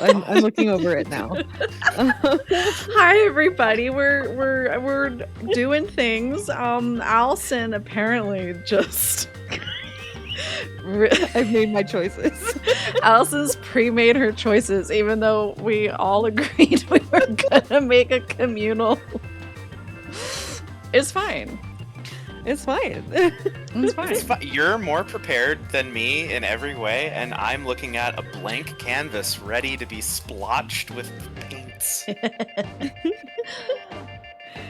I'm looking over it now. Hi everybody, we're doing things. Allison apparently just I've made my choices. Allison's pre-made her choices, even though we all agreed we were gonna make a communal. It's fine. It's fine. It's fine. You're more prepared than me in every way, and I'm looking at a blank canvas ready to be splotched with paints.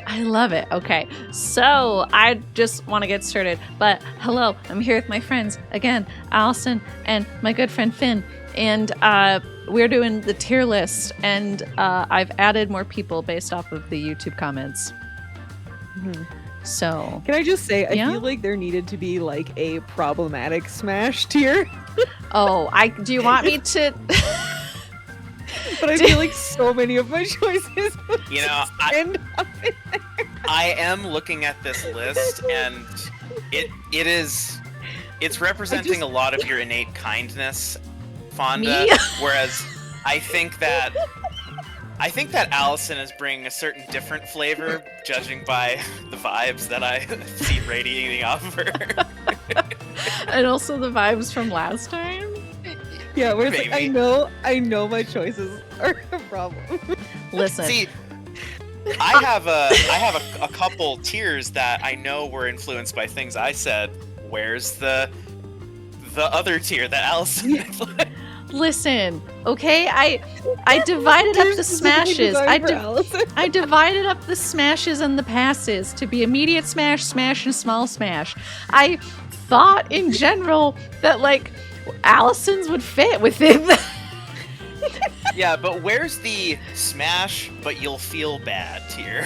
I love it. Okay, so I just want to get started. But hello, I'm here with my friends again, Allison and my good friend Finn, and we're doing the tier list. And I've added more people based off of the YouTube comments. Mm-hmm. So can I just say, I yeah? feel like there needed to be like a problematic Smash tier. Oh, do you want me to? But I feel like so many of my choices. You know, I am looking at this list, and it's representing a lot of your innate kindness, Fonda. Me? Whereas I think that Allison is bringing a certain different flavor, judging by the vibes that I see radiating off of her. And also the vibes from last time. Yeah, where it's like, I know my choices are a problem. Listen. See, I have a couple tiers that I know were influenced by things I said. Where's the other tier that Allison Listen, okay? I divided up the smashes. I divided up the smashes and the passes to be immediate smash, smash, and small smash. I thought in general that like Allison's would fit within the Yeah, but where's the smash but you'll feel bad tier?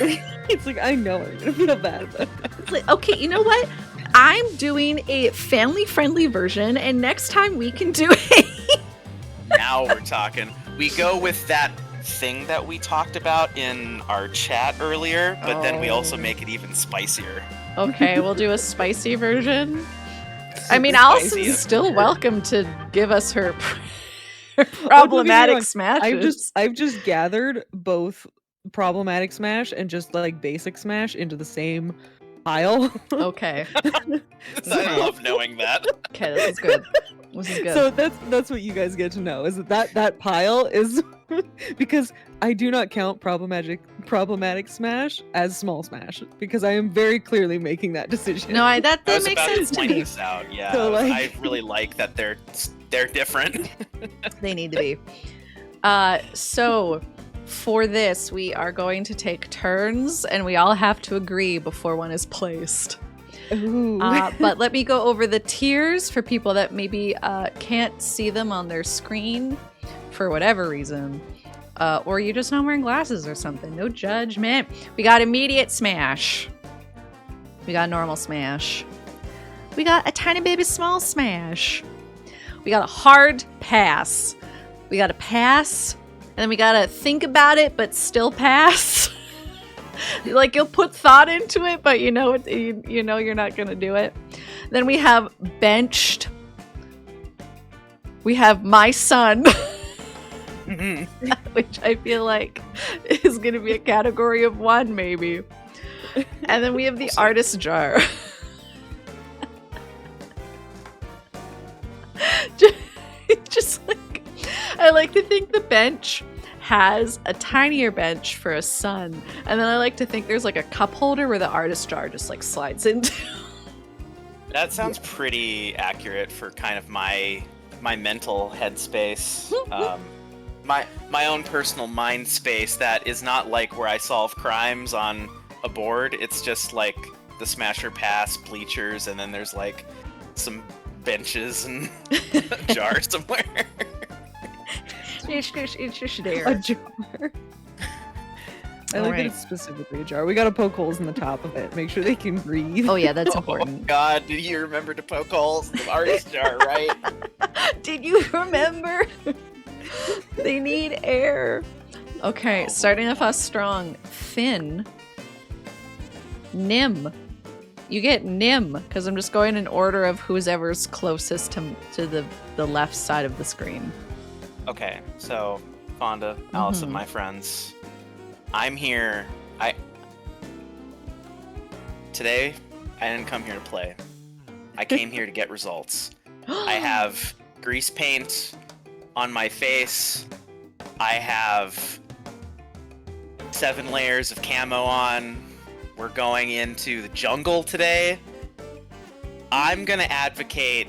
It's like, I know I'm gonna feel bad about it. It's like, okay, you know what? I'm doing a family-friendly version, and next time we can do it. Now we're talking. We go with that thing that we talked about in our chat earlier, but then we also make it even spicier. Okay, we'll do a spicy version. I mean, Super Allison's spicy. still welcome to give us her problematic smashes. I've just gathered both problematic smash and just like basic smash into the same pile. Okay. I love knowing that. Okay, this is good. This is good. So that's what you guys get to know, is that pile is because I do not count problematic smash as small smash, because I am very clearly making that decision. No, that I was makes about sense to to point me. this out. Yeah, So, like- I really like that they're different. They need to be. So for this, we are going to take turns, and we all have to agree before one is placed. Ooh. But let me go over the tiers for people that maybe can't see them on their screen for whatever reason. Or you're just not wearing glasses or something. No judgment. We got immediate smash. We got normal smash. We got a tiny baby small smash. We got a hard pass. We got a pass. And then we got to think about it, but still pass. Like, you'll put thought into it, but you know you're not going to do it. Then we have benched. We have my son. Which I feel like is going to be a category of one, maybe. And then we have the artist jar. Just like, I like to think the bench has a tinier bench for a sun, and then I like to think there's like a cup holder where the artist jar just like slides into. That sounds pretty accurate for kind of my mental headspace. My own personal mind space that is not like where I solve crimes on a board. It's just like the smasher pass, bleachers, and then there's like some benches and a jar somewhere. It's just there. A jar. I like that it's specifically a jar. We gotta poke holes in the top of it. Make sure they can breathe. Oh yeah, that's Oh important. God, did you remember to poke holes in the artist jar, right? Did you remember? They need air. Okay, starting off us strong. Finn. Nim. You get Nim, because I'm just going in order of whoever's closest to the left side of the screen. Okay, so Fonda, Allison, my friends. I'm here. Today, I didn't come here to play. I came here to get results. I have grease paint on my face. I have 7 layers of camo on. We're going into the jungle today. I'm gonna advocate,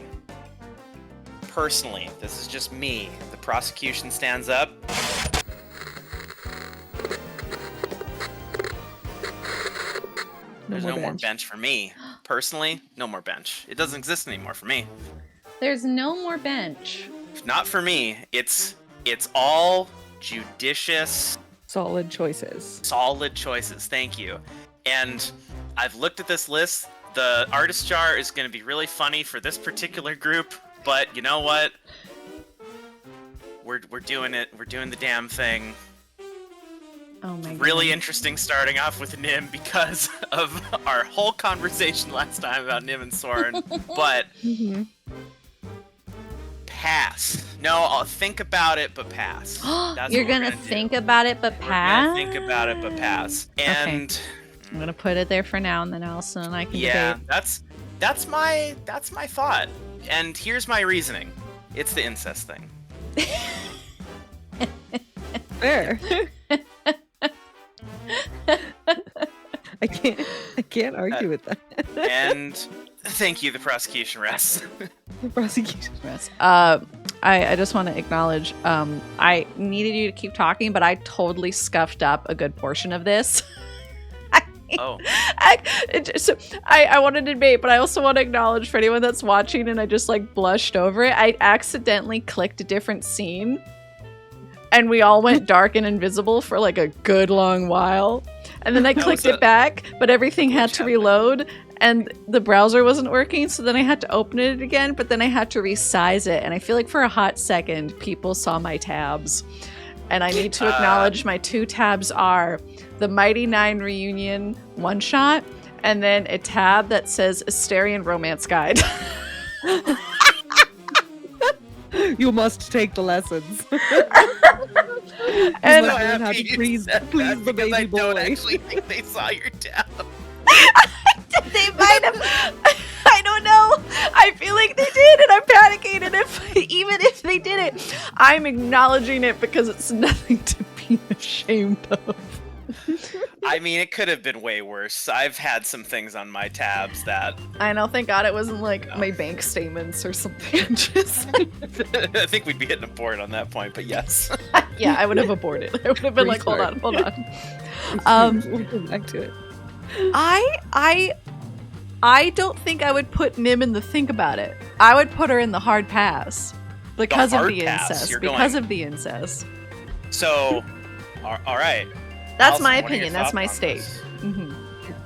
personally, this is just me, the prosecution stands up. There's no more bench for me. Personally, no more bench. It doesn't exist anymore for me. There's no more bench. Not for me. It's all judicious. Solid choices. Solid choices. Thank you. And I've looked at this list. The artist jar is going to be really funny for this particular group, but you know what? We're doing it. We're doing the damn thing. Oh my god. Really interesting starting off with Nim because of our whole conversation last time about Nim and Soren. But pass. No, I'll think about it, but pass. That's You're what we're gonna think about it, but We're pass? gonna think about it, but pass. And I'm gonna put it there for now, and then Allison and I can yeah, debate. that's my thought. And here's my reasoning. It's the incest thing. Fair. I can't argue with that. And thank you, the prosecution rests. The prosecution. Yes. I just want to acknowledge, I needed you to keep talking, but I totally scuffed up a good portion of this. Oh. I wanted to debate, but I also want to acknowledge for anyone that's watching, and I just like blushed over it. I accidentally clicked a different scene, and we all went dark and invisible for like a good long while. And then I clicked it back, but everything had to reload, and the browser wasn't working, so then I had to open it again, but then I had to resize it, and I feel like for a hot second, people saw my tabs. And I need to acknowledge my 2 tabs are the Mighty Nine Reunion one-shot, and then a tab that says Asterian Romance Guide. You must take the lessons. And you must learn how to please the baby I boy. don't actually think they saw your tab. they might have. I don't know. I feel like they did, and I'm panicking. And even if they did it, I'm acknowledging it because it's nothing to be ashamed of. I mean, it could have been way worse. I've had some things on my tabs that... I know, thank God it wasn't like my bank statements or something. Just I think we'd be hitting a board on that point, but yes. yeah, I would have aborted. I would have been like, hold on. We'll come back to it. I don't think I would put Nim in the think about it. I would put her in the hard pass because of the incest. Because of the incest. So, all right. That's Allison, my what are your opinion. That's thoughts my on stake. this?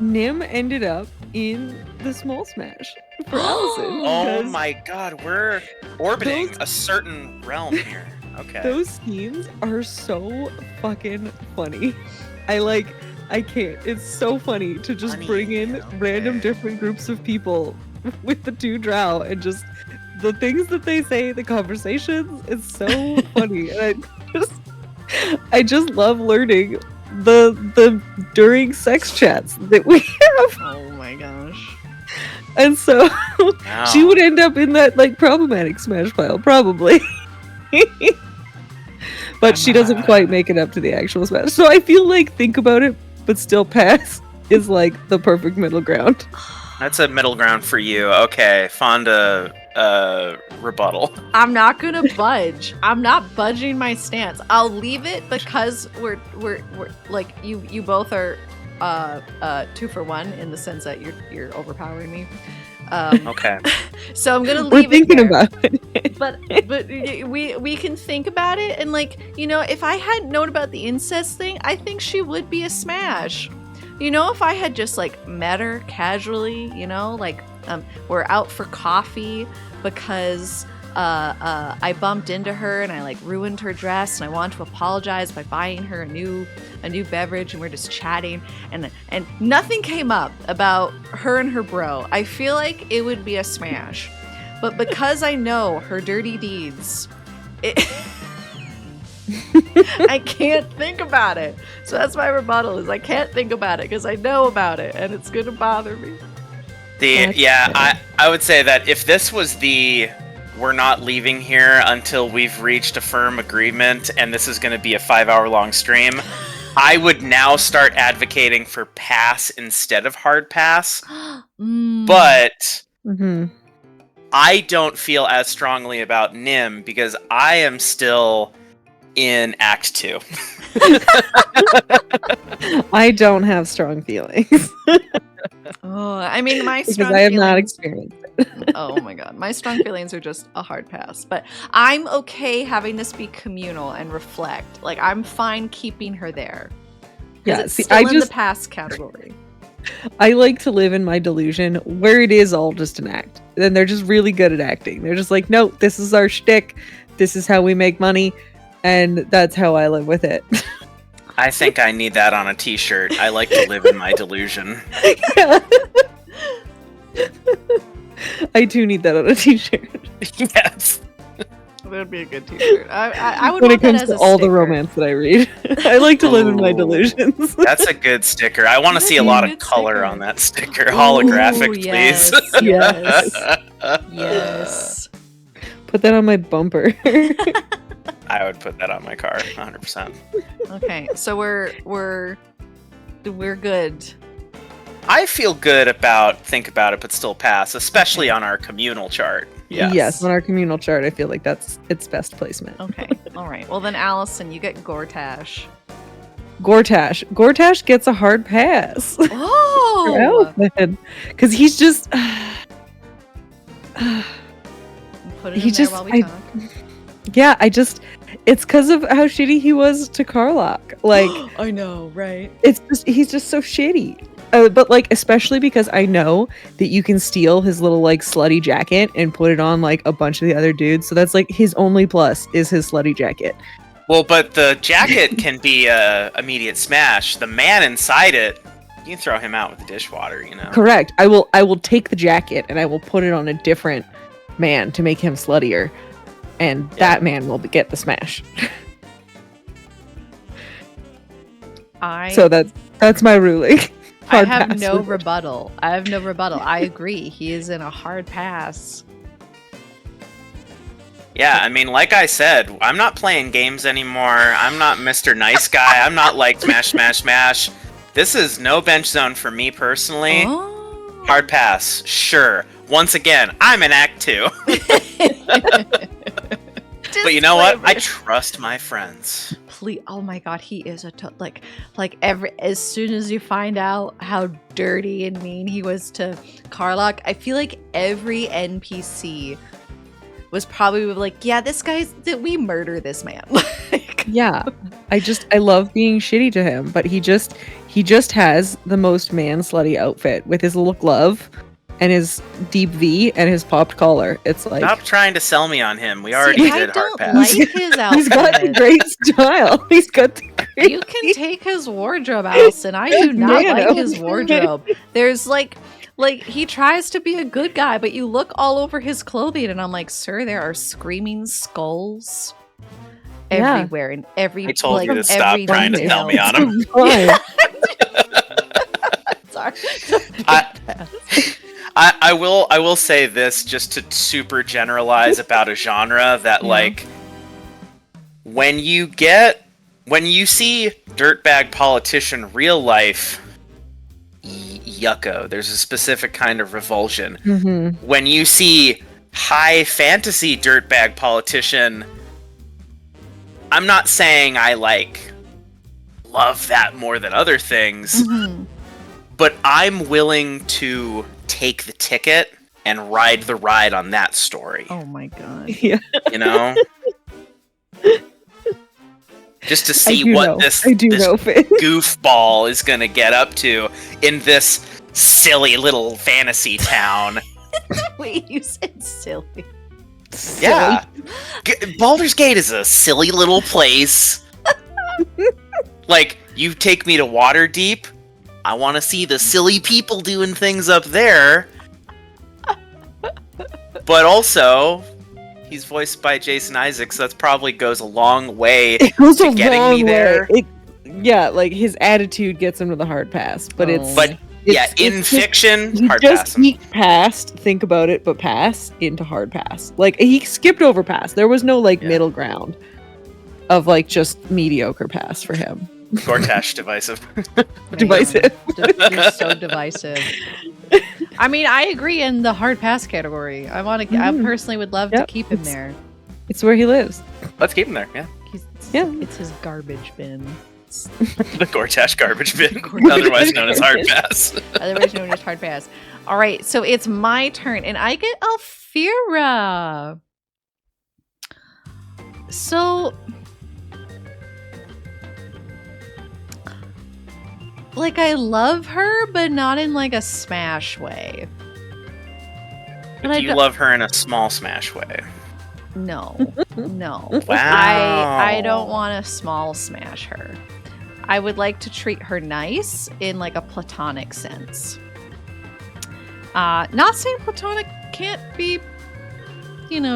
Nim ended up in the small smash for Allison. Oh because my god, we're orbiting a certain realm here. Okay. Those scenes are so fucking funny. I can't. It's so funny to just bring in random different groups of people with the 2 drow and just the things that they say, the conversations. It's so funny. And I just love learning the during sex chats that we have. Oh my gosh. And so she would end up in that like problematic smash pile, probably. But she doesn't quite make it up to the actual smash. So I feel like think about it, but still pass is like the perfect middle ground. That's a middle ground for you. Okay, Fonda rebuttal. I'm not gonna budge. I'm not budging my stance. I'll leave it because we're like you both are 2 for 1 in the sense that you're overpowering me. Okay. So I'm gonna leave We're thinking it there. about it. But we can think about it, and like, you know, if I hadn't known about the incest thing, I think she would be a smash. You know, if I had just like met her casually, you know, like we're out for coffee because I bumped into her and I like ruined her dress, and I wanted to apologize by buying her a new beverage, and we're just chatting, and nothing came up about her and her bro. I feel like it would be a smash. But because I know her dirty deeds, I can't think about it. So that's my rebuttal is I can't think about it because I know about it and it's going to bother me. I would say that if this was we're not leaving here until we've reached a firm agreement and this is going to be a 5-hour-long stream, I would now start advocating for pass instead of hard pass. But I don't feel as strongly about Nim because I am still in Act 2. I don't have strong feelings. Oh, I mean, my strong because I have feelings... not experienced it. Oh my god, my strong feelings are just a hard pass. But I'm okay having this be communal and reflect. Like, I'm fine keeping her there. Yeah, it's see, still in the pass category. I like to live in my delusion where it is all just an act. Then they're just really good at acting. They're just like, no, this is our shtick. This is how we make money. And that's how I live with it. I think I need that on a t-shirt. I like to live in my delusion. Yeah. I do need that on a t-shirt. Yes. That'd be a good t-shirt. I would when want it comes that as to a all the sticker. romance that I read. I like to live in my delusions. That's a good sticker. I want to see a lot of color on that sticker. Holographic, Ooh, please. yes. Yes. Put that on my bumper. I would put that on my car, 100%. Okay, so we're good. I feel good about think about it, but still pass, especially on our communal chart. Yes, on our communal chart, I feel like that's its best placement. Okay, all right. Well then, Allison, you get Gortash. Gortash gets a hard pass. Oh, because he's just. Put it in there while we talk. Yeah, it's because of how shitty he was to Karlach. Like, I know, right? He's just so shitty. But like, especially because I know that you can steal his little like slutty jacket and put it on like a bunch of the other dudes. So that's like his only plus is his slutty jacket. Well, but the jacket can be a immediate smash. The man inside it, you can throw him out with the dishwater, you know. Correct. I will take the jacket and I will put it on a different man to make him sluttier. And that man will get the smash. So that's my ruling. I have no rebuttal. I agree. He is in a hard pass. Yeah, I mean, like I said, I'm not playing games anymore. I'm not Mr. Nice Guy. I'm not like smash, smash, smash. This is no bench zone for me personally. Oh. Hard pass, sure. Once again, I'm in Act 2. But you know what? I trust my friends. Please, oh my god, he is as soon as you find out how dirty and mean he was to Karlach, I feel like every NPC was probably like, yeah, we murder this man. Yeah. I love being shitty to him, but he just has the most man slutty outfit with his little glove and his deep V and his popped collar. It's like, stop trying to sell me on him. We already did hard pass. Like his outfit. He's got the great style. He's got the great. You can take his wardrobe, Allison. I do not like his wardrobe. There's like he tries to be a good guy, but you look all over his clothing, and I'm like, sir, there are screaming skulls everywhere in every. I told you to stop trying to sell me on him. Sorry. I will say this just to super generalize about a genre that like when you see dirtbag politician real life, yucko, there's a specific kind of revulsion. Mm-hmm. When you see high fantasy dirtbag politician, I'm not saying I love that more than other things, but I'm willing to take the ticket and ride the ride on that story. Oh my god. Yeah. You know? Just to see what this goofball is gonna get up to in this silly little fantasy town. Wait, you said silly. Yeah. Baldur's Gate is a silly little place. Like, you take me to Waterdeep, I want to see the silly people doing things up there. But also, he's voiced by Jason Isaacs. So that probably goes a long way It goes to a getting long me way. there. Yeah, like his attitude gets him to the hard pass, but in fiction, he hard just pass him. sneaked past, think about it, but pass into hard pass. Like he skipped over pass. There was no middle ground of just mediocre pass for him. Gortash divisive. Divisive. You're so divisive. I mean, I agree in the hard pass category. I personally would love to keep him there. It's where he lives. Let's keep him there. Yeah. It's his garbage bin. The Gortash garbage bin, otherwise known as hard pass. Otherwise known as hard pass. All right, so it's my turn, and I get Alfira. So, I love her, but not in a smash way. But do you love her in a small smash way? No. Wow. I don't want to small smash her. I would like to treat her nice in a platonic sense. Not saying platonic can't be,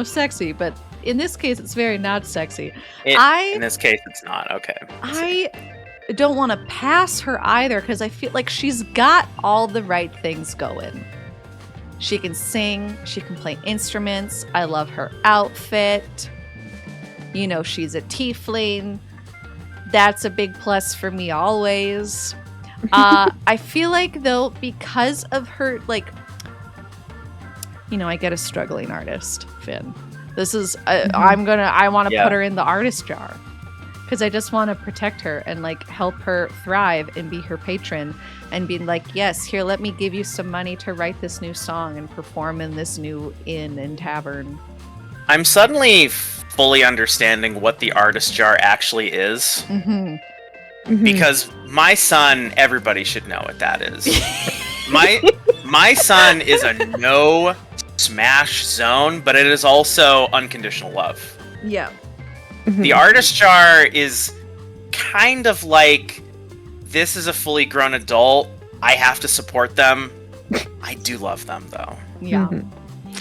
sexy, but in this case, it's very not sexy. In this case, it's not. Okay. I don't want to pass her either because I feel like she's got all the right things going. She can sing. She can play instruments. I love her outfit. She's a tiefling. That's a big plus for me always. I feel like though, because of her, I get a struggling artist, Finn. This is, I want to put her in the artist jar. Because I just want to protect her and help her thrive and be her patron and be yes, here, let me give you some money to write this new song and perform in this new inn and tavern. I'm suddenly fully understanding what the artist jar actually is. Because my son, everybody should know what that is. my son is a no smash zone, but it is also unconditional love. Yeah. The artist jar is kind of this is a fully grown adult. I have to support them. I do love them though. Yeah.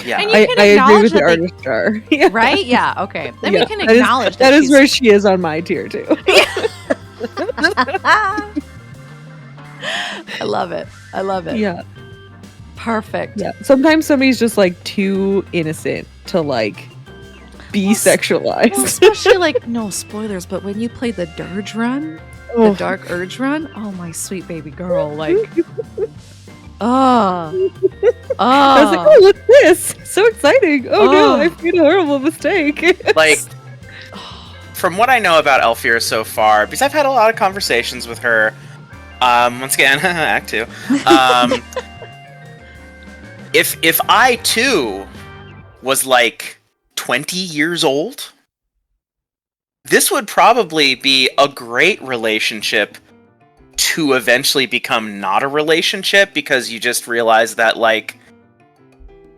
Yeah. And you can I agree with the that artist jar. Yeah. Right? Yeah, okay. Then we can acknowledge that is where she is on my tier too. I love it. Yeah. Perfect. Yeah. Sometimes somebody's just too innocent to be sexualized. Well, especially no spoilers, but when you play the Dirge run, the Dark Urge run, oh my sweet baby girl, I was like, oh, what's this? So exciting. Oh no, I've made a horrible mistake. From what I know about Alfira so far, because I've had a lot of conversations with her, once again, Act 2, if I too was 20 years old, this would probably be a great relationship to eventually become not a relationship, because you just realize that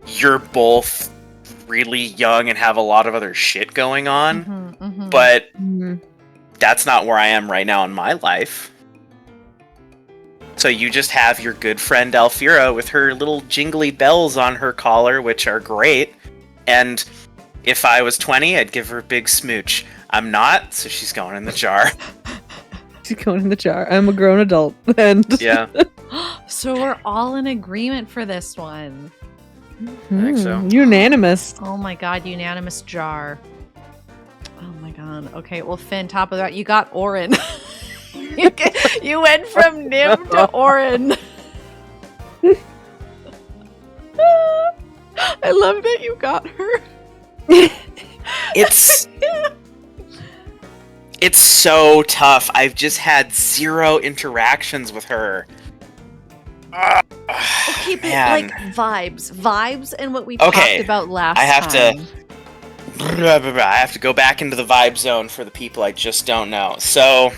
you're both really young and have a lot of other shit going on. But that's not where I am right now in my life. So you just have your good friend Alfira with her little jingly bells on her collar, which are great. And if I was 20, I'd give her a big smooch. I'm not, so she's going in the jar. She's going in the jar. I'm a grown adult. And yeah. So we're all in agreement for this one. I think so. Unanimous. Oh my god, unanimous jar. Oh my god. Okay, well, Finn, top of that, you got Orin. You went from Nim to Orin. I love that you got her. It's so tough. I've just had 0 interactions with her. Okay, but vibes and what we talked about last time. I have to go back into the vibe zone for the people I just don't know. So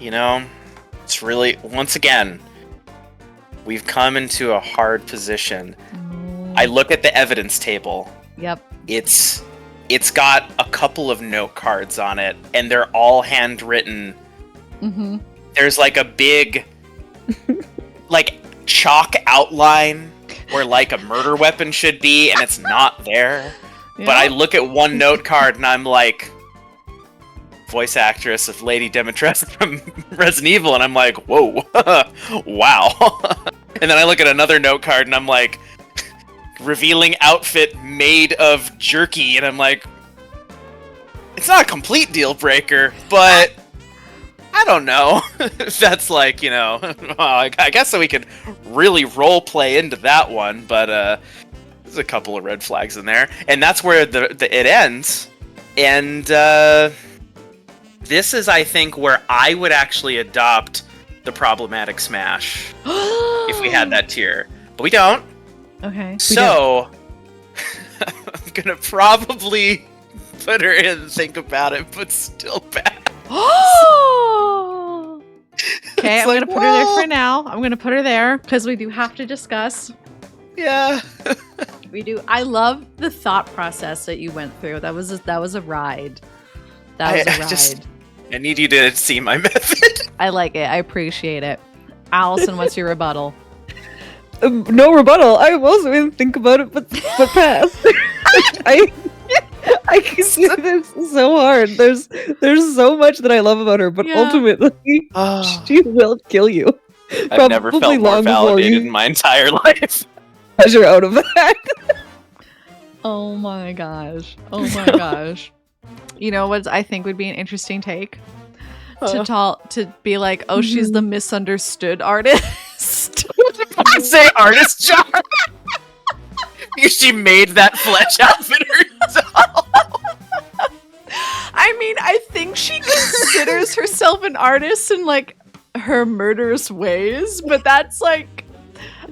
it's really, once again, we've come into a hard position. I look at the evidence table. Yep. It's got a couple of note cards on it, and they're all handwritten. There's a big chalk outline where like a murder weapon should be, and it's not there. Yeah. But I look at one note card and I'm like, voice actress of Lady Demetress from Resident Evil, and I'm like, whoa, wow. And then I look at another note card and I'm like, revealing outfit made of jerky, and I'm like, it's not a complete deal breaker, but I don't know. That's like, you know, I guess so we could really role play into that one, but there's a couple of red flags in there, and that's where it ends. And this is, I think, where I would actually adopt the problematic smash if we had that tier, but we don't. Okay. So I'm gonna probably put her in and think about it, but still bad. Okay, I'm like, gonna put her there for now. I'm gonna put her there because we do have to discuss. Yeah. We do. I love the thought process that you went through. That was a ride. That was a ride. I need you to see my method. I like it. I appreciate it. Allison, what's your rebuttal? No rebuttal. I also didn't think about it, but pass. I can see this so hard. There's so much that I love about her, but ultimately, she will kill you. I've never felt more validated in my entire life. Pleasure out of that. Oh my gosh. Oh my gosh. You know what I think would be an interesting take? To be like, oh, she's the misunderstood artist. I say artist jar. Because she made that flesh outfit herself. I mean, I think she considers herself an artist in like her murderous ways, but that's like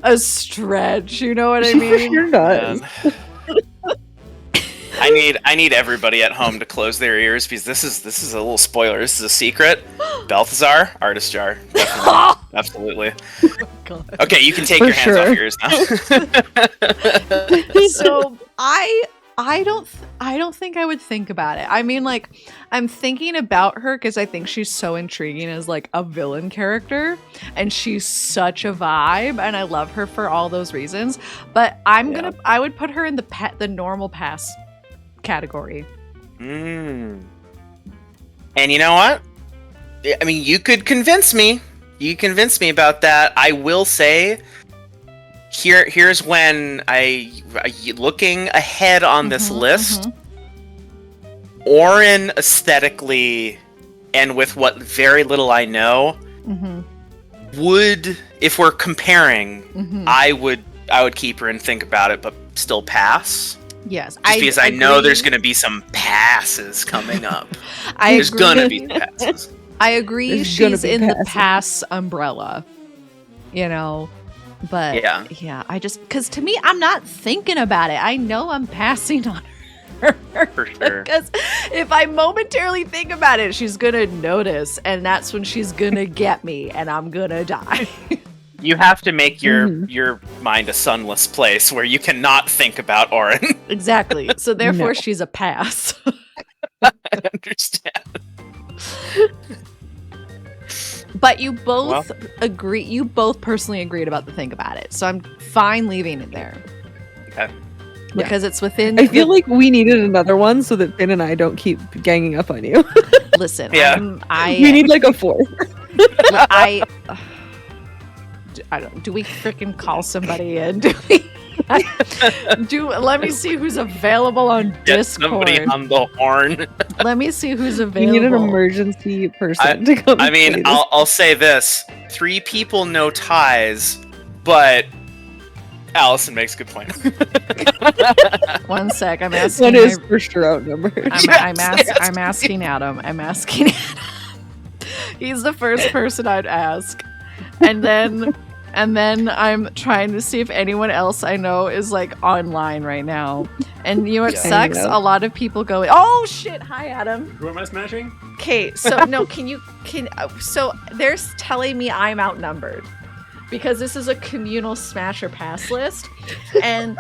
a stretch. You know what I mean? You're not. I need everybody at home to close their ears because this is a little spoiler. This is a secret. Balthazar, artist jar. Definitely. Absolutely. Oh, okay, you can take your hands off yours now. So I don't think I would think about it. I mean, like, I'm thinking about her because I think she's so intriguing as like a villain character, and she's such a vibe, and I love her for all those reasons. But I would put her in the normal pass category. And you know what? I mean, you could convince me. You convinced me about that. I will say, here's when looking ahead on this list, Orin aesthetically, and with what very little I know, would, if we're comparing, I would keep her and think about it, but still pass. Yes, just because I know there's going to be some passes coming up. There's going to be passes. I agree. She's in the pass umbrella, you know, but yeah, I just, because to me, I'm not thinking about it. I know I'm passing on her. For sure. Because if I momentarily think about it, she's going to notice, and that's when she's going to get me, and I'm going to die. You have to make your mind a sunless place where you cannot think about Orin. Exactly. So therefore, she's a pass. I understand. But you both agree. You both personally agreed about the think about it. So I'm fine leaving it there. Okay. Because it's within. I feel like we needed another one so that Finn and I don't keep ganging up on you. Listen, we need like a fourth. Do we freaking call somebody in? Let me see who's available on Discord. Somebody on the horn. Let me see who's available. We need an emergency person to come. I mean, I'll say this: 3 people, no ties, but Allison makes a good point. 1 sec, I'm asking. One is for sure outnumbered. I'm asking Adam. I'm asking Adam. He's the first person I'd ask, and then I'm trying to see if anyone else I know is like online right now. And you know what sucks? A lot of people go, oh shit, hi Adam. Who am I smashing? Okay, so no, so they're telling me I'm outnumbered because this is a communal smash or pass list, and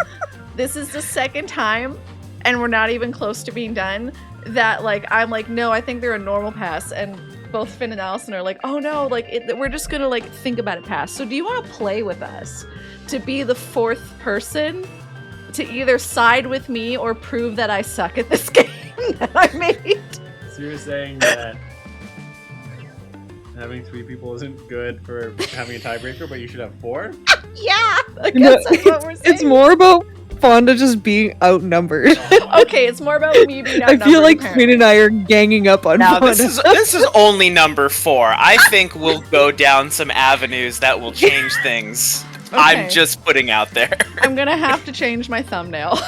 this is the second time, and we're not even close to being done, that like I'm like, no, I think they're a normal pass, and both Finn and Allison are like, oh no, like we're just gonna like think about it pass. So do you want to play with us to be the fourth person to either side with me or prove that I suck at this game that I made. So you're saying that having 3 people isn't good for having a tiebreaker, but you should have 4? Yeah, I guess that's what we're saying. It's more about Fonda just being outnumbered. Okay, it's more about me being I outnumbered. feel like apparently. Quinn and I are ganging up on Now Fonda. this is only number 4. I think we'll go down some avenues that will change things. Okay. I'm just putting out there. I'm gonna have to change my thumbnail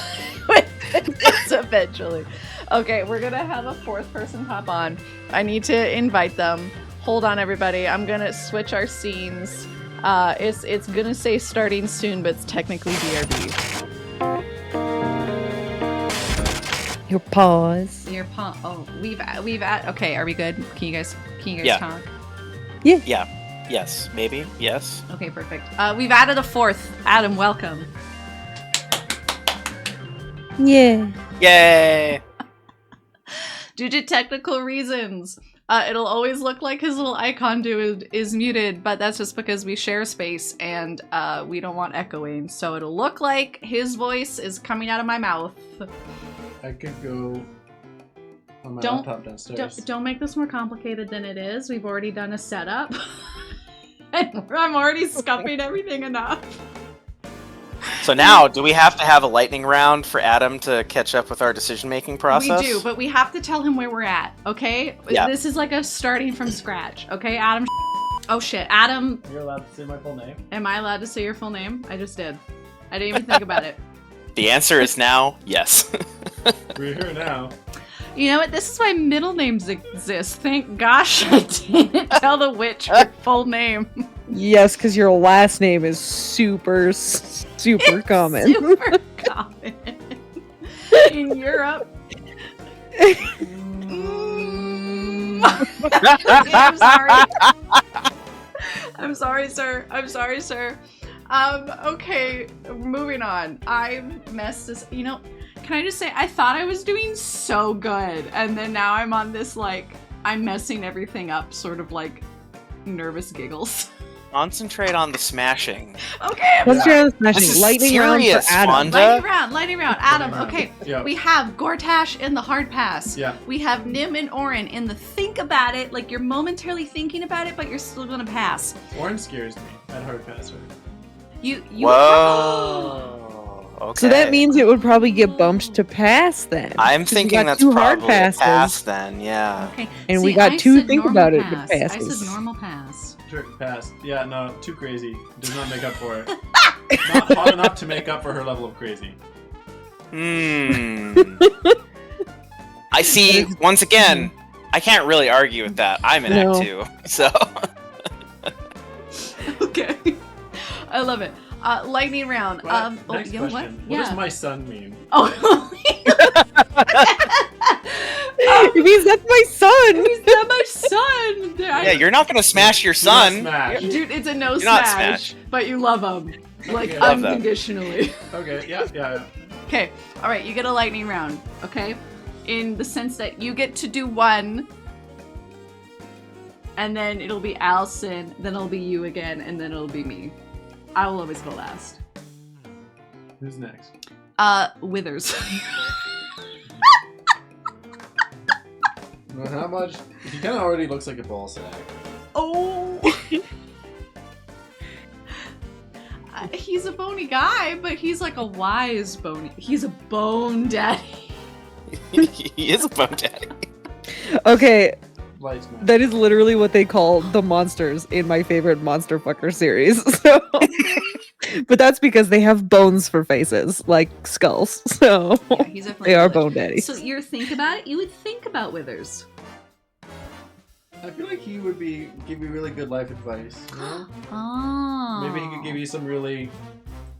with this eventually. Okay, we're gonna have a 4th person hop on. I need to invite them. Hold on, everybody. I'm gonna switch our scenes. It's gonna say starting soon, but it's technically BRB. Your pause. Your oh, we've okay. Are we good? Can you guys Yeah. talk? Yeah. Yes. Maybe. Yes. Okay, perfect. We've added a 4th. Adam, welcome. Yeah. Yay! Due to technical reasons, it'll always look like his little icon is muted, but that's just because we share space and we don't want echoing. So it'll look like his voice is coming out of my mouth. I could go on my Don't- laptop downstairs. Don't make this more complicated than it is. We've already done a setup. And I'm already scuffing everything enough. So now, do we have to have a lightning round for Adam to catch up with our decision-making process? We do, but we have to tell him where we're at, okay? Yeah. This is like a starting from scratch, okay? Adam. Oh shit, Adam. You're allowed to say my full name? Am I allowed to say your full name? I just did. I didn't even think about it. The answer is now yes. We're here now. You know what? This is why middle names exist. Thank gosh I didn't tell the witch her full name. Yes, because your last name is super common. Super common. In Europe. I'm sorry. I'm sorry, sir. I'm sorry, sir. Okay, moving on. I've messed this. You know, can I just say, I thought I was doing so good, and then now I'm on this, like, I'm messing everything up, sort of like nervous giggles. Concentrate on the smashing. Okay, What's your This is lightning round for serious, Adam? Fonda. lightning round. Adam, Lightning round. okay. Yeah. We have Gortash in the hard pass. Yeah. We have Nim and Orin in the think about it, like you're momentarily thinking about it, but you're still gonna pass. Orange scares me. I'd hard pass her. You Whoa. Okay. So that means it would probably get bumped to pass then. I'm 'cause we thinking got that's 2 hard probably a passes. pass then, yeah. Okay. And See, we got I 2 said think normal about it pass. with I passes. said normal pass. Sure, pass. Yeah, no, too crazy. Does not make up for it. Not hot enough to make up for her level of crazy. I see, once again, I can't really argue with that. I'm in No. Act 2, so... Okay. I love it. Lightning round. But Oh, next you know question. what? What Yeah. does my son mean? Oh. It means that's my son! He's not my son. Yeah, you're not gonna smash your Do not son. Smash. Dude, it's a no You're not smash, smash. but you love him. Like, Yeah. Love them. unconditionally. Okay, yeah. Okay, alright, you get a lightning round, okay? In the sense that you get to do 1, and then it'll be Allison, then it'll be you again, and then it'll be me. I will always go last. Who's next? Withers. Well, how much? He kind of already looks like a ball sack. Oh! He's a bony guy, but he's like a wise bony. He's a bone daddy. He is a bone daddy. Okay, Lights, man. that is literally what they call the monsters in my favorite Monster Fucker series. So, but that's because they have bones for faces, like skulls. So Yeah, he's definitely they are village. bone daddies. So you think about it, you would think about Withers. I feel like he would give you really good life advice. You know? Oh. Maybe he could give you some really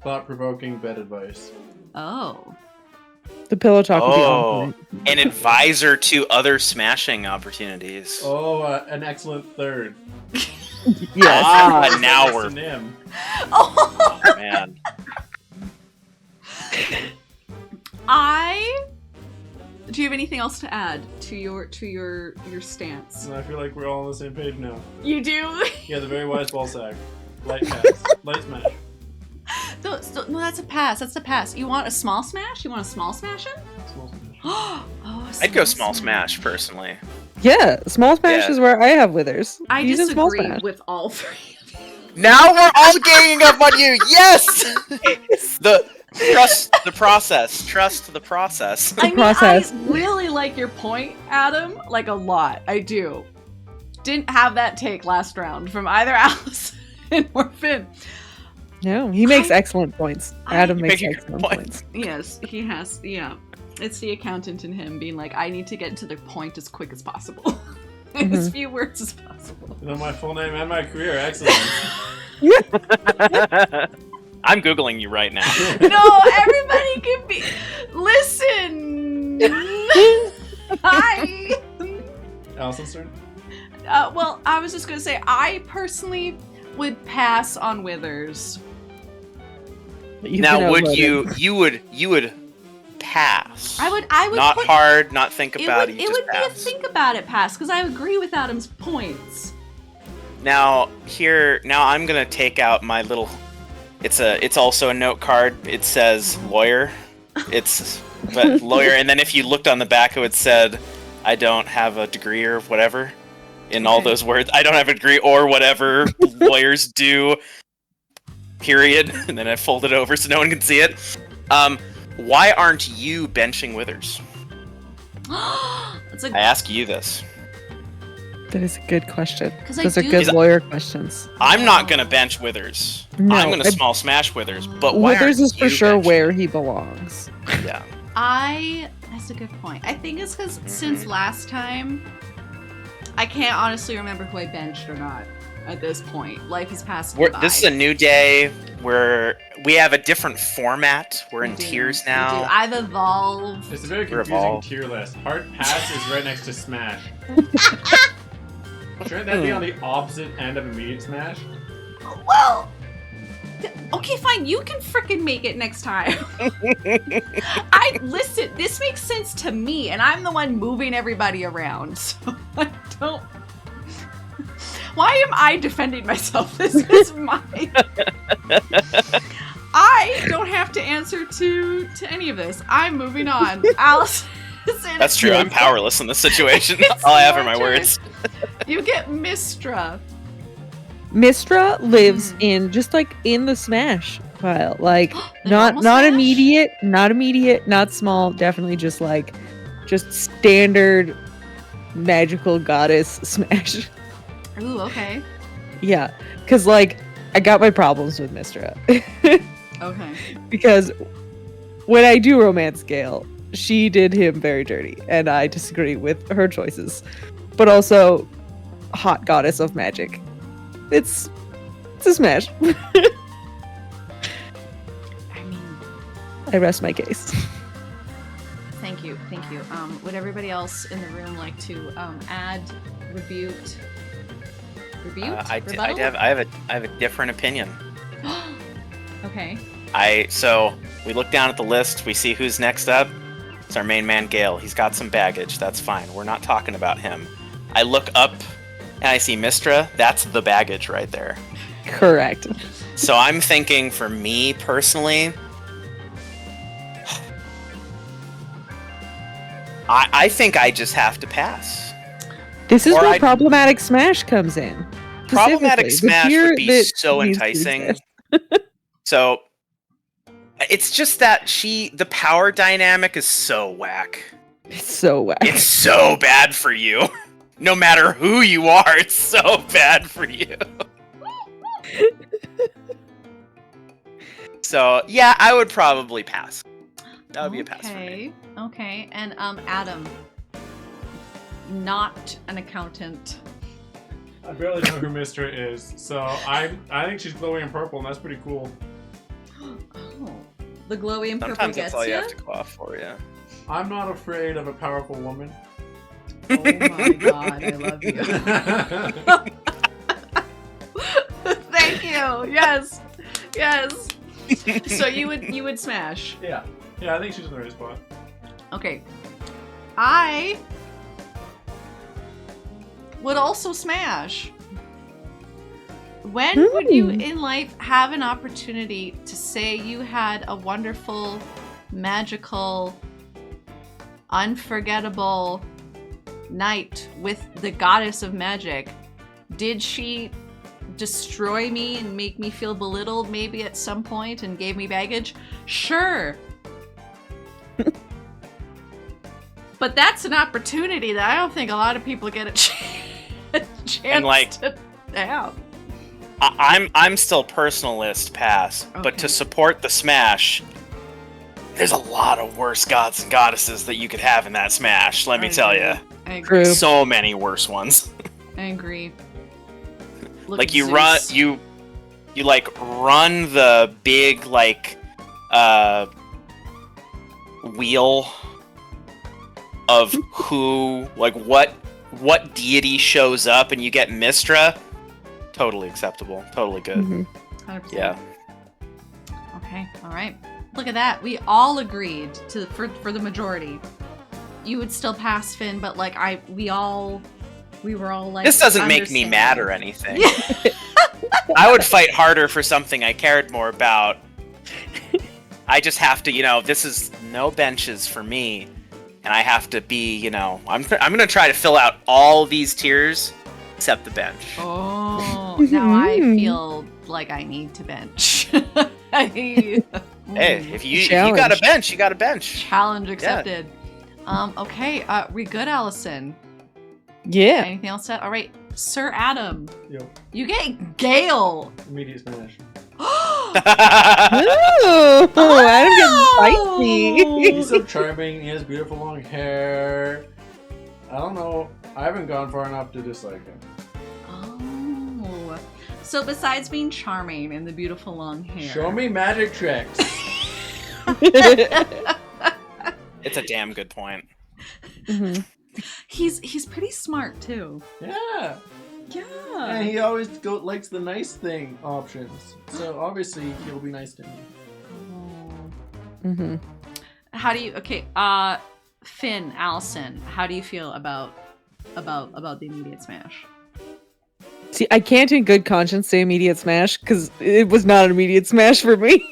thought-provoking bed advice. Oh. The pillow talk would be Oh, on point. an advisor to other smashing opportunities. Oh, an excellent third. Yes. Ah, now Next we're... to Nim. Oh. Man. Do you have anything else to add to your stance? And I feel like we're all on the same page now. You do? Yeah, the very wise ball sack. Light pass. Light smash. no, that's a pass. That's a pass. You want a small smash? You want a small smash in? Small smash. Oh, I'd go small smash personally. Yeah, small smash Yeah. is where I have withers. I Use a small disagree smash. with all three of you. Now we're all ganging up on you. Yes. Trust the process. Trust the process. I mean, process. I really like your point, Adam. Like a lot. I do. Didn't have that take last round from either Alice or Finn. No, he makes excellent points. Adam makes Making excellent good points. Yes, he has. Yeah. It's the accountant in him being like, I need to get to the point as quick as possible. In as few words as possible. You know my full name and my career. Excellent. I'm Googling you right now. No, everybody can be. Listen. Hi. Allison's turn. Well, I was just gonna say, I personally would pass on Withers. You've Now, been would outvoted. you would pass? I would not put, hard, not think It about would, it. it You would just be a pass. think about it pass, because I agree with Adam's points. Now I'm gonna take out my little. It's also a note card. It says lawyer. But lawyer, and then if you looked on the back, it would said, I don't have a degree or whatever. In all Okay. those words, I don't have a degree or whatever lawyers do. Period. And then I fold it over so no one can see it. Why aren't you benching Withers? It's I a, ask you this. That is a good question. 'Cause I Those are do- good Is- lawyer questions. I'm not gonna bench Withers. No, I'm gonna I- small smash Withers. But why Withers aren't is for you sure benching? where he belongs. Yeah. that's a good point. I think it's because since last time, I can't honestly remember who I benched or not at this point. Life has passed me by. This is a new day where we have a different format. We're in We do, tiers we do. now. I've evolved. It's a very confusing Revolve. tier list. Hard pass is right next to smash. Shouldn't that be on the opposite end of immediate smash? Well, okay, fine. You can frickin' make it next time. Listen. This makes sense to me, and I'm the one moving everybody around. So I don't. Why am I defending myself? This is my. I don't have to answer to any of this. I'm moving on. Alice. That's true. I'm powerless in this situation. It's All I have are your my turn. words. You get Mistra. Mistra lives in just like in the smash pile. Like The not normal not smash? immediate, not small, definitely just standard magical goddess smash. Ooh, okay. Yeah. Cause like I got my problems with Mistra. Okay. Because when I do romance scale, she did him very dirty, and I disagree with her choices. But also, hot goddess of magic. It's a smash. I mean, I rest my case. thank you. Would everybody else in the room like to add, rebuke? Rebuttal? I have a different opinion. Okay. So we look down at the list. We see who's next up. It's our main man, Gale. He's got some baggage. That's fine. We're not talking about him. I look up and I see Mistra. That's the baggage right there. Correct. So I'm thinking for me personally, I think I just have to pass. This is Or where I- problematic smash comes in. Problematic Specifically, the smash tier would be that so needs to enticing. exist. So it's just that the power dynamic is so whack. It's so whack. It's so bad for you. No matter who you are, it's so bad for you. So yeah, I would probably pass. That would be a pass for me. Okay. And Adam, not an accountant. I barely know who Mistra is, so I think she's glowing in purple, and that's pretty cool. Oh, the glowy and purple Sometimes gets that's all you ya? have to go off for, yeah. I'm not afraid of a powerful woman. Oh my god, I love you. Thank you. Yes. So you would smash. Yeah, I think she's in the right spot. Okay. I would also smash. When would you in life have an opportunity to say you had a wonderful, magical, unforgettable night with the goddess of magic? Did she destroy me and make me feel belittled maybe at some point and gave me baggage? Sure. But that's an opportunity that I don't think a lot of people get a chance to have. I'm still personalist pass, but to support the Smash, there's a lot of worse gods and goddesses that you could have in that Smash. Let me tell you, I agree. So many worse ones. I agree. Look like at you Zeus. you like run the big like wheel of who like what deity shows up, and you get Mistra. Totally acceptable. Totally good. 100%. Yeah. Okay. All right. Look at that. We all agreed for the majority. You would still pass Finn, but like we were all like. This doesn't make me mad or anything. I would fight harder for something I cared more about. I just have to, this is no benches for me, and I have to be, I'm gonna try to fill out all these tiers except the bench. Oh, now I feel like I need to bench. Hey, if you got a bench, you got a bench. Challenge accepted. Yeah. Okay, we good, Allison? Yeah. Anything else to? All right, Sir Adam. Yo. You get Gale. Immediate Smash. Ooh, Adam getting spicy. He's so charming. He has beautiful long hair. I don't know. I haven't gone far enough to dislike him. Oh. So besides being charming and the beautiful long hair. Show me magic tricks. It's a damn good point. Mm-hmm. He's pretty smart too. Yeah. Yeah. And he always likes the nice thing options. So obviously he'll be nice to me. Mm-hmm. How do you Finn, Allison, how do you feel about the immediate smash? See, I can't in good conscience say immediate smash because it was not an immediate smash for me.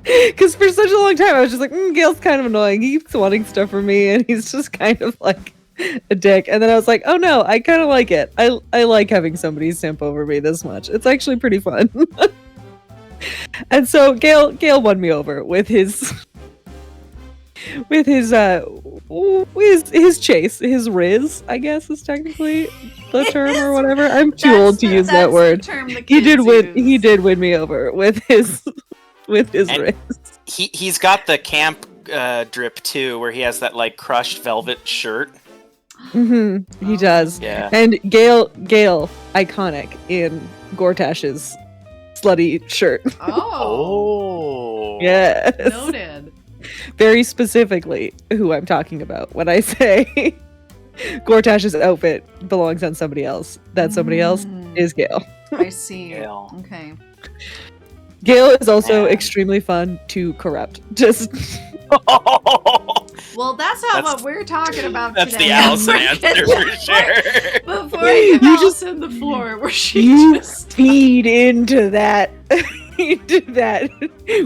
Because for such a long time I was just like, Gale's kind of annoying. He keeps wanting stuff from me and he's just kind of like a dick. And then I was like, oh no, I kind of like it. I like having somebody simp over me this much. It's actually pretty fun. And so Gale won me over with his chase, his riz, I guess is technically the term or whatever. I'm too old to use that word. He did win me over with his riz. He's got the camp drip too, where he has that like crushed velvet shirt. Mm-hmm. He does. Yeah. And Gale, iconic in Gortash's slutty shirt. Oh. Yes. Noted. Very specifically who I'm talking about when I say Gortash's outfit belongs on somebody else. That somebody else is Gale. I see. Gale. Okay. Gale is also extremely fun to corrupt. Just well, that's not what we're talking about that's today. That's the Allison answer for sure. Before I give Allison the floor, where she just feed into that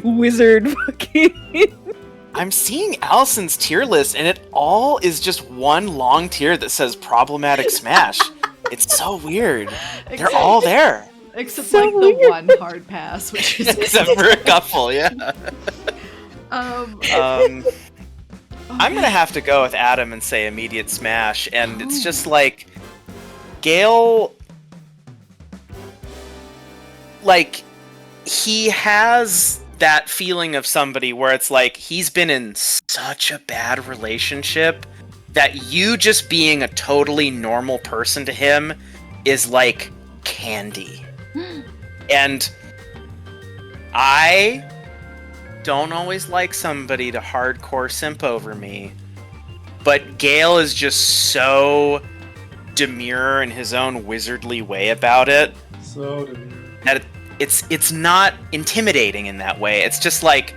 wizard fucking. I'm seeing Allison's tier list, and it all is just one long tier that says problematic smash. It's so weird. They're all there. Except so like weird. the one hard pass, which is except for a couple, yeah. I'm gonna have to go with Adam and say immediate smash, and it's just like Gale, like he has that feeling of somebody where it's like he's been in such a bad relationship that you just being a totally normal person to him is like candy. And I don't always like somebody to hardcore simp over me, but Gale is just so demure in his own wizardly way about it. So demure. That it's not intimidating in that way. It's just like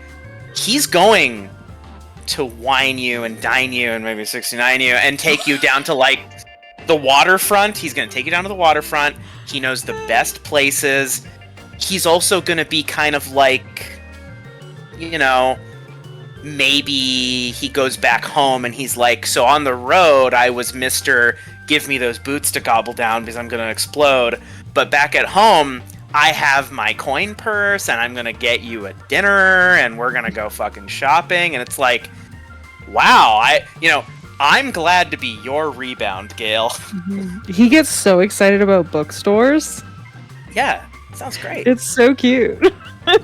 he's going to wine you and dine you and maybe 69 you and take you down to like the waterfront. He's gonna take you down to the waterfront. He knows the best places. He's also gonna be kind of like, you know, maybe he goes back home and he's like, so on the road I was Mr. Give me those boots to gobble down because I'm gonna explode. But back at home, I have my coin purse and I'm gonna get you a dinner and we're gonna go fucking shopping. And it's like, wow, I'm glad to be your rebound, Gale. He gets so excited about bookstores. Yeah, sounds great. It's so cute.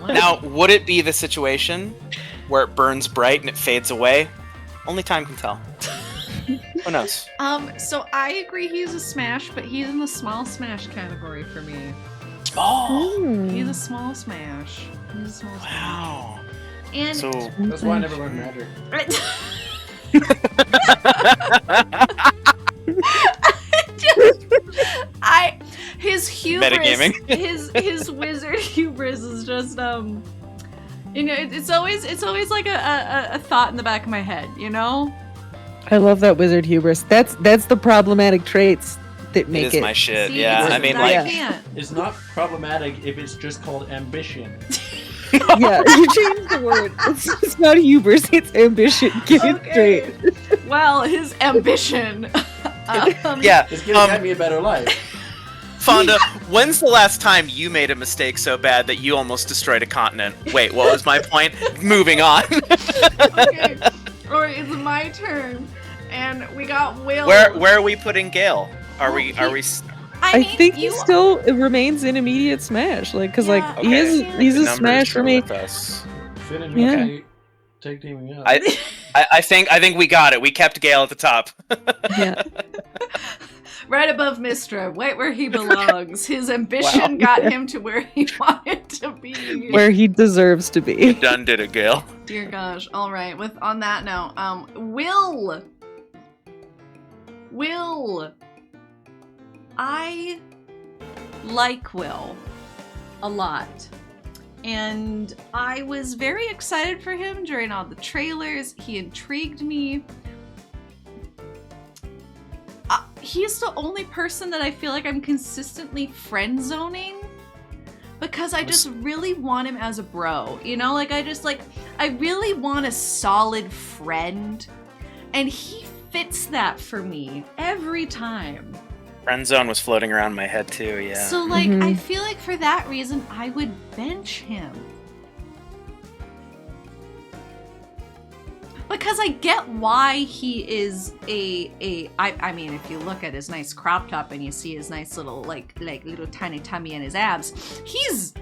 Now, would it be the situation where it burns bright and it fades away? Only time can tell. Who knows? So I agree he's a smash, but he's in the small smash category for me. Oh, He's a small smash. He's a small smash. wow. And So, That's why I never learned magic. His hubris, Metagaming. his wizard hubris is just you know, it's always like a thought in the back of my head, you know. I love that wizard hubris. That's the problematic traits that make it is it. my shit. See, Yeah, this I is- mean, I like, can't. It's not problematic if it's just called ambition. Yeah, you change the word. It's not hubris. It's ambition. Get it Okay. straight. Well, his ambition. yeah. It's gonna get me a better life. Fonda, when's the last time you made a mistake so bad that you almost destroyed a continent? Wait, what was my point? Moving on. Okay. Alright, it's my turn. And we got Will. Where are we putting Gale? Are we? I mean, think he you- still remains in immediate smash, like, cause like Yeah, he's okay. a Numbers smash for are me. with us. Finish Yeah. me. Take teaming up. I think we got it. We kept Gale at the top. Yeah, Right above Mistra, right where he belongs. His ambition got him to where he wanted to be. where he deserves to be. Done did it, Gale. Dear gosh. All right. On that note, Will. I like Will a lot. And I was very excited for him during all the trailers. He intrigued me. He's the only person that I feel like I'm consistently friend zoning because I just really want him as a bro. You know, like I really want a solid friend, and he fits that for me every time. Friend zone was floating around my head too. Yeah. So like Mhm. I feel like for that reason I would bench him. Because I get why he is I mean, if you look at his nice crop top and you see his nice little like little tiny tummy and his abs, he's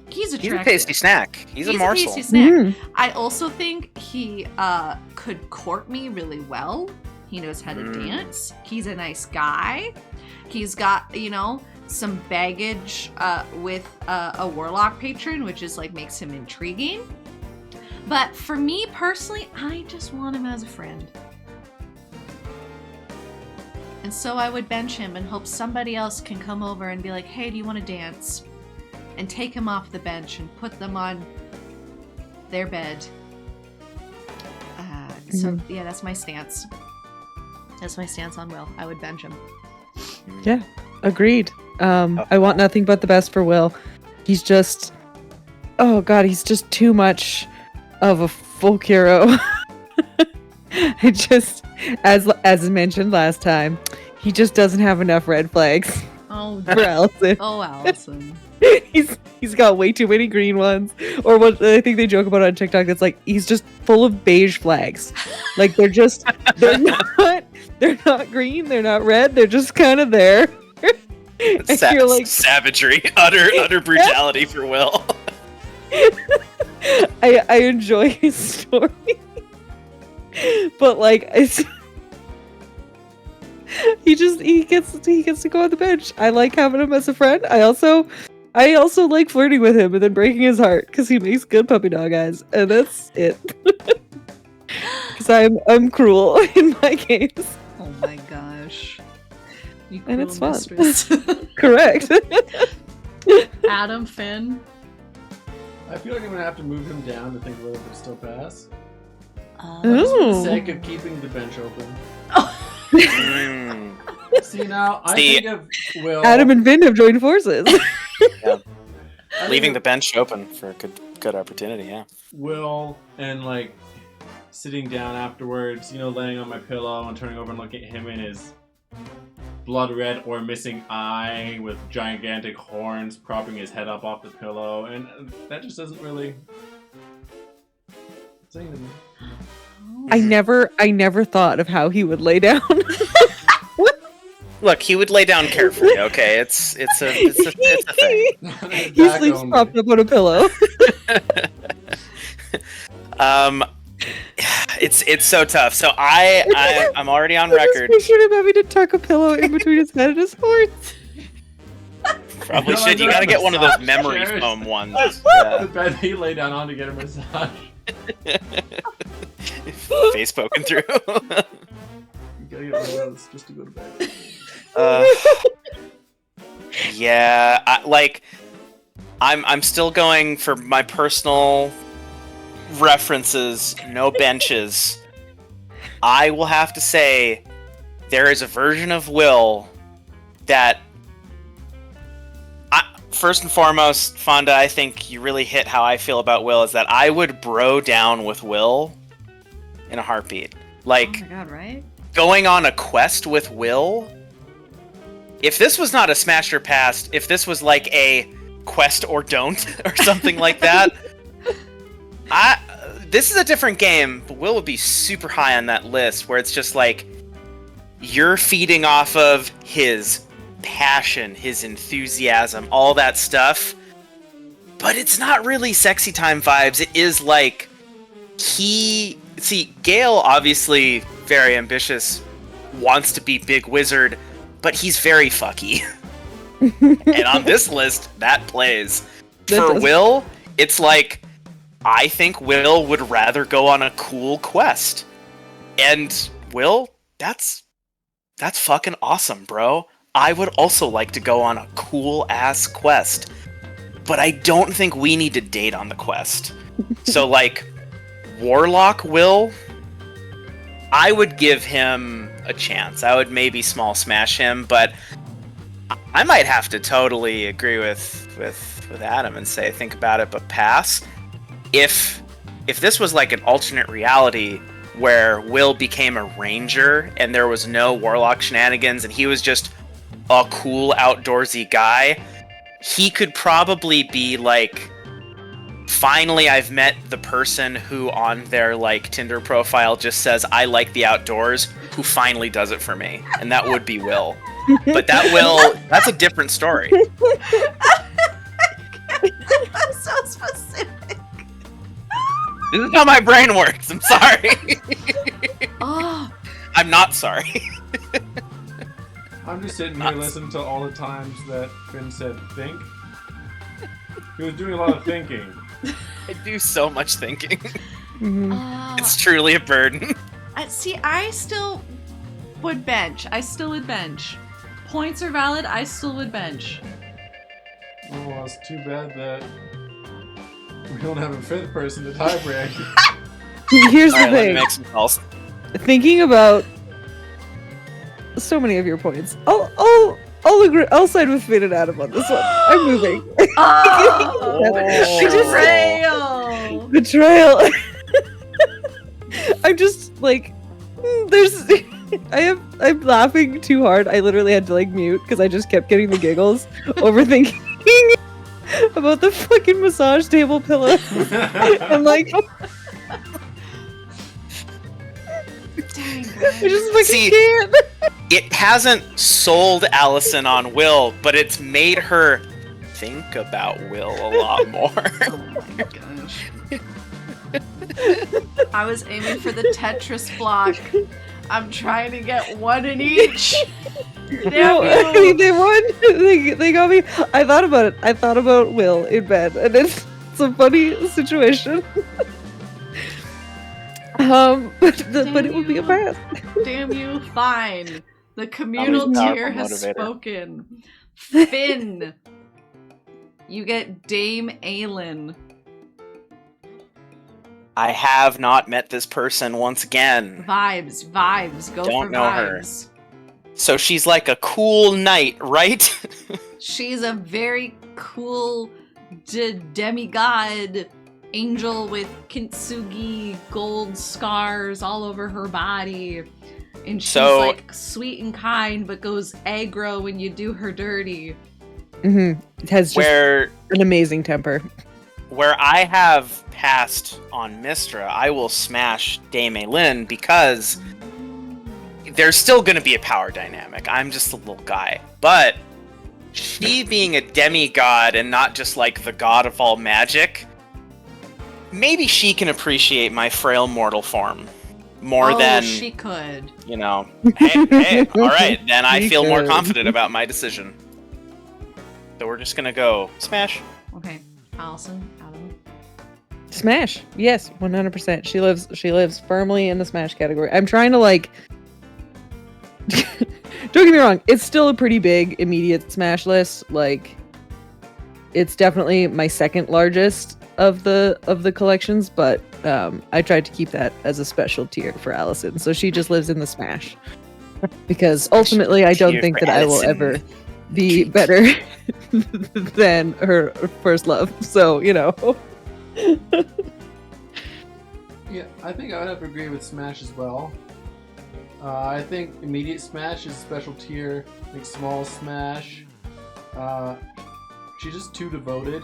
attractive. He's a tasty snack. He's a morsel. tasty snack. Mm. I also think he could court me really well. He knows how to dance. He's a nice guy. He's got, you know, some baggage with a warlock patron, which is like makes him intriguing. But for me personally, I just want him as a friend. And so I would bench him and hope somebody else can come over and be like, hey, do you want to dance? And take him off the bench and put them on their bed. So yeah, that's my stance. That's my stance on Will. I would bench him. Yeah, agreed. I want nothing but the best for Will. He's just, oh god, he's just too much of a folk hero. I just, as mentioned last time, he just doesn't have enough red flags Oh, for Allison. oh, Allison. He's got way too many green ones, or what I think they joke about on TikTok. That's like he's just full of beige flags. Like they're not green, they're not red, they're just kind of there. And you're like, Savagery, utter brutality for Will. I enjoy his story, but like he gets to go on the bench. I like having him as a friend. I also like flirting with him and then breaking his heart because he makes good puppy dog eyes, and that's it. Because I'm cruel in my games. Oh my gosh. You And it's fun. mistress. Correct. Adam, Finn. I feel like I'm gonna have to move him down to think Will would still pass. Ooh. Just for the sake of keeping the bench open. Mm. See now, I See- think of Will. Adam and Vin have joined forces. I Leaving the think bench open for a good opportunity, yeah. of Will and like sitting down afterwards, laying on my pillow and turning over and looking at him in his blood red or missing eye with gigantic horns propping his head up off the pillow, and that just doesn't really sing to me. I never thought of how he would lay down. Look, he would lay down carefully. Okay, it's a thing. He sleeps propped up on a pillow. It's so tough. So I'm already on record. I should have having to tuck a pillow in between his head and his horns. Probably should. You gotta get one of those memory foam ones. The bed he lay down on to get a massage. Face poking through. You gotta get one of those just to go to bed. Yeah, I'm still going for my personal references. No benches. I will have to say there is a version of Will that. First and foremost, Fonda, I think you really hit how I feel about Will. Is that I would bro down with Will in a heartbeat. Like, oh my god, right? Going on a quest with Will. If this was not a smash or pass, if this was like a quest or don't or something like that, this is a different game. But Will would be super high on that list, where it's just like you're feeding off of his passion, his enthusiasm, all that stuff. But it's not really sexy time vibes. It is like Gale, obviously very ambitious, wants to be big wizard, but he's very fucky. And on this list, that plays. For Will, it's like, I think Will would rather go on a cool quest. And Will, that's fucking awesome, bro. I would also like to go on a cool-ass quest. But I don't think we need to date on the quest. So, like, Warlock Will, I would give him a chance. I would maybe small smash him, but I might have to totally agree with Adam and say think about it, but pass. If this was like an alternate reality where Will became a ranger and there was no Warlock shenanigans and he was just a cool outdoorsy guy, he could probably be like, finally I've met the person who on their like Tinder profile just says I like the outdoors, who finally does it for me. And that would be Will. But that's a different story. That's so specific. This is how my brain works. I'm sorry. Oh. I'm not sorry. I'm just sitting here listening to all the times that Finn said think. He was doing a lot of thinking. I do so much thinking. Mm-hmm. It's truly a burden. I still would bench. Points are valid. I still would bench. Oh, well, it's too bad that we don't have a fifth person to tie break. Here's All the right, let me thing. make some calls. Thinking about so many of your points, I'll agree. I'll side with Finn and Adam on this one. I'm moving. Betrayal. Betrayal. I'm just like, I'm laughing too hard. I literally had to like mute because I just kept getting the giggles, overthinking about the fucking massage table pillow. I'm like, Dang, I just fucking See, can't. It hasn't sold Allison on Will, but it's made her think about Will a lot more. Oh my gosh. I was aiming for the Tetris block. I'm trying to get one in each. No, I mean, they won. They got me. I thought about it. I thought about Will in bed, and it's a funny situation. But it would be a pass. Damn you, fine. The communal tier has spoken. Finn, you get Dame Aelin. I have not met this person once again. Vibes. Go Don't for know her. vibes. So she's like a cool knight, right? She's a very cool demigod angel with kintsugi gold scars all over her body. And she's like sweet and kind, but goes aggro when you do her dirty. It has just an amazing temper. Where I have passed on Mistra, I will smash Dame Lin because there's still going to be a power dynamic. I'm just a little guy. But she being a demigod and not just like the god of all magic, maybe she can appreciate my frail mortal form more than she could. You know. Hey, all right, then I feel more confident about my decision. So we're just gonna go smash. Okay, Allison, Adam. Smash. Yes, 100%. She lives firmly in the smash category. I'm trying to like. Don't get me wrong. It's still a pretty big immediate smash list. Like, it's definitely my second largest of the collections, but I tried to keep that as a special tier for Allison. So she just lives in the smash because ultimately I don't think that I will ever be better than her first love. So, you know. Yeah, I think I would have to agree with Smash as well. I think immediate Smash is a special tier. I think small Smash. She's just too devoted.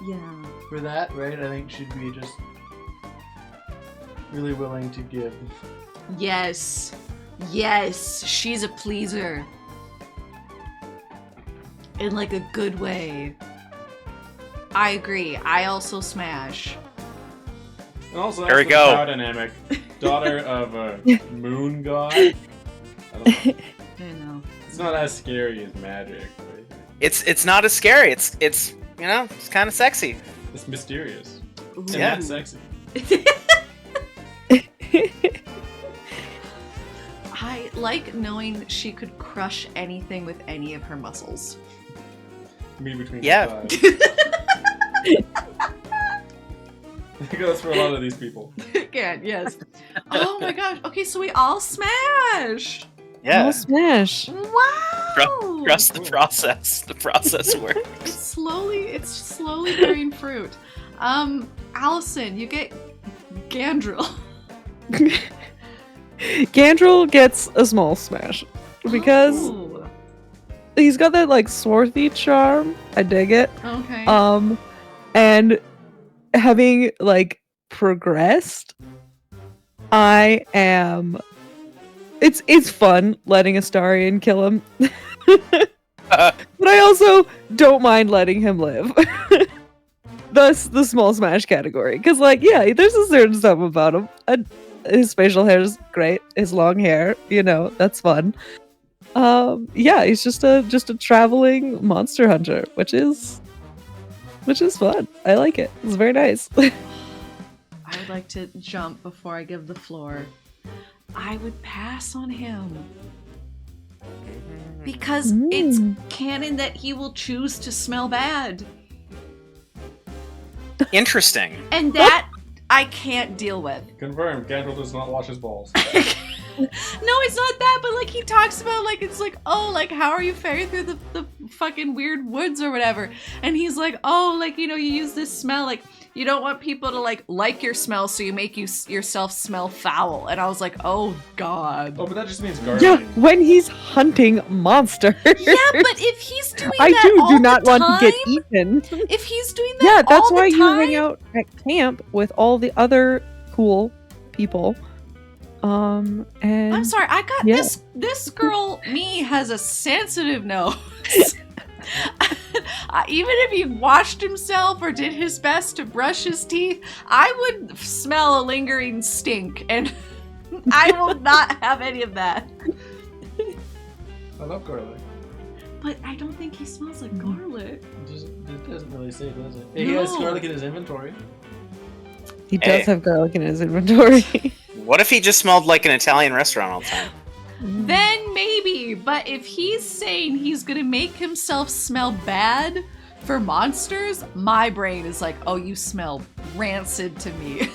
Yeah. For that, right? I think she'd be just really willing to give. Yes, she's a pleaser. In like a good way. I agree. I also smash. And also, there we the go. Power dynamic. Daughter of a moon god. I know. It's not as scary as magic. Right? It's not as scary. It's you know, it's kind of sexy. It's mysterious. Ooh. And that's sexy. I like knowing she could crush anything with any of her muscles. Me between Yeah. the thighs. It goes for a lot of these people. Again, yes. Oh my gosh. Okay, so we all smash. Yeah. All smash. Wow. Trust the process. The process works. It's slowly bearing fruit. Allison, you get Gandrel. Gandrel gets a small smash because Oh. he's got that like swarthy charm. I dig it. Okay. And having like progressed, I am. It's fun letting Astarion kill him, but I also don't mind letting him live. Thus, the small smash category, because like yeah, there's a certain stuff about him. His facial hair is great. His long hair, you know, that's fun. Yeah, he's just a traveling monster hunter, which is fun. I like it. It's very nice. I would like to jump before I give the floor. I would pass on him. Because it's canon that he will choose to smell bad. Interesting. And that I can't deal with. Confirmed. Gandalf does not wash his balls. No, it's not that, but like he talks about like it's like, oh, like how are you faring through the fucking weird woods or whatever? And he's like, oh, like you know, you use this smell, like you don't want people to like your smell, so you make yourself smell foul. And I was like, oh god. Oh, but that just means gardening. Yeah, when he's hunting monsters. Yeah, but if he's doing I that do all not the want time, to get eaten. if he's doing that Yeah, that's all why the you time, hang out at camp with all the other cool people. And I'm sorry, I got yeah. this girl, me, has a sensitive nose. Even if he washed himself or did his best to brush his teeth, I would smell a lingering stink, and I will not have any of that. I love garlic. But I don't think he smells like garlic. It doesn't really say, does it? He has garlic in his inventory. He does have garlic in his inventory. What if he just smelled like an Italian restaurant all the time? Then maybe, but if he's saying he's gonna make himself smell bad for monsters, my brain is like, oh, you smell rancid to me.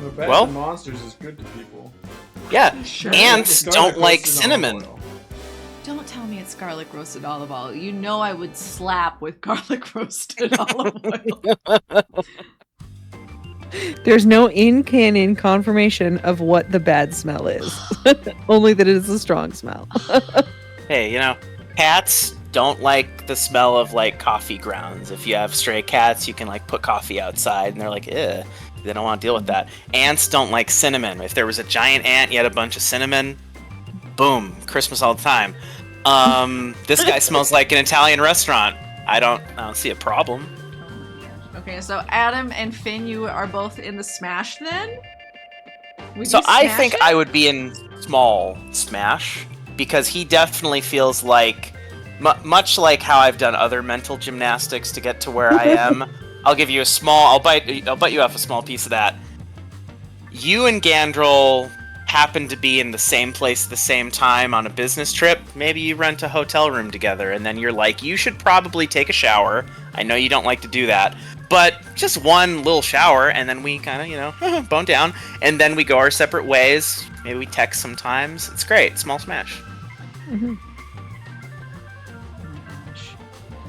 The bad Well- to monsters is good to people. Yeah, Sure. ants It's garlic don't like roasted olive cinnamon. oil. Don't tell me it's garlic roasted olive oil. You know I would slap with garlic roasted olive oil. There's no in-canon confirmation of what the bad smell is. Only that it is a strong smell. Hey, cats don't like the smell of like coffee grounds. If you have stray cats, you can like put coffee outside and they're like, eh, they don't want to deal with that. Ants don't like cinnamon. If there was a giant ant, you had a bunch of cinnamon, boom, Christmas all the time. This guy smells like an Italian restaurant. I don't see a problem. Okay, so Adam and Finn, you are both in the Smash then? Would So you I smash think it? I would be in small Smash because he definitely feels like, much like how I've done other mental gymnastics to get to where I am. I'll give you a small. I'll bite you off a small piece of that. You and Gandrel happen to be in the same place at the same time on a business trip. Maybe you rent a hotel room together, and then you're like, you should probably take a shower. I know you don't like to do that, but just one little shower, and then we kind of, bone down, and then we go our separate ways. Maybe we text sometimes. It's great. Small Smash. Mhm. Oh my gosh.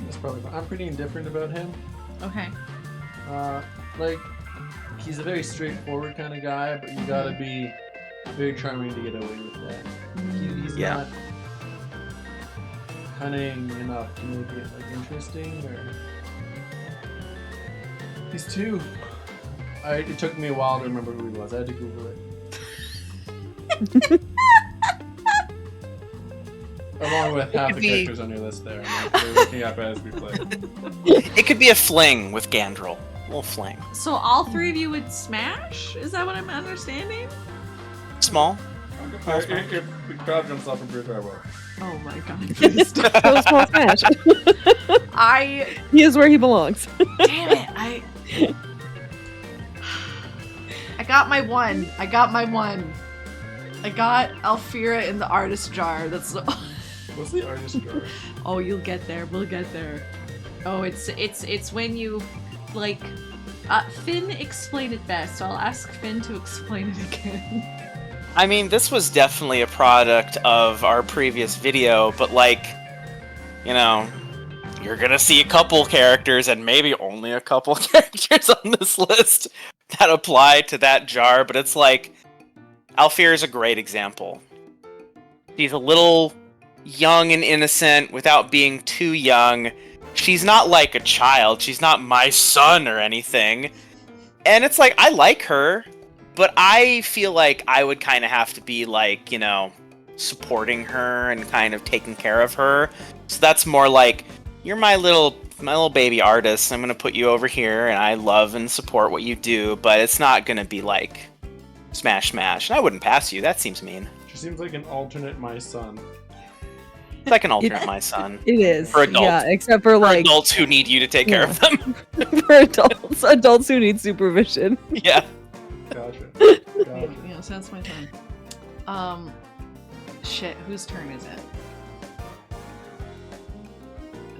That's probably fine. I'm pretty indifferent about him. Okay. Like, he's a very straightforward kind of guy, but you gotta be very charming to get away with that. He's Yeah. not cunning enough to make it like interesting, or he's too. It took me a while to remember who he was. I had to Google it. Along with half could the be- characters on your list there. We're looking up as we play. It could be a fling with Gandrel. A little fling. So all three of you would smash? Is that what I'm understanding? Small. If the crowd jumps off a bridge, I will. Oh my god. Please don't. So small Smash. He is where he belongs. Damn it. I got my one. I got Alfira in the artist jar. That's What's the artist jar? Oh, you'll get there. We'll get there. Oh, it's when you like Finn explained it best, so I'll ask Finn to explain it again. I mean, this was definitely a product of our previous video, but you're gonna see a couple characters and maybe only a couple characters on this list that apply to that jar, but it's like, Alfir is a great example. She's a little young and innocent without being too young. She's not like a child. She's not my son or anything. And it's like, I like her, but I feel like I would kind of have to be like, supporting her and kind of taking care of her. So that's more like, you're my little baby artist. I'm going to put you over here and I love and support what you do, but it's not going to be like smash. And I wouldn't pass you. That seems mean. She seems like an alternate my son. It's like an alternate my son. It is. For adults. Yeah, except for For like adults who need you to take care of them. for adults who need supervision. Yeah. Gotcha. Yeah, so that's my turn. Shit, whose turn is it?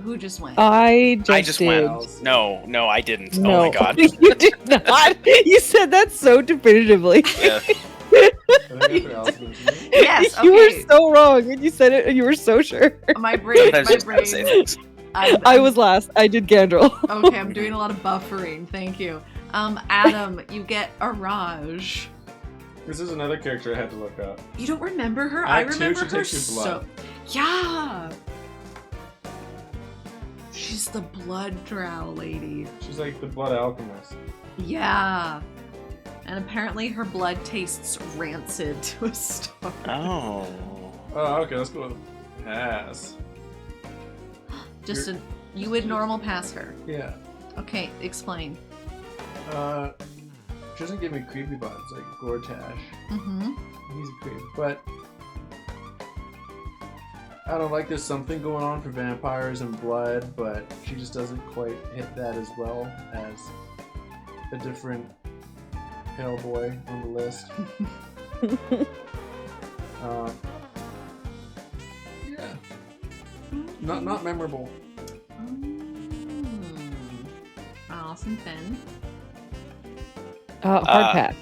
Who just went? I just did. went. No, I didn't. No. Oh my god. You did not. You said that so definitively. Yeah. I think that's what Alice gives me. Yes, You were okay. so wrong when you said it, and you were so sure. My brain. I was just gonna say things. I was last. I did Gandrel. Okay, I'm doing a lot of buffering. Thank you. Adam, you get a Raj. This is another character I had to look up. You don't remember her? I Act two, remember she her takes your so. blood. Yeah. She's the blood drow lady. She's like the blood alchemist. Yeah. And apparently her blood tastes rancid to a start. Oh. Oh, okay, let's go with pass. Just a you would normal pass her. Yeah. Okay, explain. She doesn't give me creepy vibes like Gortash. Mm-hmm. He's creepy, but I don't like. There's something going on for vampires and blood, but she just doesn't quite hit that as well as a different pale boy on the list. Yeah, not memorable. Awesome, Finn. Hard pass.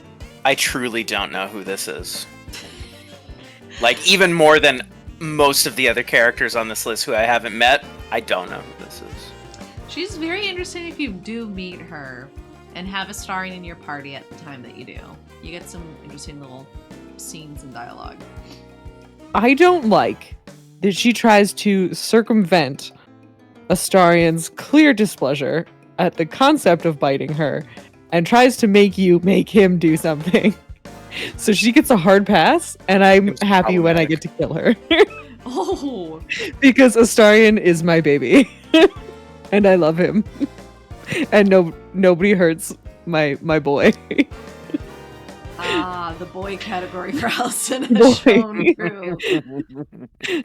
I truly don't know who this is. Like, even more than most of the other characters on this list who I haven't met, I don't know who this is. She's very interesting if you do meet her and have a Starian in your party at the time that you do. You get some interesting little scenes and dialogue. I don't like that she tries to circumvent Astarian's clear displeasure at the concept of biting her and tries to make him do something. So she gets a hard pass, and I'm happy when I get to kill her. Oh! Because Astarian is my baby. And I love him. And nobody hurts my boy. The boy category for Allison has shown through.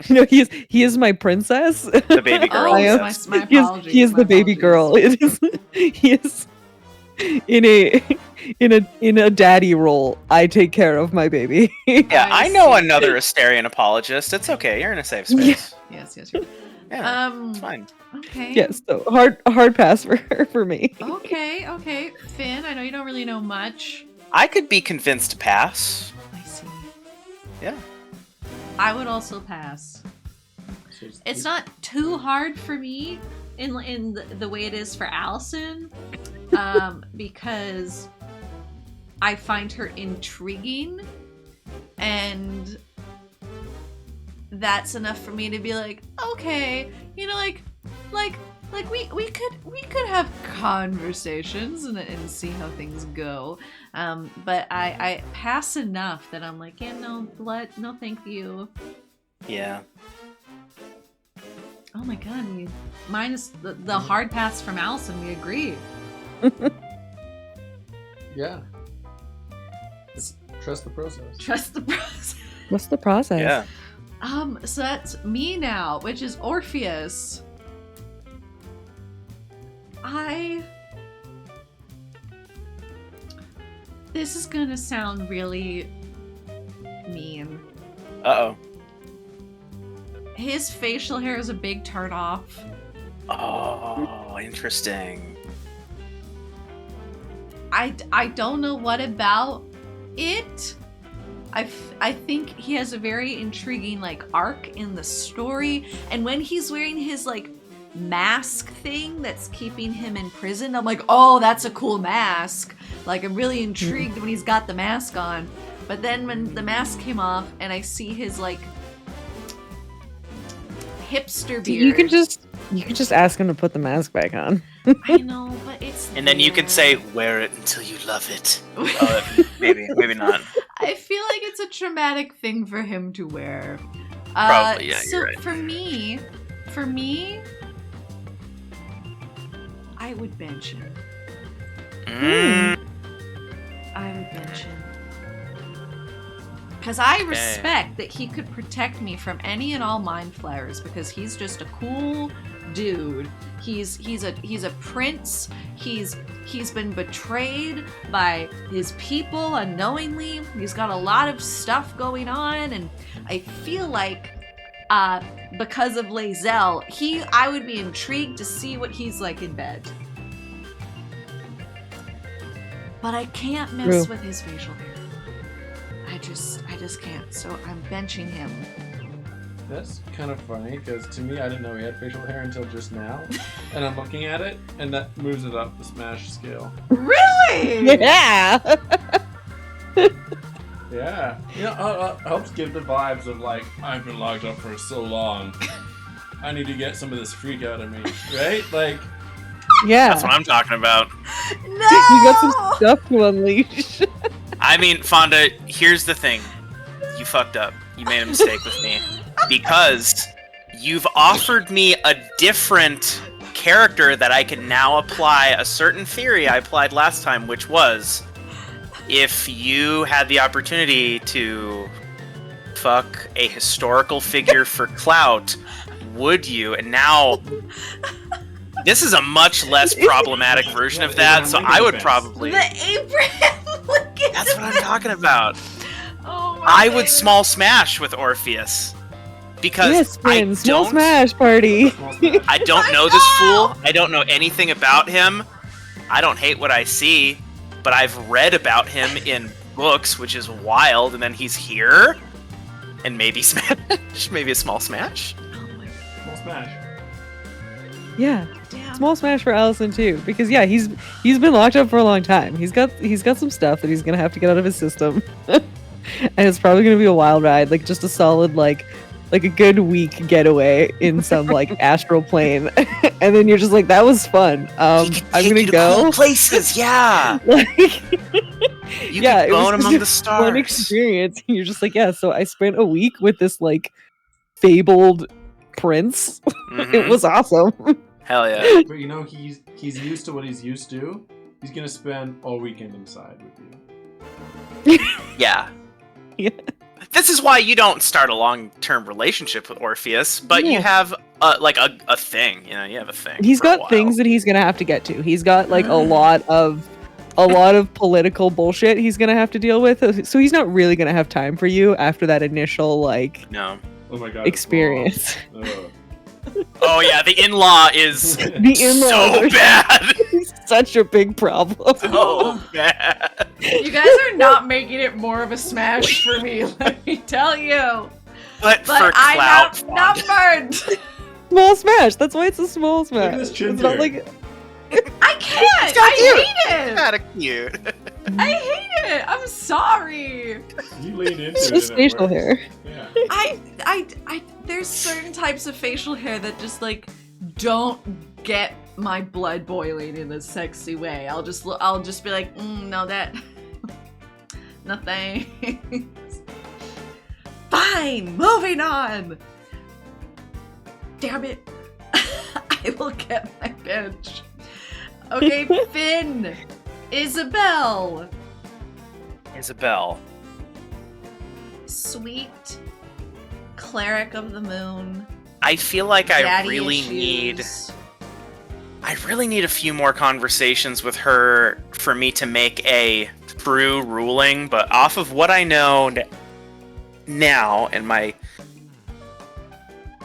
No, he is my princess. The baby girl. Oh, Yes. my apologies. He is the baby girl. It is, he is in a daddy role. I take care of my baby. Yeah, I know another Astarian apologist. It's okay. You're in a safe space. Yes. Yeah, it's fine. Okay. Yes, so hard pass for me. Okay. Finn, I know you don't really know much. I could be convinced to pass. I see. Yeah. I would also pass. It's not too hard for me in the way it is for Allison, because I find her intriguing, and that's enough for me to be like, okay, we could have conversations and see how things go. But I pass enough that I'm like, yeah, no, thank you. Yeah. Oh my god, minus the hard pass from Allison, we agree. Yeah. Just trust the process. Trust the process. What's the process? Yeah. So that's me now, which is Orpheus. This is gonna sound really mean. Uh-oh. His facial hair is a big turn off. Oh, interesting. I don't know what about it. I think he has a very intriguing like arc in the story, and when he's wearing his like mask thing that's keeping him in prison, I'm like, oh, that's a cool mask. Like, I'm really intrigued when he's got the mask on. But then when the mask came off and I see his like hipster beard, You can just ask him to put the mask back on. I know, but it's And then you can say, wear it until you love it. Maybe not. I feel like it's a traumatic thing for him to wear. Probably, yeah, So you're right. for me, I would bench him. I would bench him. Because I respect that he could protect me from any and all mind flayers, because he's just a cool dude. He's a prince. He's been betrayed by his people unknowingly. He's got a lot of stuff going on, and I feel like because of Lae'zel, I would be intrigued to see what he's like in bed. But I can't mess with his facial hair. I just can't. So I'm benching him. That's kind of funny, because to me, I didn't know he had facial hair until just now. And I'm looking at it, and that moves it up the smash scale. Really? Yeah. Yeah. You know, helps give the vibes of like, I've been locked up for so long. I need to get some of this freak out of me. Right? Like, Yeah. That's what I'm talking about. No! You got some stuff to unleash. I mean, Fonda, here's the thing. You fucked up. You made a mistake with me. Because you've offered me a different character that I can now apply a certain theory I applied last time, which was, if you had the opportunity to fuck a historical figure for clout, would you? And now, this is a much less problematic version of that, so I would probably... The Abraham Lincoln. That's what I'm talking about. Oh my I would goodness. small smash with Orpheus. Because Yes, I Finn, small don't... smash party. small smash. I don't know this fool. I don't know anything about him. I don't hate what I see, but I've read about him in books, which is wild, and then he's here, and maybe smash, maybe a small smash. Small smash. Yeah. Damn. Small smash for Allison too, because yeah, he's been locked up for a long time. He's got some stuff that he's gonna have to get out of his system, and it's probably gonna be a wild ride, like just a solid like a good week getaway in some like astral plane, and then you're just like, that was fun. I'm gonna go cool places, yeah. Like, You yeah, can it bone was among the just stars. One experience. And you're just like, yeah. So I spent a week with this like fabled prince. It Mhm. was awesome. Hell yeah. But you know, he's used to what he's used to. He's gonna spend all weekend inside with you. Yeah. Yeah. This is why you don't start a long-term relationship with Orpheus, but you Yeah. have a thing. You know, you have a thing. He's for a got while. things that he's gonna have to get to. He's got like a lot of political bullshit he's gonna have to deal with. So he's not really gonna have time for you after that initial like No. Oh my god. experience. Ugh. Oh yeah, the in-law is The in-laws so are bad. such a big problem. So bad. You guys are not making it more of a smash for me, let me tell you. But for But I'm clout, outnumbered. Small smash. That's why it's a small Look smash. at this chin It's not tear. like I can't. got I hate it. kind of cute. I hate it. I'm sorry. You lean into it's it. just and it facial works. hair. Yeah. I there's certain types of facial hair that just like don't get my blood boiling in a sexy way. I'll just be like, no, that no thanks. Fine, moving on. Damn it. I will get my bench. Okay, Finn. Isabel. Isabel. Sweet cleric of the moon. I feel like I Daddy really issues. need a few more conversations with her for me to make a true ruling, but off of what I know now and my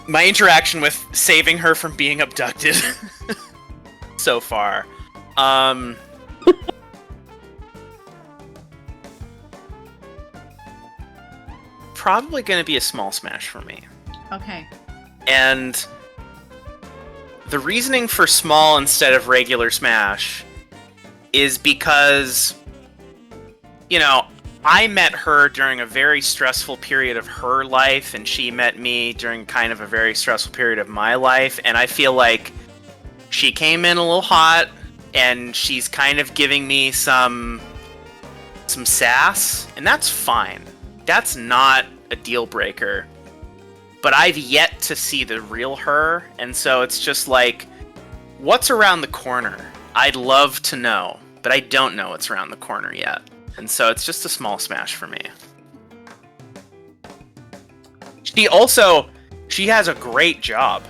interaction with saving her from being abducted so far, probably gonna be a small smash for me. Okay. And the reasoning for small instead of regular smash is because, you know, I met her during a very stressful period of her life, and she met me during kind of a very stressful period of my life, and I feel like she came in a little hot, and she's kind of giving me some sass, and that's fine. That's not a deal breaker. But I've yet to see the real her, and so it's just like, what's around the corner? I'd love to know, but I don't know what's around the corner yet. And so it's just a small smash for me. She has a great job.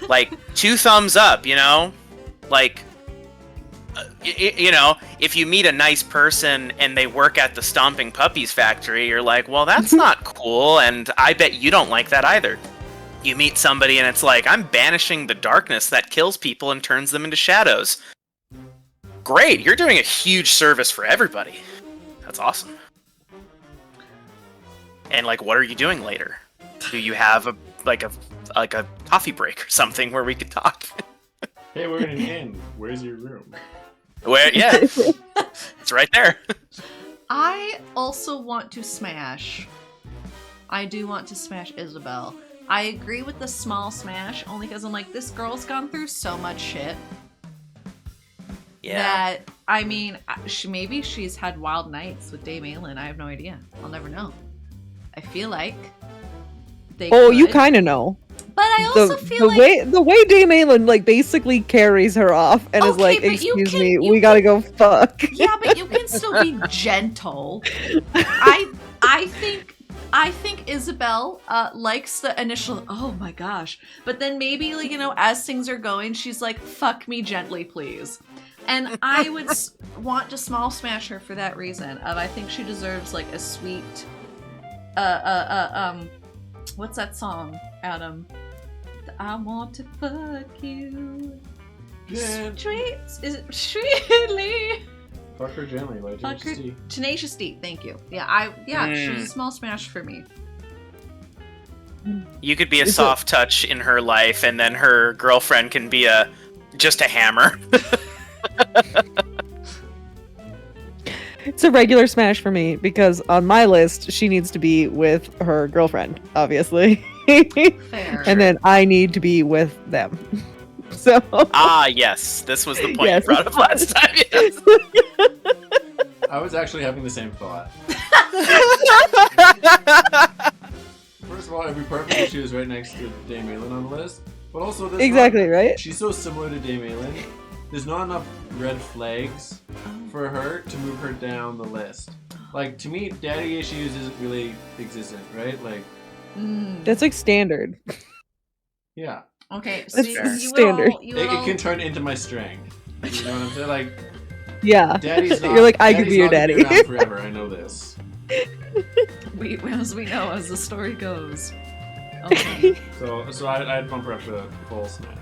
Like, 2 thumbs up, you know? Like, you know, if you meet a nice person and they work at the Stomping Puppies factory, you're like, well, that's not cool, and I bet you don't like that either. You meet somebody and it's like, I'm banishing the darkness that kills people and turns them into shadows. Great, you're doing a huge service for everybody. That's awesome. And like, what are you doing later? Do you have a coffee break or something where we could talk? Hey, we're in an inn. Where's your room? Where? Yeah, it's right there. I also want to smash. I do want to smash Isabel. I agree with the small smash only because I'm like, this girl's gone through so much shit. Yeah. That, I mean, maybe she's had wild nights with Dame Aelin. I have no idea. I'll never know. I feel like they You could. kind of know. But I also feel like the way Dame Aelin like basically carries her off and is Okay, like, but you excuse can- me, you we gotta go fuck. yeah, but you can still be gentle. I think Isabel likes the initial, oh my gosh. But then maybe, like, you know, as things are going, she's like, fuck me gently, please. And I would want to small smash her for that reason. I think she deserves like a sweet, what's that song, Adam? I want to fuck you. Yeah. Sweet, is it sweetly? Fuck her gently, like Fuck her. Tenacious D. Tenacious D, thank you. Yeah, Mm. she's a small smash for me. You could be a Is it- soft touch in her life, and then her girlfriend can be just a hammer. It's a regular smash for me because on my list she needs to be with her girlfriend, obviously. Fair. And then I need to be with them. So Ah, yes, this was the point Yes. you brought up last time. Yes. I was actually having the same thought. First of all, it'd be perfect if she was right next to Dame Malin on the list. But also, there's exactly, not- right? She's so similar to Dame Malin. There's not enough red flags for her to move her down the list. Like, to me, daddy issues isn't really existent, right? Like, That's like standard. yeah. Okay, so That's you, fair. you Standard. Will, you It will, can turn into my strength. You know what I'm saying? Like, Yeah. daddy's not. You're like, I could daddy's be your not gonna be daddy. around forever. I know this. as we know, as the story goes. Okay. So I'd bump her up to full smash.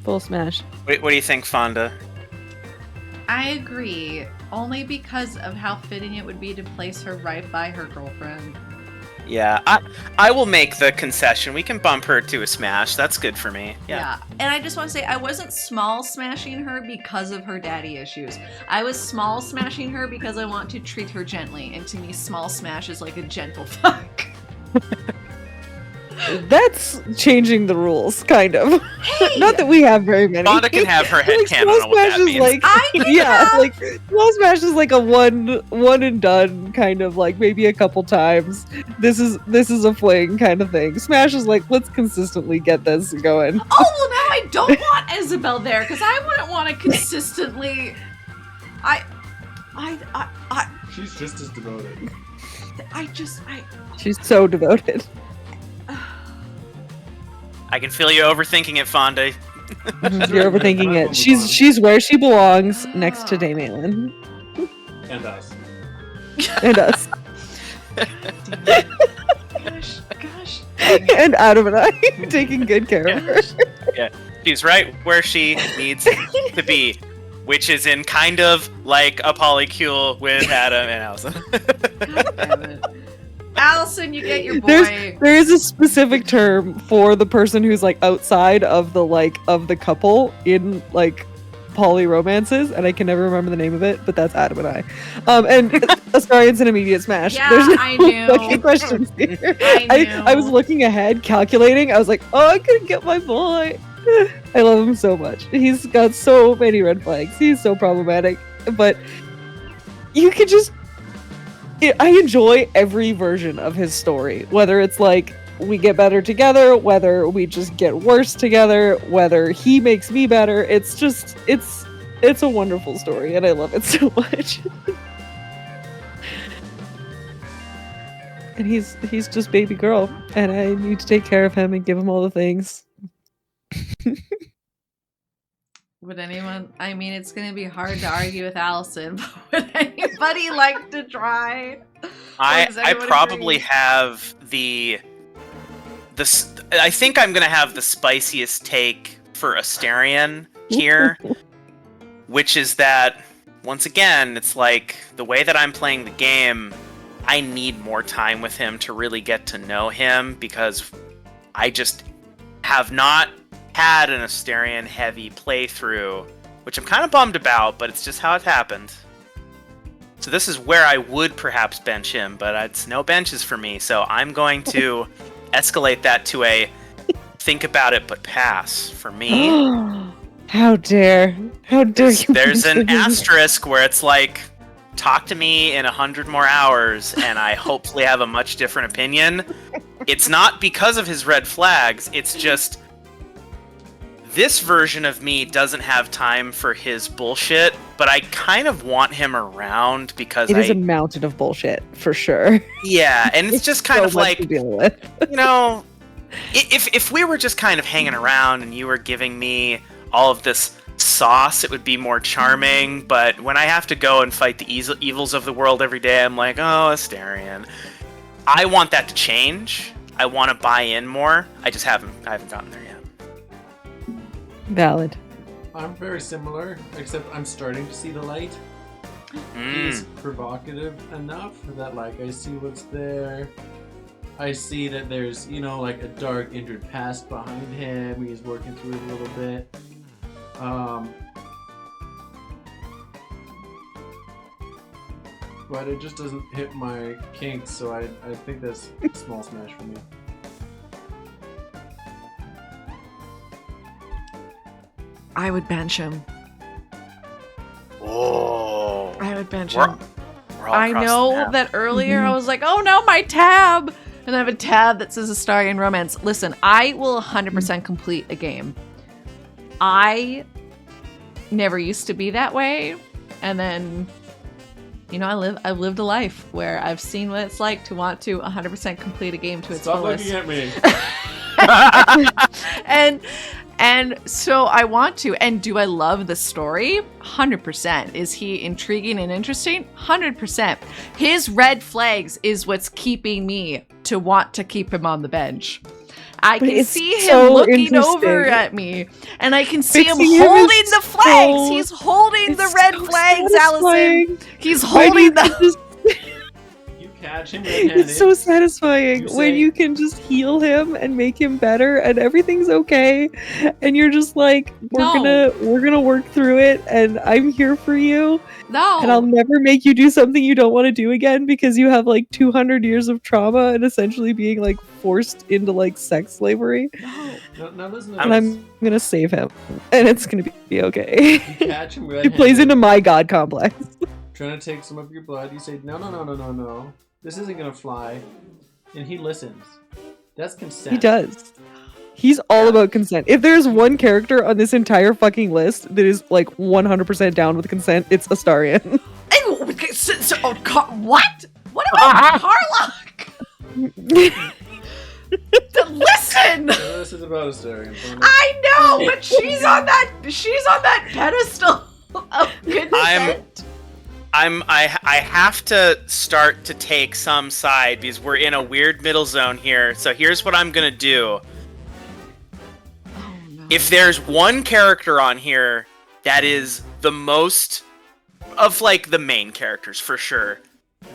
Full smash. What do you think, Fonda? I agree, only because of how fitting it would be to place her right by her girlfriend. Yeah, I will make the concession. We can bump her to a smash. That's good for me. Yeah. And I just want to say, I wasn't small smashing her because of her daddy issues. I was small smashing her because I want to treat her gently, and to me, small smash is like a gentle fuck. That's changing the rules, kind of. Hey! Not that we have very many. Fonda can have her head Like, canon Small on what that Smash is means. like, I can yeah, have- like Small Smash is like a one and done kind of like maybe a couple times. This is a fling kind of thing. Smash is like, let's consistently get this going. Oh, well, now I don't want Isabel there, because I wouldn't want to consistently... I She's just as devoted. She's so devoted. I can feel you overthinking it, Fonda. You're overthinking it. She's where she belongs, next to Dame Malin. And us. And us. Gosh. And Adam and I taking good care of her. She's right where she needs to be, which is in kind of like a polycule with Adam and Allison. God damn it. Allison, you get your boy. There is a specific term for the person who's like outside of the couple in like poly romances, and I can never remember the name of it, but that's Adam and I. And Astarian's an immediate smash. Yeah, There's no I knew. fucking questions here. I I was knew. looking ahead, calculating. I was like, oh, I couldn't get my boy. I love him so much. He's got so many red flags. He's so problematic, but you could just. I enjoy every version of his story, whether it's like we get better together, whether we just get worse together, whether he makes me better. It's just it's a wonderful story, and I love it so much. And he's just baby girl, and I need to take care of him and give him all the things. Would anyone... I mean, it's going to be hard to argue with Allison, but would anybody like to try? does I anyone probably agree? have I think I'm gonna have the spiciest take for Astarian here, which is that once again, it's like the way that I'm playing the game, I need more time with him to really get to know him, because I just have not had an Astarian heavy playthrough, which I'm kind of bummed about, but it's just how it happened. So this is where I would perhaps bench him, but it's no benches for me, so I'm going to escalate that to a think about it but pass for me. How dare you? There's an consider me- asterisk where it's like, talk to me in 100 more hours, and I hopefully have a much different opinion. It's not because of his red flags, it's just this version of me doesn't have time for his bullshit, but I kind of want him around because It is a mountain of bullshit for sure. yeah, and it's just kind so of much like, to deal with. you know, if we were just kind of hanging around and you were giving me all of this sauce, it would be more charming. But when I have to go and fight the evils of the world every day, I'm like, oh, Astarian. I want that to change. I want to buy in more. I haven't gotten there yet. Valid. I'm very similar, except I'm starting to see the light. He's provocative enough that, like, I see what's there. I see that there's, you know, like a dark injured past behind him. He's working through it a little bit. But it just doesn't hit my kinks, so I think that's small smash for me. I would bench him. Oh. I would bench We're- him. we're all I across the know map. that earlier I was like, oh no, my tab! And I have a tab that says Astarian Romance. Listen, I will 100% complete a game. I never used to be that way. And then, you know, I've lived a life where I've seen what it's like to want to 100% complete a game to its Stop fullest. looking at me. And so I want to. And do I love the story? 100%. Is he intriguing and interesting? 100%. His red flags is what's keeping me to want to keep him on the bench. I But can it's see him so looking over interesting. at me, and I can see him Fixing him holding is the flags. so- He's holding the It's red so flags, Allison. satisfying. He's Why do you holding the. just- You catch him red-handed. It's so satisfying You when say- you can just heal him and make him better and everything's okay and you're just like we're gonna work through it and I'm here for you No. and I'll never make you do something you don't want to do again because you have like 200 years of trauma and essentially being like forced into like sex slavery Now listen to and this. I'm gonna save him and it's gonna be okay. You catch him It red-handed. plays into my god complex. Trying to take some of your blood. You say, no. This isn't gonna fly. And he listens. That's consent. He does. He's all about consent. If there's one character on this entire fucking list that is like 100% down with consent, it's Astarian. What? What about Harlock? Listen! This is about Astarian. I know, but she's on that pedestal of consent. I have to start to take some side because we're in a weird middle zone here. So here's what I'm gonna do. Oh, no. If there's one character on here that is the most of like the main characters for sure,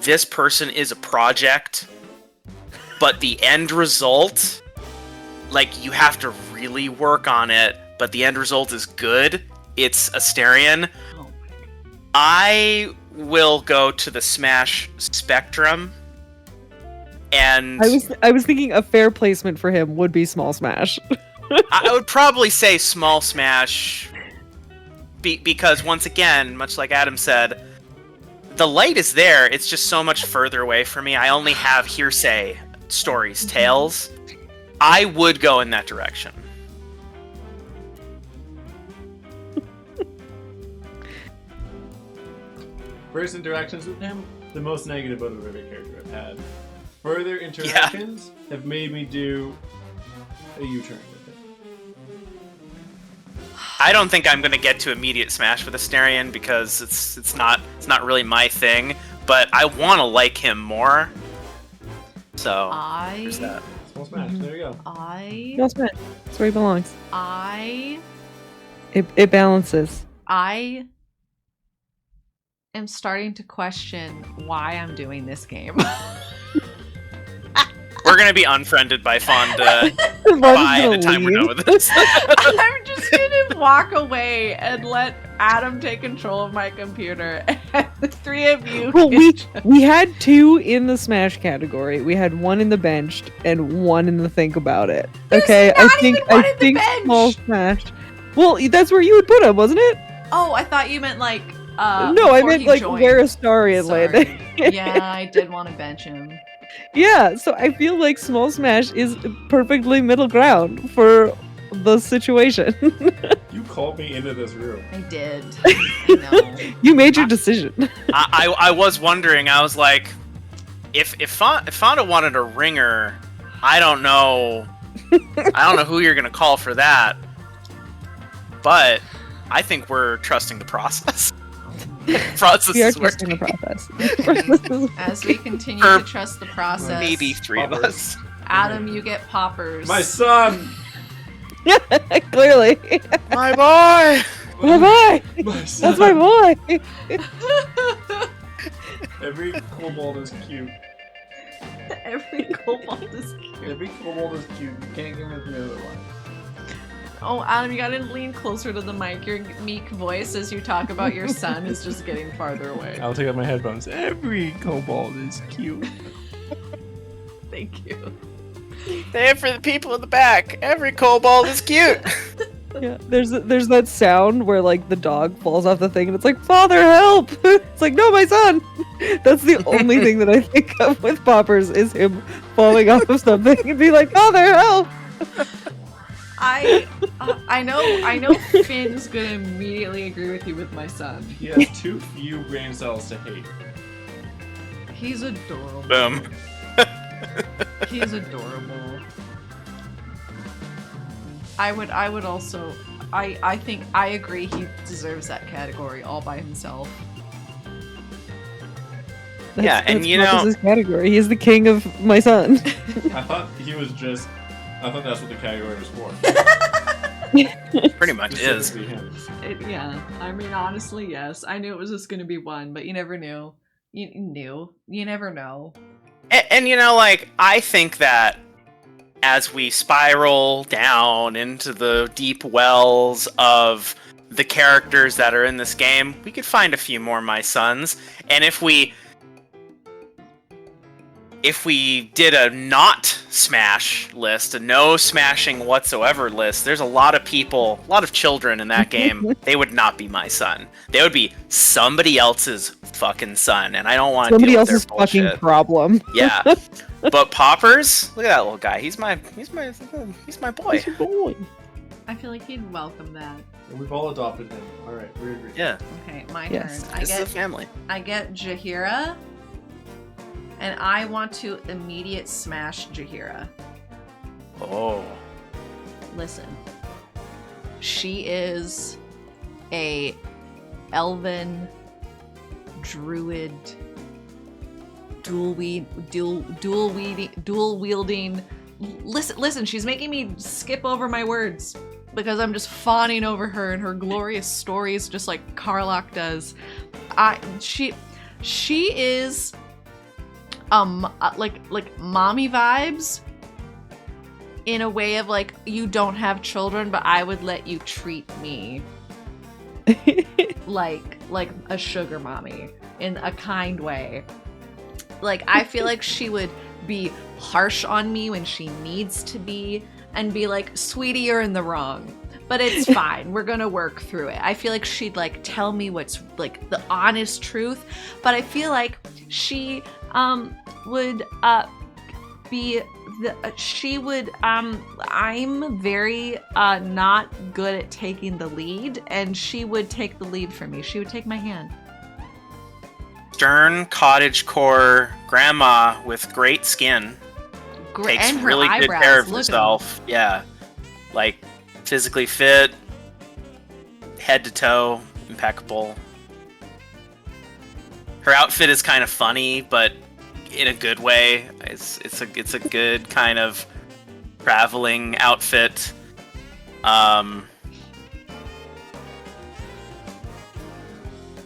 this person is a project, but the end result, like you have to really work on it, but the end result is good. It's Astarian. Oh. I will go to the Smash spectrum, and I was thinking a fair placement for him would be Small Smash. I would probably say Small Smash, because once again, much like Adam said, the light is there. It's just so much further away from me. I only have hearsay stories, tales. I would go in that direction. First interactions with him, the most negative out of every character I've had. Further interactions have made me do a U-turn with it. I don't think I'm gonna get to immediate Smash with Astarian because it's not really my thing. But I want to like him more. So there's that. Small Smash, there you go. Small Smash. That's where he belongs. It balances. I am starting to question why I'm doing this game. We're gonna be unfriended by Fonda Fonda's by the gonna time we're leave. done with this. I'm just gonna walk away and let Adam take control of my computer, and the three of you. Well, can we had two in the Smash category. We had one in the benched and one in the think about it. There's Okay, not I think even one I in the think bench. Small Smash. Well, that's where you would put him, wasn't it? Oh, I thought you meant like. No, I before meant he like joined. where Astarian Sorry. landed. Yeah, I did want to bench him. Yeah, so I feel like Small Smash is perfectly middle ground for the situation. You called me into this room. I did. I know. You made your decision. I was wondering. I was like, if Fonda wanted a ringer, I don't know who you're gonna call for that. But I think we're trusting the process. Process We are is trusting the working. process. As we continue Or to trust the process, Maybe three of Poppers. us. Adam, you get poppers. My son! Clearly. My boy. My boy! My That's son. my boy! Every kobold is cute. Every kobold is cute. Every kobold is cute. You can't give it the other one. Oh, Adam, you gotta lean closer to the mic. Your meek voice as you talk about your son is just getting farther away. I'll take out my headphones. Every kobold is cute. Thank you. There for the people in the back. Every kobold is cute. Yeah, there's that sound where like the dog falls off the thing and it's like, Father, help! It's like, no, my son! That's the only thing that I think of with Poppers is him falling off of something and be like, Father, help! I know Finn's gonna immediately agree with you with my son. He has too few brain cells to hate. He's adorable. Boom. He's adorable. I would also I think I agree he deserves that category all by himself. Yeah, and that's you know- Poppers' category. He's the king of my son. I thought that's what the category was for. Pretty much is. Specifically him. Yeah, I mean honestly, yes. I knew it was just gonna be one, but you never knew. You never know. And you know, like, I think that as we spiral down into the deep wells of the characters that are in this game, we could find a few more My Sons. And if we did a not smash list, a no smashing whatsoever list, there's a lot of people, a lot of children in that game. They would not be my son. They would be somebody else's fucking son, and I don't want to Somebody deal with their else's fucking bullshit. problem. Yeah, but Poppers, look at that little guy. He's my boy. He's your boy. I feel like he'd welcome that. And we've all adopted him. Alright, we agree. Yeah, Okay, my Yes. turn. this is a family. I get Jaheira, and I want to immediate smash Jaheira. Oh, Listen, she is a elven druid dual wielding. Listen, she's making me skip over my words because I'm just fawning over her and her glorious stories, just like Karlach does. She is like mommy vibes in a way of like, you don't have children, but I would let you treat me like a sugar mommy in a kind way. Like, I feel like she would be harsh on me when she needs to be and be like, sweetie, you're in the wrong, but it's fine, we're gonna work through it. I feel like she'd like tell me what's like the honest truth, but I feel like she would be she would I'm very not good at taking the lead, and she would take the lead for me. She would take my hand. stern cottagecore grandma with great skin. Takes and her really good eyebrows. care of Look at 'em. herself. Yeah, like physically fit, head to toe, impeccable. Her outfit is kind of funny, but in a good way. It's a good kind of traveling outfit.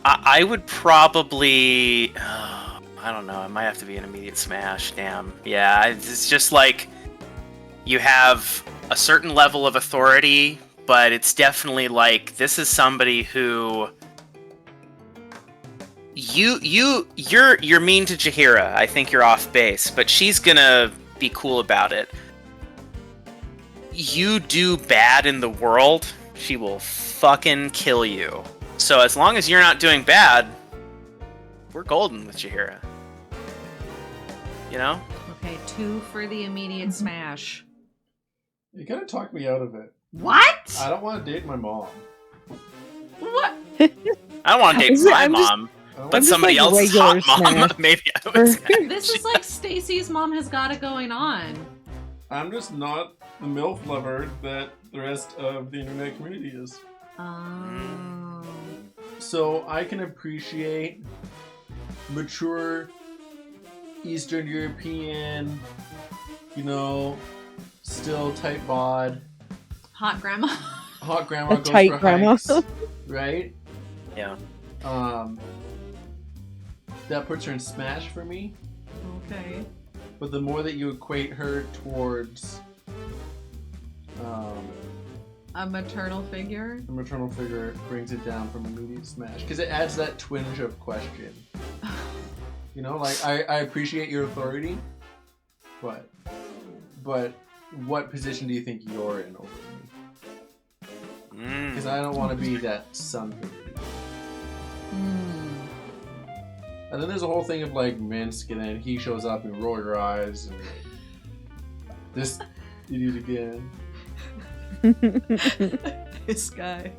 I would probably, I don't know, it might have to be an immediate smash. Damn. Yeah, it's just like you have a certain level of authority, but it's definitely like this is somebody who you're mean to Jaheira. I think you're off base, but she's gonna be cool about it. You do bad in the world, she will fucking kill you. So as long as you're not doing bad, we're golden with Jaheira. You know? Okay, 2 for the immediate smash. You kind of talked me out of it. What? I don't want to date my mom. What? I don't want to date Is it- my I'm just- mom, I don't but just somebody like else's regular hot mom, smash. maybe I would smash. This is like Stacy's mom has got it going on. I'm just not the MILF lover that the rest of the internet community is. Oh. So I can appreciate mature Eastern European, still tight bod, Hot grandma. hot grandma A goes tight for grandma. hikes, right? Yeah. That puts her in Smash for me. Okay. But the more that you equate her towards A maternal figure? the maternal figure, it brings it down from immediate Smash. Because it adds that twinge of question. You know, like, I appreciate your authority, but what position do you think you're in over me? Because I don't want to be that son figure. And then there's a whole thing of like Minsk, and then he shows up and roll your eyes, and this idiot again. This guy.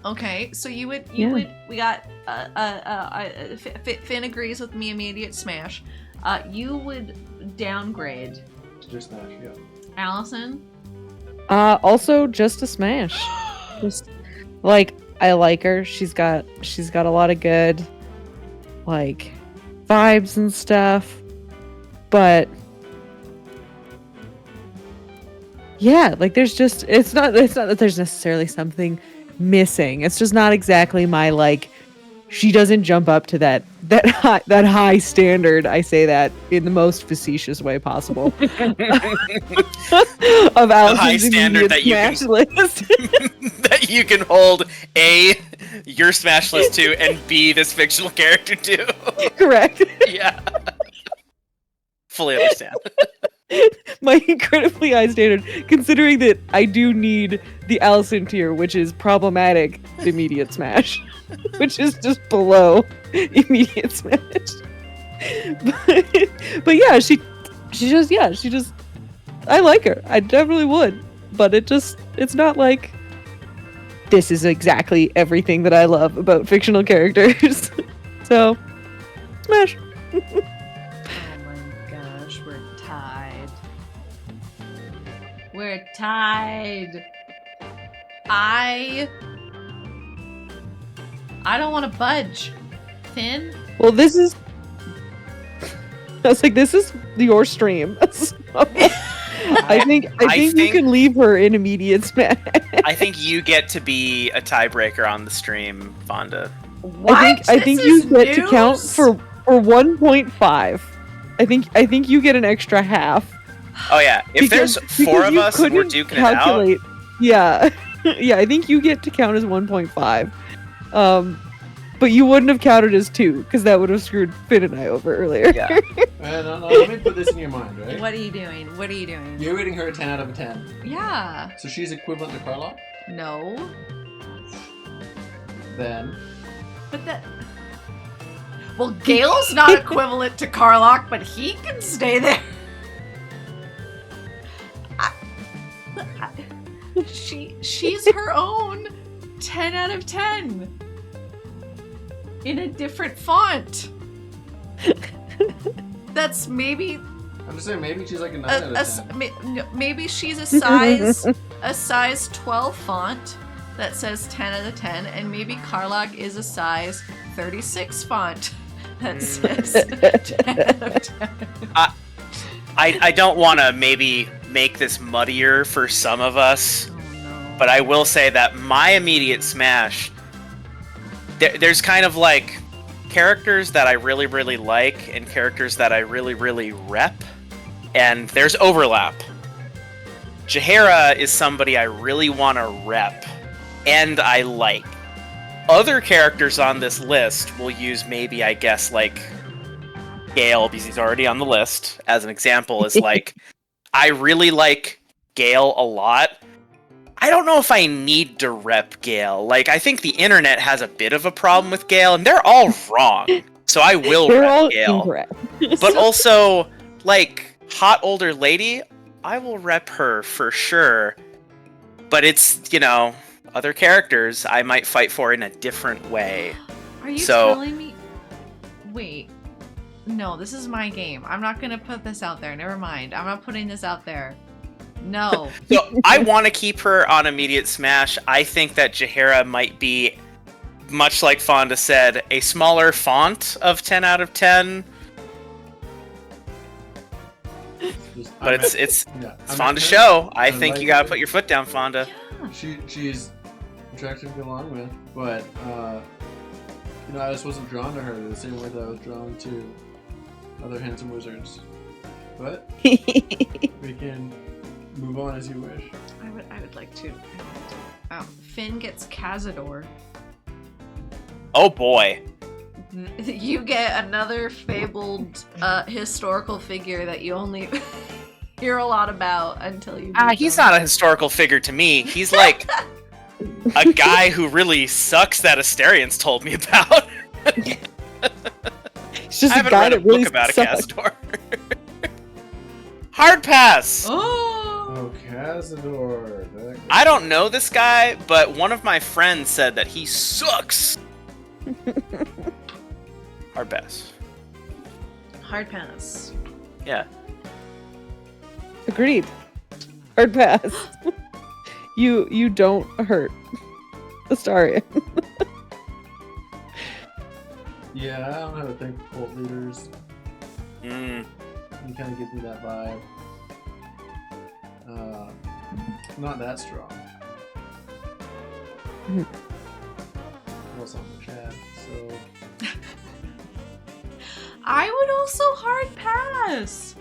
Okay, so we got Finn agrees with me, immediate Smash. You would downgrade Just Smash, yeah. Allison. Also just a smash. Just like I like her. She's got a lot of good like vibes and stuff. But yeah, like there's just it's not that there's necessarily something missing. It's just not exactly my like she doesn't jump up to that high standard. I say that in the most facetious way possible. Of Allison's high standard that you smash can list. that you can hold A, your Smash list to, and B, this fictional character to. Correct. Yeah. Fully understand. My incredibly high standard, considering that I do need the Allison tier, which is problematic immediate smash, which is just below immediate smash. But yeah, she just I like her. I definitely would, but it's not like this is exactly everything that I love about fictional characters. So, smash. Oh my gosh, we're tied. We're tied. I don't want to budge. Finn? Well, this is. I was like, this is your stream. So, I think you can leave her in immediate smash. I think you get to be a tiebreaker on the stream, Fonda. What? I think This you is get to count news? for 1.5. I think you get an extra half. Oh yeah, if there's four of you us, we're couldn't duking it out. Yeah, yeah. I think you get to count as 1.5. But you wouldn't have counted as 2 because that would have screwed Finn and I over earlier. Yeah. No, let me put this in your mind, right? What are you doing? What are you doing? You're rating her a 10 out of a 10. Yeah. So she's equivalent to Carlock? No. Then. But that. Well, Gale's not equivalent to Carlock, but he can stay there. She's her own 10 out of 10 in a different font. That's maybe I'm just saying, maybe she's like a 9 out of 10. maybe she's a size 12 font that says 10 out of 10, and maybe Carlock is a size 36 font that says 10 out of 10. I don't want to maybe make this muddier for some of us, but I will say that my immediate smash, there's kind of like characters that I really, really like and characters that I really, really rep, and there's overlap. Jaheira is somebody I really want to rep, and I like. Other characters on this list will use maybe, I guess, like Gale, because he's already on the list, as an example, is like, I really like Gale a lot. I don't know if I need to rep Gale. Like, I think the internet has a bit of a problem with Gale, and they're all wrong. So I will They're rep all Gale. incorrect. But also, like, hot older lady, I will rep her for sure. But it's, other characters I might fight for in a different way. Are you telling me? Wait. No, this is my game. I'm not gonna put this out there. Never mind. I'm not putting this out there. No. So I want to keep her on immediate smash. I think that Jaheira might be, much like Fonda said, a smaller font of 10 out of 10. But it's yeah, Fonda's show. I think you gotta put your foot down, Fonda. She's attractive to get along with, but I just wasn't drawn to her the same way that I was drawn to other handsome wizards. But we can move on as you wish. I would like to. Finn gets Cazador. Oh boy. You get another fabled historical figure that you only hear a lot about until you. He's not a historical figure to me. He's like a guy who really sucks that Asterians told me about. It's just I a haven't guy read a that really book about a sucks. Cazador. Hard pass! Oh, Cazador. I don't know this guy, but one of my friends said that he sucks. Hard pass. Hard pass. Yeah. Agreed. Hard pass. You don't hurt Astarion. Yeah, I don't know how to think of cult leaders. Mm. He kind of gives me that vibe. Not that strong. Also on the chat, so... I would also hard pass.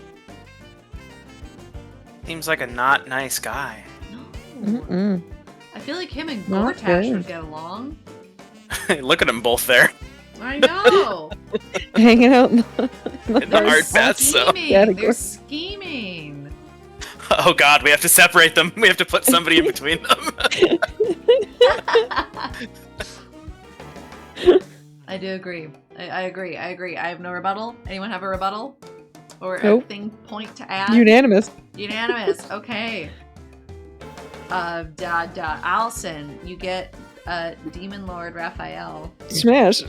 Seems like a not nice guy. No. Mm-mm. I feel like him and Not Gortash good. would get along. Look at them both there. I know. Hanging out in the In the hard pass zone. Scheming. They're scheming. Oh god, we have to separate them. We have to put somebody in between them. I do agree. I agree. I have no rebuttal. Anyone have a rebuttal? Or Nope. a thing point to add? Unanimous. Unanimous. Okay. Allison, you get Demon Lord Raphael. Smash.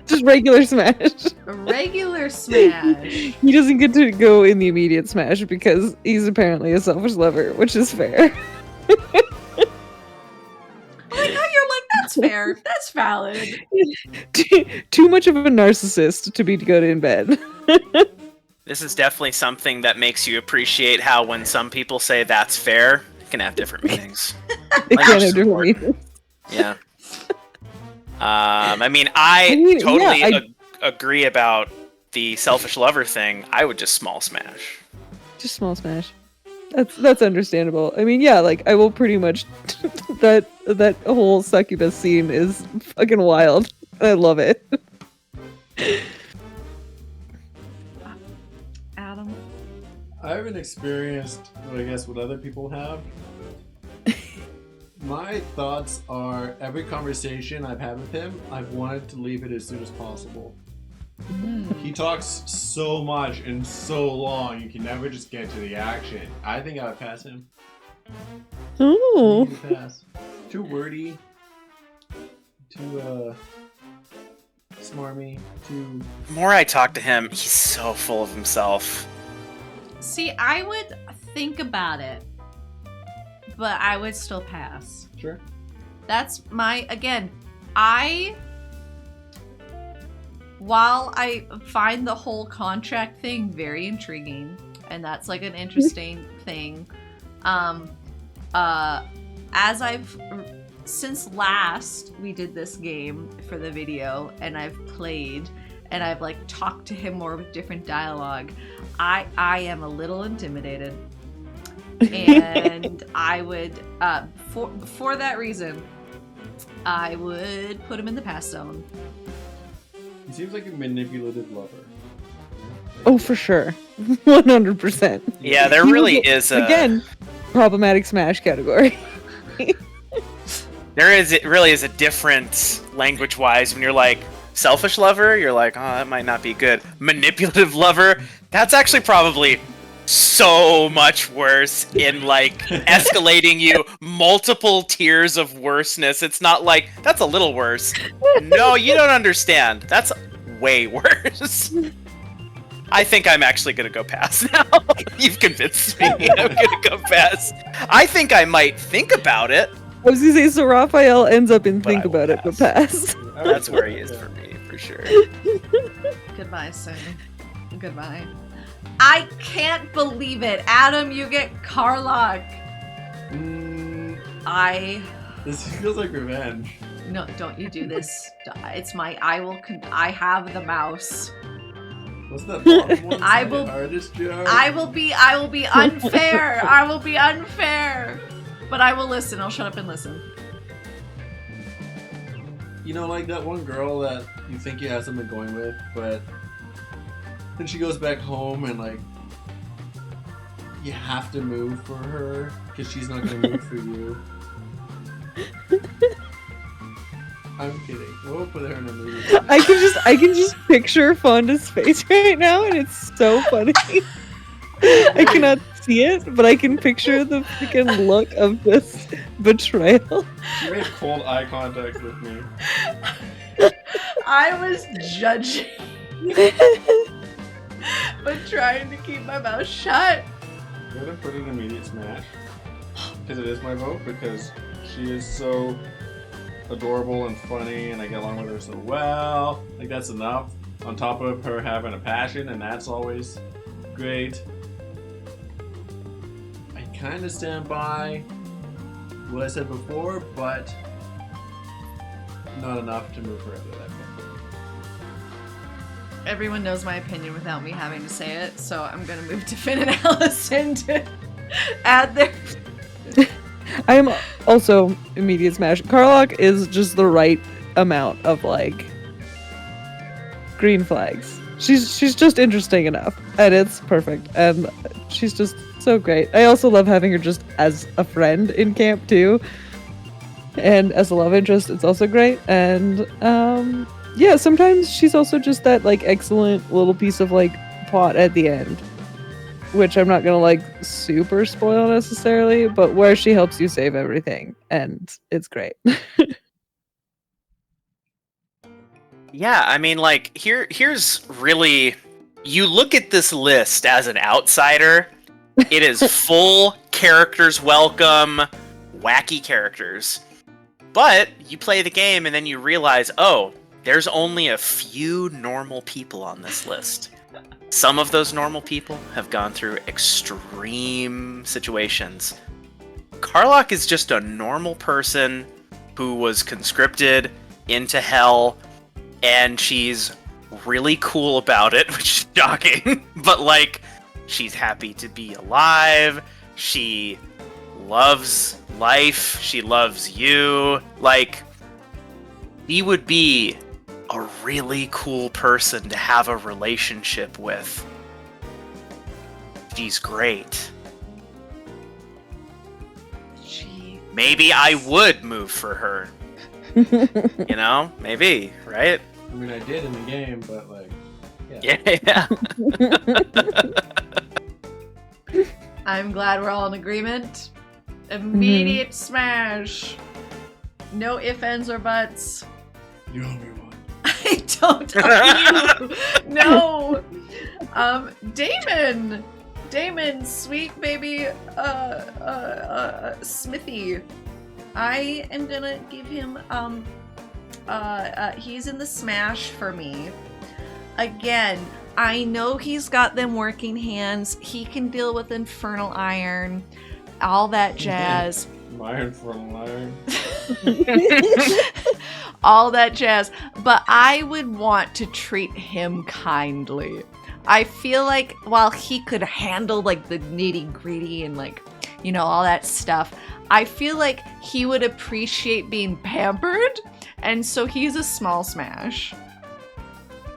Just regular smash. A regular smash. He doesn't get to go in the immediate smash because he's apparently a selfish lover, which is fair. Oh my god, you're like, that's fair. That's valid. Too much of a narcissist to be good in bed. This is definitely something that makes you appreciate how when some people say that's fair, it can have different meanings. They Language can't is have different important. meanings. Yeah. I mean, totally yeah, agree about the selfish lover thing. I would just small smash. Just small smash. That's understandable. I mean, yeah, like I will pretty much that whole succubus scene is fucking wild. I love it. Adam. I haven't experienced, I guess, what other people have. My thoughts are, every conversation I've had with him, I've wanted to leave it as soon as possible. He talks so much and so long, you can never just get to the action. I think I would pass him. Oh. Easy to pass. Too wordy. Too, smarmy. Too... The more I talk to him, he's so full of himself. See, I would think about it, but I would still pass. Sure. That's while I find the whole contract thing very intriguing, and that's like an interesting thing, since last we did this game for the video, and I've played, and I've like talked to him more with different dialogue, I am a little intimidated. And I would, for that reason, I would put him in the pass zone. He seems like a manipulative lover. Oh, for sure. 100%. Yeah, there really is a... Again, problematic smash category. It really is a difference language-wise when you're like, selfish lover, you're like, oh, that might not be good. Manipulative lover, that's actually probably so much worse in like escalating you multiple tiers of worseness. It's not like, that's a little worse. No, you don't understand. That's way worse. I think I'm actually gonna go pass now. You've convinced me. I'm gonna go pass. I think I might think about it. I was gonna say, so Raphael ends up in But think I will about it, but pass. That's where he is for me, for sure. Goodbye, sir. Goodbye. I can't believe it. Adam, you get Carlock. This feels like revenge. No, don't you do this. It's my, I have the mouse. What's that bottom one? I will- Artist jar? I will be unfair. I will be unfair. But I will listen. I'll shut up and listen. You know, like that one girl that you think you have something going with, but then she goes back home and like you have to move for her because she's not gonna move for you. I'm kidding. We'll put her in a movie. I can just picture Fonda's face right now, and it's so funny. I cannot see it, but I can picture the freaking look of this betrayal. She made cold eye contact with me. I was judging. But trying to keep my mouth shut. I'm gonna put an immediate smash. Because it is my vote, because she is so adorable and funny, and I get along with her so well. Like, that's enough. On top of her having a passion, and that's always great. I kind of stand by what I said before, but not enough to move her out of that vote. Everyone knows my opinion without me having to say it, so I'm gonna move to Finn and Allison to add their... I am also immediate smash. Carlock is just the right amount of like green flags. She's just interesting enough, and it's perfect. And she's just so great. I also love having her just as a friend in camp too, and as a love interest, it's also great. And yeah, sometimes she's also just that like excellent little piece of like plot at the end, which I'm not gonna like super spoil necessarily, but where she helps you save everything, and it's great. Yeah, I mean, like, here's really... You look at this list as an outsider, it is full characters welcome, wacky characters. But you play the game and then you realize, oh, there's only a few normal people on this list. Some of those normal people have gone through extreme situations. Carlock is just a normal person who was conscripted into hell, and she's really cool about it, which is shocking. But, like, she's happy to be alive. She loves life. She loves you. Like, he would be a really cool person to have a relationship with. She's great. Maybe I would move for her. You know? Maybe, right? I mean, I did in the game, but like, Yeah. I'm glad we're all in agreement. Immediate smash. No ifs, ands, or buts. you owe me one. I don't owe you. No. Damon, sweet baby, Smithy. I am gonna give him, he's in the smash for me. Again, I know he's got them working hands. He can deal with Infernal Iron, all that jazz. Iron for an iron. All that jazz. But I would want to treat him kindly. I feel like while he could handle like the nitty gritty and like, you know, all that stuff, I feel like he would appreciate being pampered. And so he's a small smash.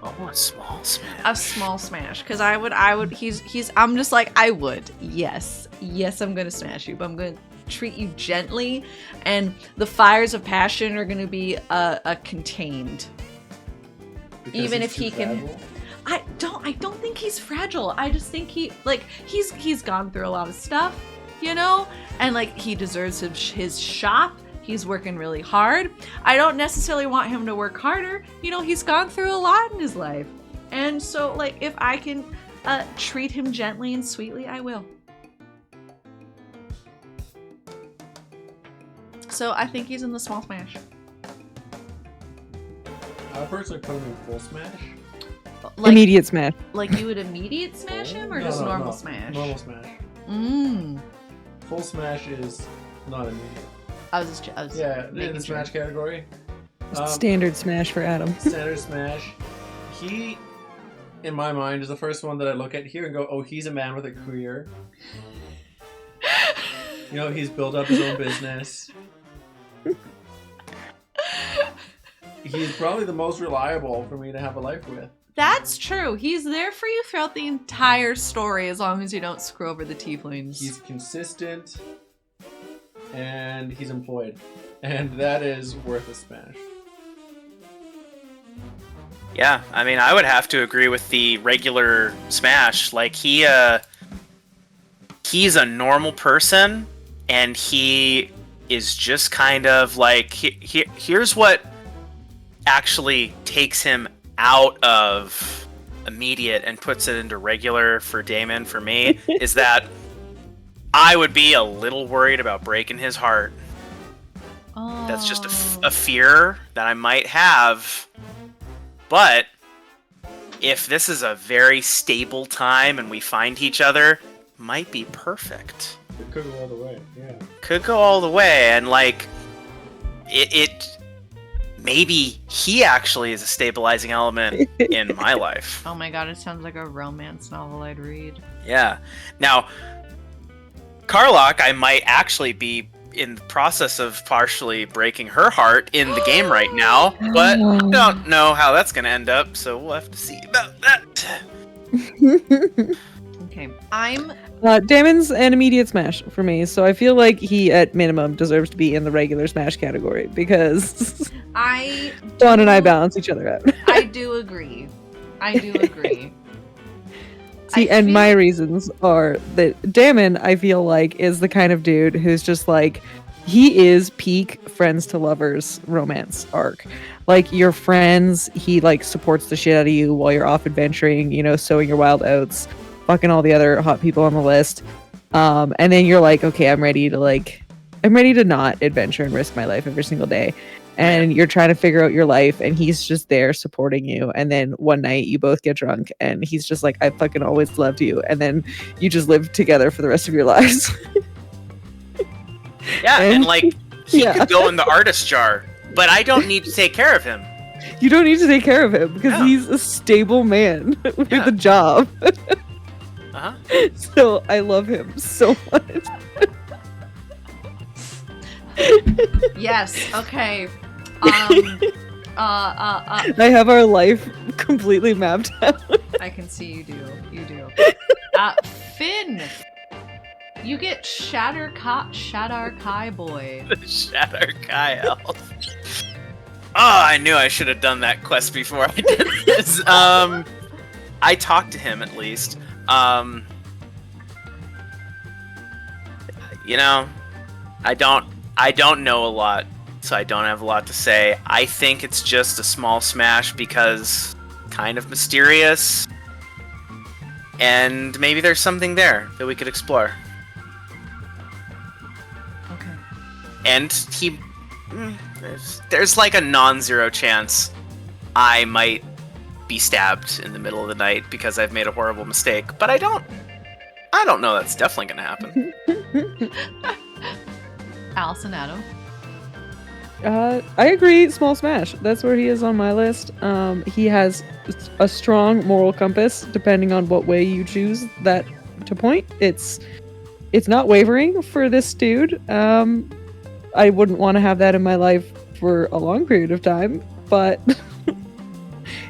Oh, a small smash. A small smash. Because I'm just like, I would. Yes, I'm going to smash you, but I'm going to treat you gently. And the fires of passion are going to be contained. Because even he's if he too can... fragile? I don't think he's fragile. I just think he's gone through a lot of stuff, you know? And like he deserves his shot. He's working really hard. I don't necessarily want him to work harder. You know, he's gone through a lot in his life. And so like if I can treat him gently and sweetly, I will. So I think he's in the small smash. I personally put him in full smash. Like, Immediate smash. Like you would immediate smash him, or No, just no, normal no. smash? Normal smash. Mm. Full smash is not immediate. I was Yeah, in making the sure. smash category. Standard smash for Adam. Standard smash. He, in my mind, is the first one that I look at here and go, oh, he's a man with a career. You know, he's built up his own business. He's probably the most reliable for me to have a life with. That's true. He's there for you throughout the entire story, as long as you don't screw over the tieflings. He's consistent, and he's employed. And that is worth a smash. Yeah, I mean, I would have to agree with the regular Smash. Like, he's a normal person, and he is just kind of like, here's what actually takes him out of immediate and puts it into regular for Damon, for me, is that I would be a little worried about breaking his heart. Oh. That's just a fear that I might have. But if this is a very stable time and we find each other, might be perfect. It could go all the way, yeah. Could go all the way, and like it maybe he actually is a stabilizing element in my life. Oh my god, it sounds like a romance novel I'd read. Yeah. Now, Carlock, I might actually be in the process of partially breaking her heart in the game right now, but I don't know how that's going to end up, so we'll have to see about that. Okay, I'm... Damon's an immediate smash for me, so I feel like he, at minimum, deserves to be in the regular smash category, because Dawn and I balance each other out. I do agree. See, and my reasons are that Damon, I feel like, is the kind of dude who's just like, he is peak friends to lovers romance arc. Like, your friends, he like supports the shit out of you while you're off adventuring, you know, sowing your wild oats, fucking all the other hot people on the list. And then you're like, okay, I'm ready to not adventure and risk my life every single day. And you're trying to figure out your life, and he's just there supporting you. And then one night you both get drunk, and he's just like, I fucking always loved you. And then you just live together for the rest of your lives. Yeah, and like, he could go in the artist jar, but I don't need to take care of him. You don't need to take care of him, because he's a stable man with a job. Uh-huh. So I love him so much. Yes, okay. I have our life completely mapped out. I can see you do. Finn! You get Shatter Kai Boy. The Shatter Kai elf. Oh, I knew I should have done that quest before I did this. I talked to him at least. You know, I don't know a lot, so I don't have a lot to say. I think it's just a small smash because kind of mysterious, and maybe there's something there that we could explore. Okay. And there's like a non-zero chance I might be stabbed in the middle of the night because I've made a horrible mistake, but I don't know that's definitely gonna happen. Allison Adam. I agree, small smash. That's where he is on my list. He has a strong moral compass, depending on what way you choose that to point. It's not wavering for this dude. I wouldn't want to have that in my life for a long period of time, but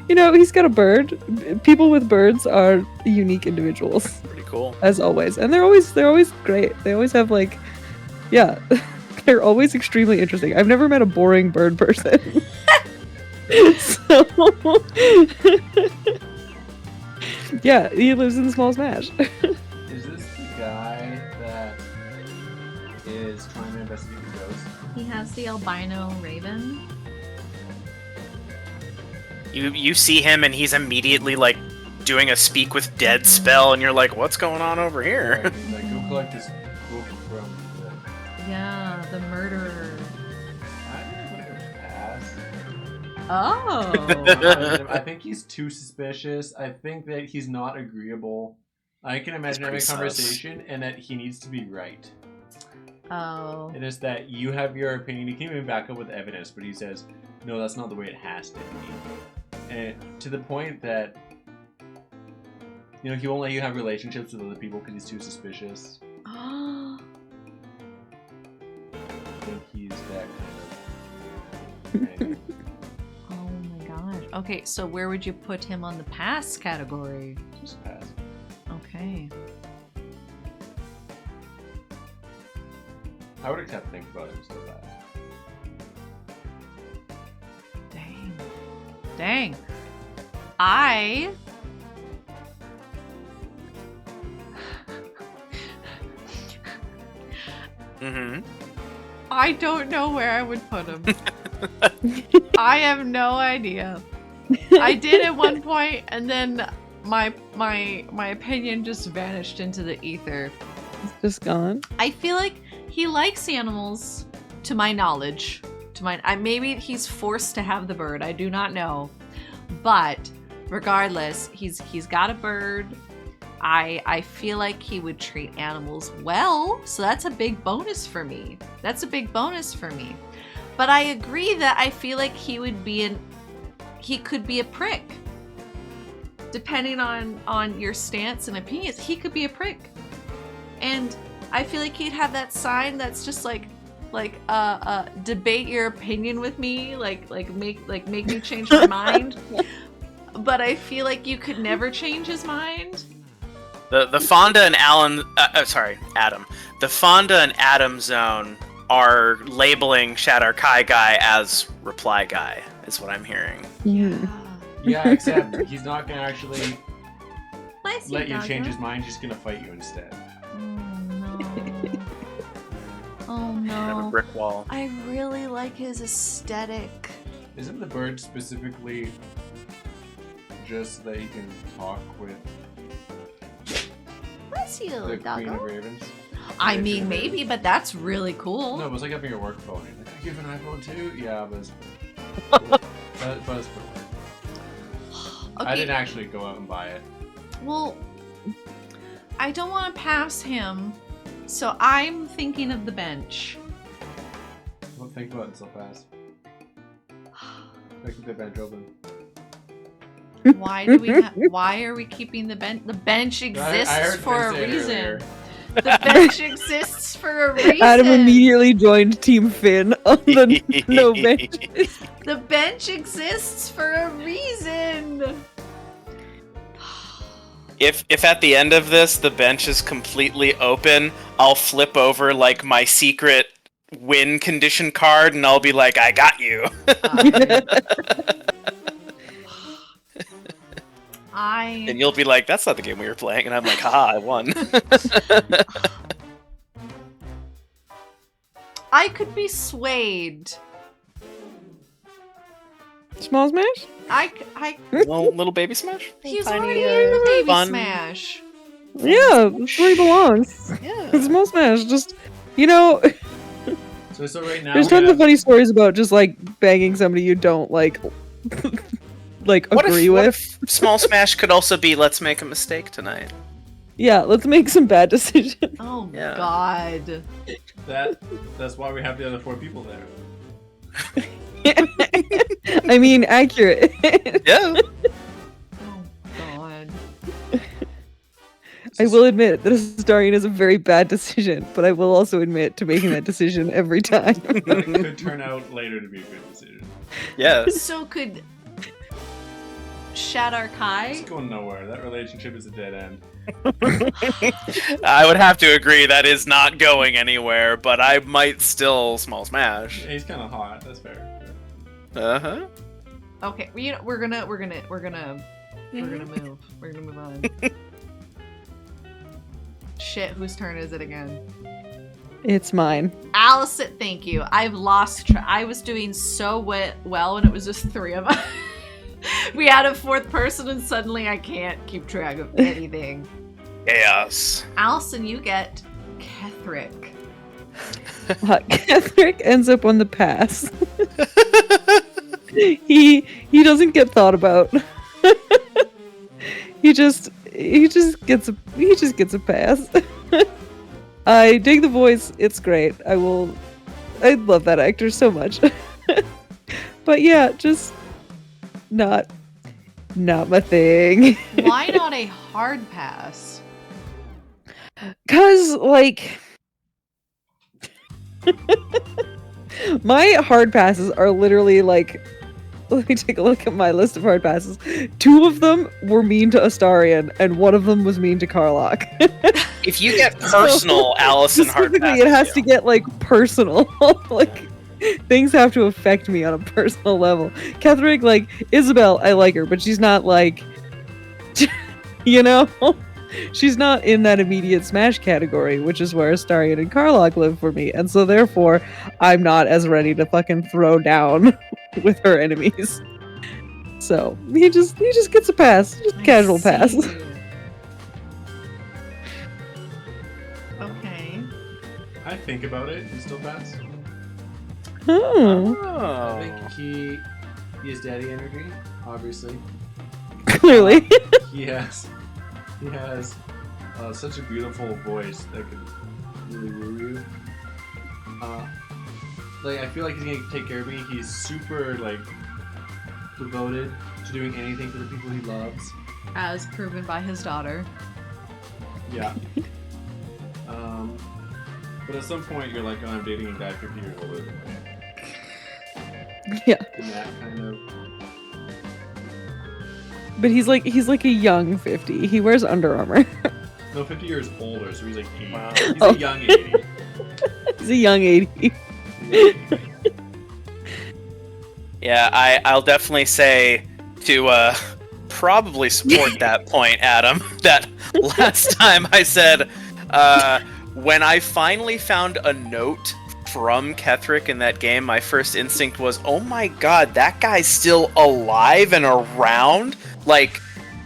you know, he's got a bird. People with birds are unique individuals. Pretty cool. As always. And they're always great. They always have like, yeah, they're always extremely interesting. I've never met a boring bird person. So yeah, he lives in the small smash. Is this the guy that is trying to investigate the ghost? He has the albino raven. You see him and he's immediately like doing a speak with dead spell, and you're like, what's going on over here? Yeah, like, go collect this book from Yeah, the murderer. I think it's like a pass. Oh. I think he's too suspicious. I think that he's not agreeable. I can imagine having a conversation and that he needs to be right. Oh. It is that you have your opinion. You can even back up with evidence, but he says, no, that's not the way it has to be. And to the point that, you know, he won't let you have relationships with other people because he's too suspicious. I think he's that kind of... Anyway. Oh my gosh. Okay, so where would you put him on the pass category? Just pass. Okay. I would have to think about it so fast. Dang. Dang. I... I don't know where I would put him. I have no idea. I did at one point, and then my opinion just vanished into the ether. It's just gone. I feel like he likes animals, to my knowledge. Maybe he's forced to have the bird. I do not know, but regardless, he's got a bird. I feel like he would treat animals well, so that's a big bonus for me. But I agree that I feel like he could be a prick. Depending on your stance and opinions, he could be a prick. And I feel like he'd have that sign that's just like debate your opinion with me, make me change my mind. But I feel like you could never change his mind. The Fonda and Adam. The Fonda and Adam zone are labeling Shadar Kai guy as reply guy, is what I'm hearing. Yeah, except he's not gonna actually Bless let you doggo. change his mind. He's just gonna fight you instead. Oh Have a no. brick wall. I really like his aesthetic. Isn't the bird specifically just that you can talk with Bless you, the Queen of doggo. Ravens? I mean, maybe, but that's really cool. No, it was like having your work phone. You're like, I give an iPhone too? Yeah, but it's but it's for work. I didn't actually go out and buy it. Well, I don't want to pass him, so I'm thinking of the bench. Don't think about it so fast. I keep the bench open. Why are we keeping the bench? The bench I exists heard for a Finn say it reason. earlier. The bench exists for a reason. Adam immediately joined Team Finn on the no bench. The bench exists for a reason. If at the end of this the bench is completely open, I'll flip over like my secret win condition card and I'll be like, I got you. And you'll be like, that's not the game we were playing, and I'm like, haha, I won. I could be swayed. Small Smash? Little baby smash? He's Tiny, already in the baby fun. smash. Yeah, that's where he belongs. Yeah. Small Smash, just, you know, So right now there's tons of funny stories about just, like, banging somebody you don't, like agree What with. if Small Smash could also be let's make a mistake tonight? Yeah, let's make some bad decisions. Oh Yeah. God. That's why we have the other 4 people there. I mean, accurate. Yeah. Oh God. I will admit that Astarion is a very bad decision, but I will also admit to making that decision every time. But it could turn out later to be a good decision. Yes. So could Shadar Kai? It's going nowhere. That relationship is a dead end. I would have to agree that is not going anywhere, but I might still Small Smash. Yeah, he's kind of hot. That's fair. Uh-huh. Okay, we're gonna move. We're gonna move on. Shit, whose turn is it again? It's mine. Allison, thank you. I've lost track. I was doing so well, and it was just 3 of us. We had a 4th person, and suddenly I can't keep track of anything. Chaos. Allison, you get Kethric. Kethric ends up on the pass. he doesn't get thought about. he just gets a pass. I dig the voice. It's great. I love that actor so much. But yeah, just not my thing. Why not a hard pass? 'Cause like my hard passes are literally like, let me take a look at my list of hard passes. 2 of them were mean to Astarion, and 1 of them was mean to Karlach. If you get personal, Allison hard Specifically, passes it has you. to get like personal. Like things have to affect me on a personal level. Catherine, like Isabel, I like her, but she's not like, you know, she's not in that immediate smash category, which is where Astarion and Karlach live for me, and so therefore I'm not as ready to fucking throw down with her enemies. So he just gets a pass, just a casual pass. Okay. I think about it. He still pass. Oh, I think he has daddy energy, obviously. clearly. He has such a beautiful voice that could really woo you. Like I feel like he's gonna take care of me. He's super like devoted to doing anything for the people he loves. As proven by his daughter. Yeah. But at some point you're like, oh, I'm dating a guy 50 years older than me. Yeah. And that kind of. But he's like a young 50. He wears Under Armour. No, 50 years older, so he's like 80. Wow. He's Oh. a young 80. He's a young 80. He's a young 80. Yeah, I'll definitely say to probably support that point, Adam. That last time I said, when I finally found a note from Ketherick in that game, my first instinct was, oh my god, that guy's still alive and around? Like,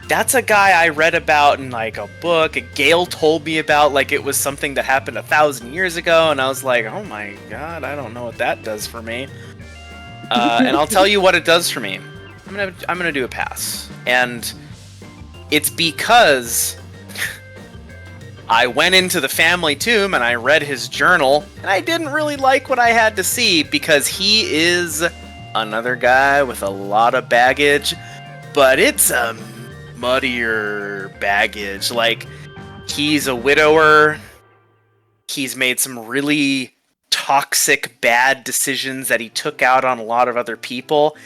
that's a guy I read about in like a book, Gale told me about, like it was something that happened 1,000 years ago, and I was like, oh my god, I don't know what that does for me. And I'll tell you what it does for me. I'm gonna do a pass. And it's because I went into the family tomb and I read his journal, and I didn't really like what I had to see because he is another guy with a lot of baggage, but it's a muddier baggage. Like, he's a widower, he's made some really toxic, bad decisions that he took out on a lot of other people.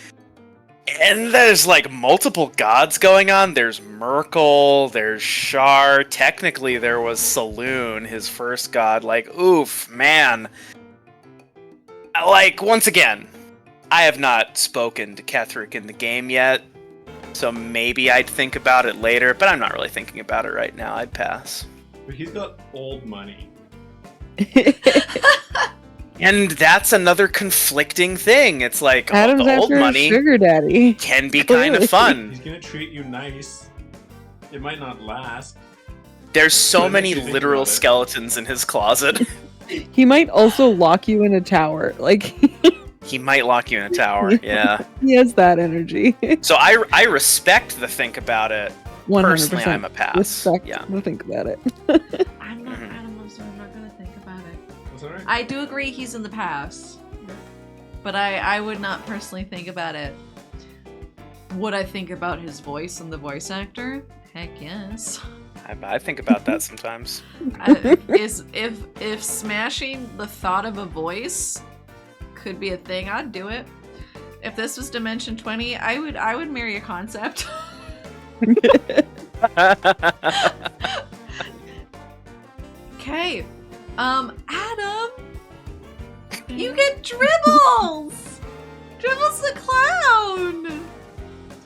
And there's like multiple gods going on. There's Merkel, there's Shar. Technically, there was Saloon, his first god. Like, oof, man. Like, once again, I have not spoken to Ketherick in the game yet, so maybe I'd think about it later, but I'm not really thinking about it right now. I'd pass. But he's got old money. And that's another conflicting thing. It's like, Adam's the old after a money sugar daddy. can be kind of fun. He's gonna treat you nice. It might not last. There's so That makes many you think literal about it. skeletons in his closet. He might also lock you in a tower. Like, He might lock you in a tower, yeah. he has that energy. So I respect the think about it. 100%. Personally, I'm a pass. Respect Yeah. to think about it. I'm not Mhm. Adam, so I'm not gonna think about it. That's alright. I do agree he's in the past. But I would not personally think about it. Would I think about his voice and the voice actor? Heck yes. I think about that sometimes. If smashing the thought of a voice could be a thing, I'd do it. If this was Dimension 20, I would marry a concept. Okay. Adam, you get Dribbles! Dribbles the clown!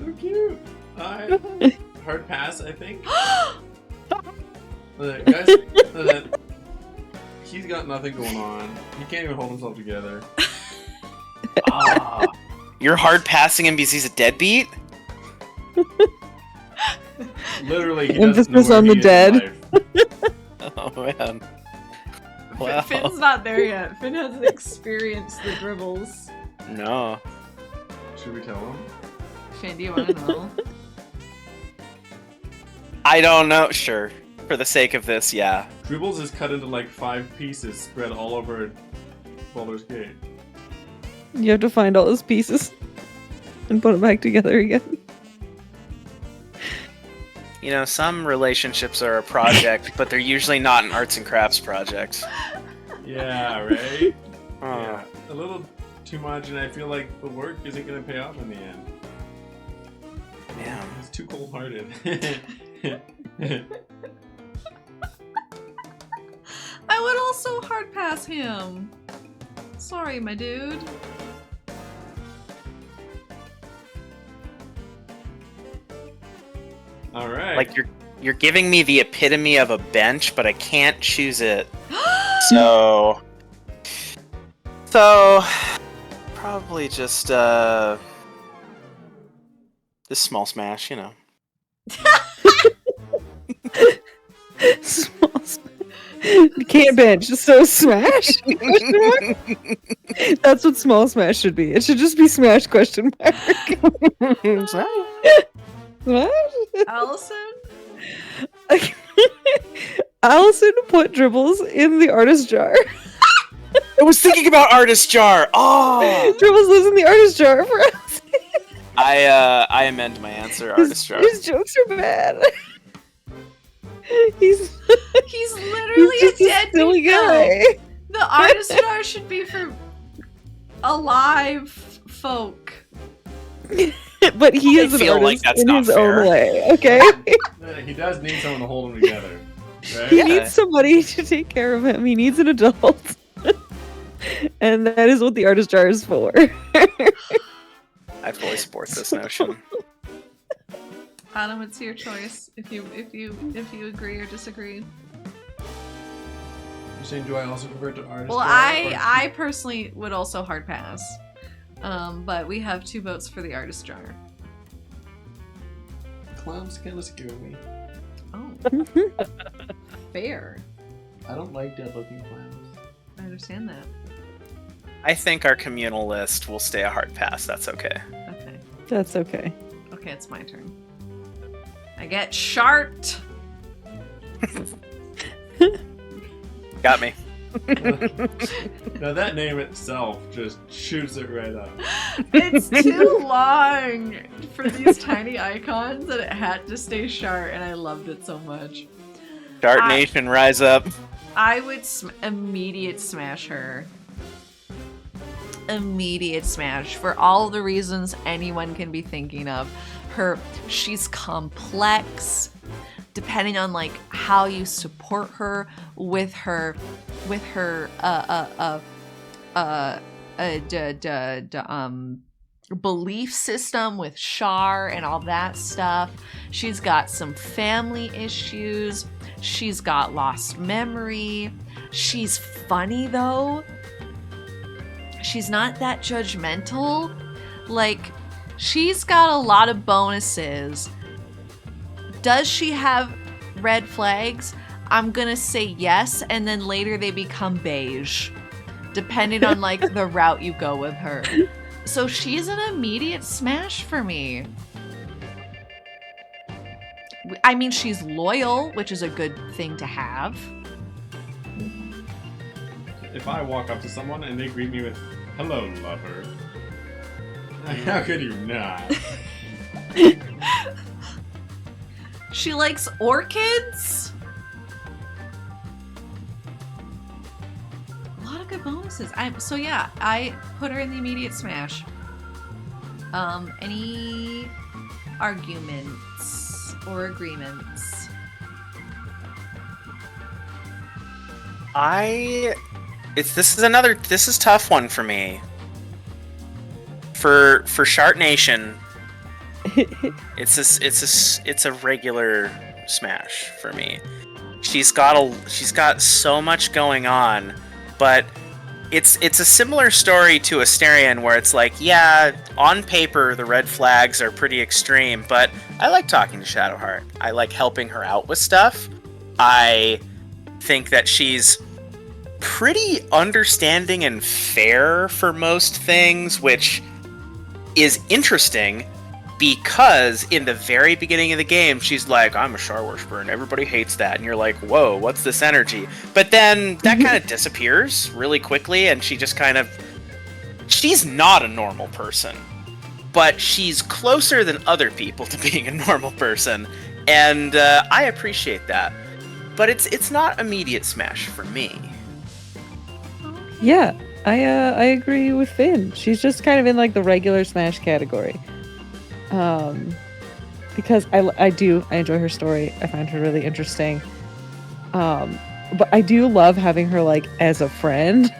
So cute. Hard pass, I think. Guys, he's got nothing going on. He can't even hold himself together. You're hard passing him because he's a deadbeat? Literally, he Emphasis doesn't know on where the he is in dead. life. Oh man. Wow. Finn's not there yet. Finn hasn't experienced the dribbles. No. Should we tell them? Finn, do you want to know? I don't know. Sure. For the sake of this, yeah. Dribbles is cut into like 5 pieces spread all over Baldur's Gate. You have to find all those pieces and put them back together again. You know, some relationships are a project, but they're usually not an arts and crafts project. Yeah, right? Oh. Yeah, a little too much, and I feel like the work isn't going to pay off in the end. Yeah. It's too cold-hearted. I would also hard pass him. Sorry, my dude. All right. Like you're giving me the epitome of a bench, but I can't choose it. So probably just this small smash, you know. Small smash. You can't bench, so smash? That's what small smash should be. It should just be smash question mark. Smash? Allison? Allison put Dribbles in the artist jar. I was thinking about artist jar. Oh, Dribbles lives in the artist jar for us. I amend my answer. Artist jar. His jokes are bad. He's literally just a a dead silly guy. The artist jar should be for alive folk. But he is an feel like artist that's in not his fair. own way, okay? He does need someone to hold him together. Right? He Yeah. needs somebody to take care of him. He needs an adult. And that is what the artist jar is for. I fully support this notion. Adam, it's your choice. If you agree or disagree. You're saying, do I also convert to artist? Well, jar, I personally would also hard pass. But we have 2 votes for the artist jar. Clowns kind of scare me. Oh. Fair. I don't like dead-looking clowns. I understand that. I think our communal list will stay a hard pass. That's okay. Okay. That's okay. Okay, it's my turn. I get Shart. Got me. Now that name itself just shoots it right up. It's too long for these tiny icons that it had to stay Shart, and I loved it so much. Dart Nation, rise up. I would immediate smash her. Immediate smash for all the reasons anyone can be thinking of. She's complex. Depending on like how you support her with her belief system with Shar and all that stuff. She's got some family issues. She's got lost memory. She's funny though. She's not that judgmental. Like, she's got a lot of bonuses. Does she have red flags? I'm gonna say yes, and then later they become beige, depending on like the route you go with her. So she's an immediate smash for me. I mean, she's loyal, which is a good thing to have. If I walk up to someone and they greet me with, "Hello, lover," how could you not? She likes orchids. A lot of good bonuses. So yeah, I put her in the immediate smash. Any arguments or agreements? This is tough one for me. For Shart Nation, it's a regular smash for me. She's got so much going on, but it's a similar story to Asterion where it's like, yeah, on paper the red flags are pretty extreme, but I like talking to Shadowheart. I like helping her out with stuff. I think that she's pretty understanding and fair for most things, which is interesting because in the very beginning of the game, she's like, I'm a Shar worshiper and everybody hates that. And you're like, whoa, what's this energy? But then that kind of disappears really quickly, and she just kind of... She's not a normal person, but she's closer than other people to being a normal person, and I appreciate that. But it's not immediate Smash for me. Yeah, I agree with Finn. She's just kind of in like the regular Smash category. Because I enjoy her story. I find her really interesting. But I do love having her like as a friend.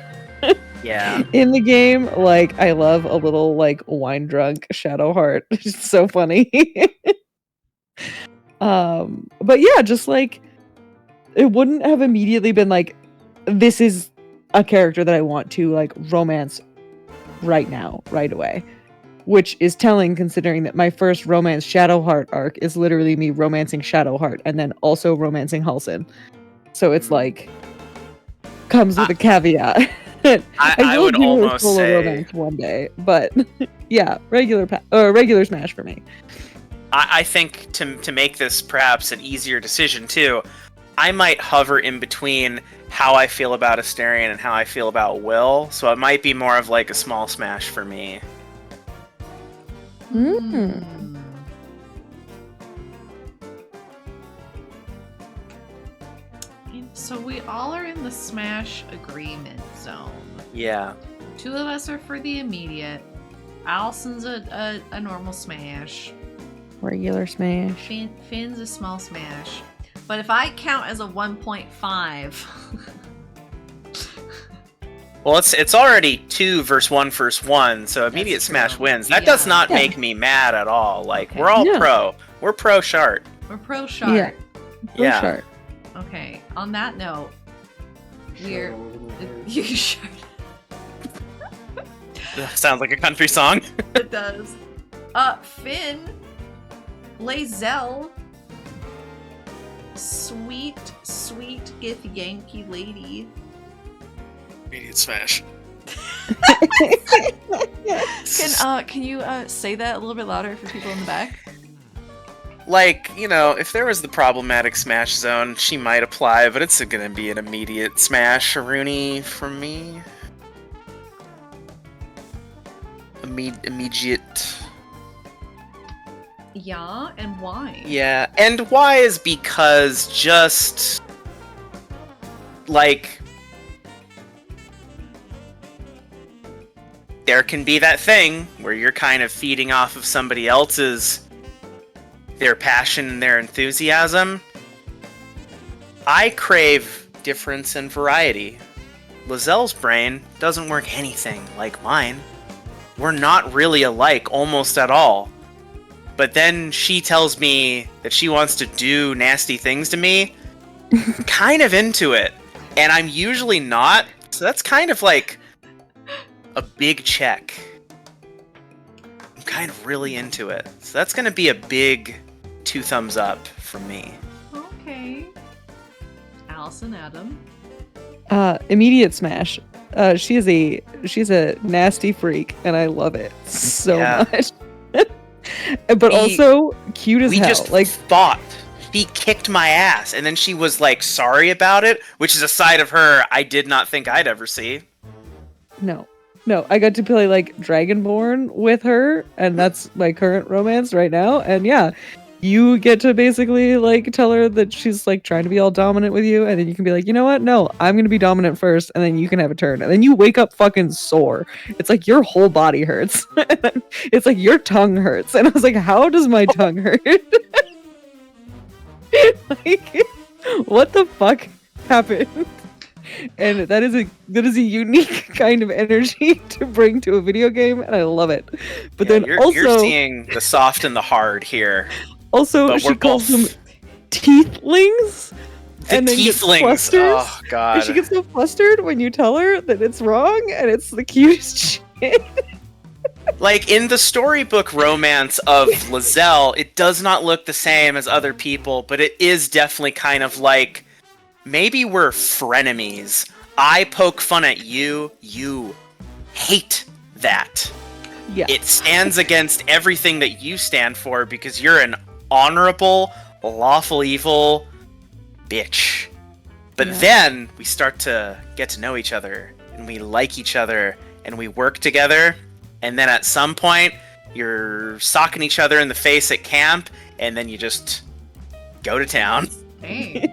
Yeah. In the game, like I love a little like wine drunk Shadowheart. It's so funny. But yeah, just like it wouldn't have immediately been like, this is a character that I want to like romance right now, right away. Which is telling, considering that my first romance Shadowheart arc is literally me romancing Shadowheart and then also romancing Halsin. So it's like comes with a caveat. I would almost say romance one day, but yeah, regular Smash for me. I think to make this perhaps an easier decision too, I might hover in between how I feel about Asterion and how I feel about Will, so it might be more of like a small Smash for me. So we all are in the Smash agreement zone. Yeah. 2 of us are for the immediate. Allison's a normal Smash. Regular Smash. Finn's a small Smash. But if I count as a 1.5... Well, it's already 2 versus 1 versus 1, so immediate Smash wins. That does not make me mad at all. Like, we're all pro. We're pro Shart. We're pro Shart. Yeah. Pro Shart. Okay, on that note, we're... Shart. Sounds like a country song. It does. Finn, Lae'zel, sweet Gith Yankee lady. Immediate Smash. Can you say that a little bit louder for people in the back? Like, you know, if there was the problematic Smash zone, she might apply, but it's gonna be an immediate Smash Rooney from me. Immediate. Yeah, and why? Yeah, and why is because just like there can be that thing where you're kind of feeding off of somebody else's their passion and their enthusiasm. I crave difference and variety. Lae'zel's brain doesn't work anything like mine. We're not really alike almost at all. But then she tells me that she wants to do nasty things to me. Kind of into it. And I'm usually not. So that's kind of like a big check. I'm kind of really into it. So that's going to be a big 2 thumbs up from me. Okay. Allison, Adam. Immediate Smash. She's a nasty freak, and I love it so much. But also cute as hell. We just like fought. She kicked my ass, and then she was like sorry about it, which is a side of her I did not think I'd ever see. No, I got to play like Dragonborn with her, and that's my current romance right now. And yeah, you get to basically like tell her that she's like trying to be all dominant with you, and then you can be like, you know what? No, I'm gonna be dominant first, and then you can have a turn. And then you wake up fucking sore. It's like your whole body hurts. It's like your tongue hurts, and I was like, how does my tongue hurt? Like, what the fuck happened? And that is a unique kind of energy to bring to a video game, and I love it. But then you're seeing the soft and the hard here. Also, she calls them teethlings. And then gets flustered. Oh god. And she gets so flustered when you tell her that it's wrong, and it's the cutest shit. Like, in the storybook romance of Lae'zel, it does not look the same as other people, but it is definitely kind of like, maybe we're frenemies. I poke fun at you, you hate that. Yeah. It stands against everything that you stand for because you're an honorable, lawful evil bitch. But then we start to get to know each other, and we like each other, and we work together, and then at some point, you're socking each other in the face at camp, and then you just go to town. Dang.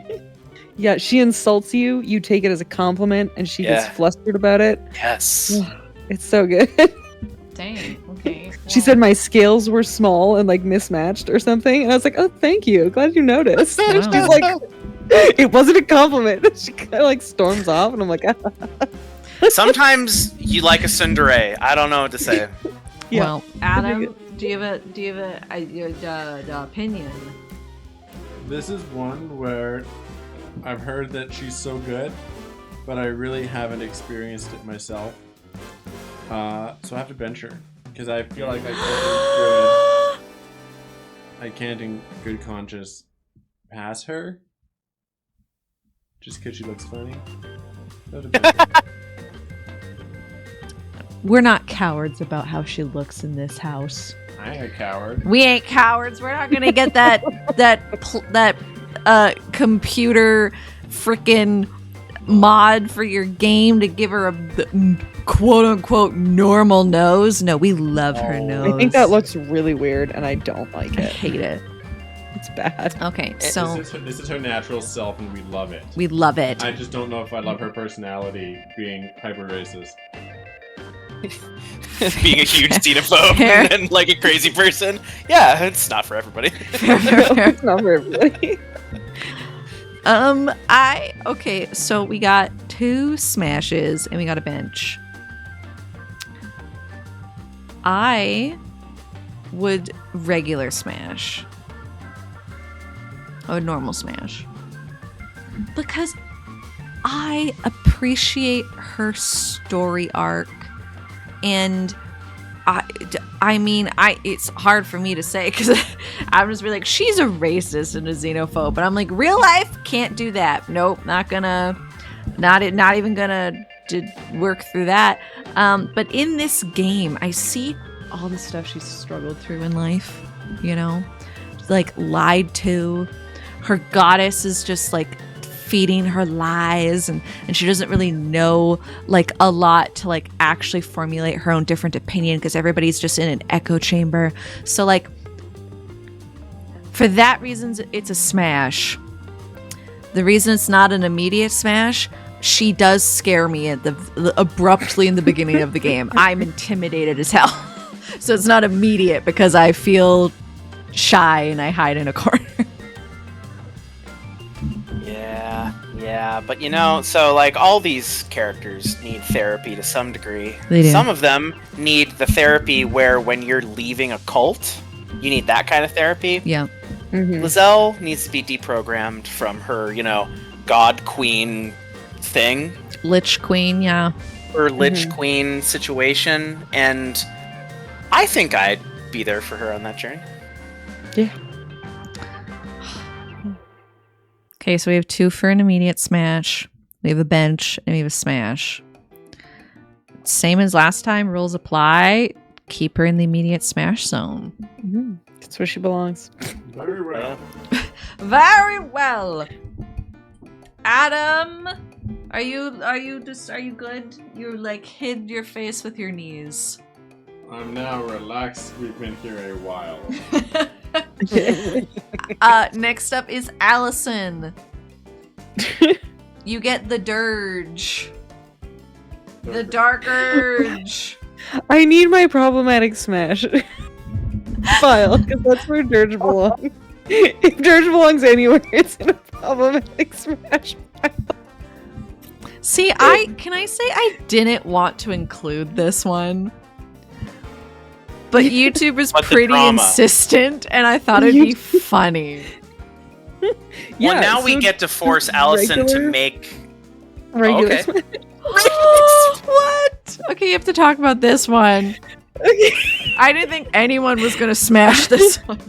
Yeah, she insults you, you take it as a compliment, and she gets flustered about it. Yes. It's so good. Dang. Okay. She said my scales were small and like mismatched or something, and I was like, "Oh, thank you. Glad you noticed." And Wow. she's like, "It wasn't a compliment." She kind of like storms off, and I'm like, Sometimes you like a tsundere. I don't know what to say. Yeah. Well, Adam, do you have a opinion? This is one where I've heard that she's so good, but I really haven't experienced it myself. So I have to bench her because I feel like I can't in good conscience pass her just because she looks funny. So I have to bench her. We're not cowards about how she looks in this house. I ain't a coward. We ain't cowards. We're not gonna get that computer frickin' mod for your game to give her a quote unquote normal nose. No, we love her nose. I think that looks really weird, and I don't like I it. hate it. It's bad. Okay, so This is her natural self, and we love it. we love it. I just don't know if I love her personality being hyper racist. Being a huge xenophobe Fair. and like a crazy person. Yeah, it's not for everybody. Fair, fair, fair. It's not for everybody. Okay, so we got 2 smashes and we got a bench. I would regular smash. I would normal smash. Because I appreciate her story arc, and I mean, it's hard for me to say because I'm just really like, she's a racist and a xenophobe, but I'm like, real life can't do that. Nope, not even gonna work through that. But in this game, I see all the stuff she's struggled through in life. You know, like lied to. Her goddess is just like feeding her lies, and she doesn't really know like a lot to like actually formulate her own different opinion because everybody's just in an echo chamber. So like for that reason it's a smash. The reason it's not an immediate smash, she does scare me at the abruptly in the beginning of the game. I'm intimidated as hell. So it's not immediate because I feel shy and I hide in a corner. Yeah, but you know, so like all these characters need therapy to some degree. They do. Some of them need the therapy where when you're leaving a cult, you need that kind of therapy. Yeah. Mhm. Lizelle needs to be deprogrammed from her, God Queen thing, Lich Queen, yeah. her Lich Queen situation, and I think I'd be there for her on that journey. Yeah. Okay, so we have 2 for an immediate smash. We have a bench and we have a smash. Same as last time, rules apply. Keep her in the immediate smash zone. Mhm. That's where she belongs. Very well. Very well. Adam, are you good? You like hid your face with your knees. I'm now relaxed. We've been here a while. Next up is Allison. You get the dirge. The dark urge. I need my problematic smash file because that's where Dirge belongs. If Dirge belongs anywhere, it's in a problematic smash file. See, can I say I didn't want to include this one? But YouTube is But the pretty drama. insistent, and I thought it'd be funny. Well, now we so get to force Allison to regular- make... regular okay. smash. What? Okay, you have to talk about this one. Okay. I didn't think anyone was gonna smash this one.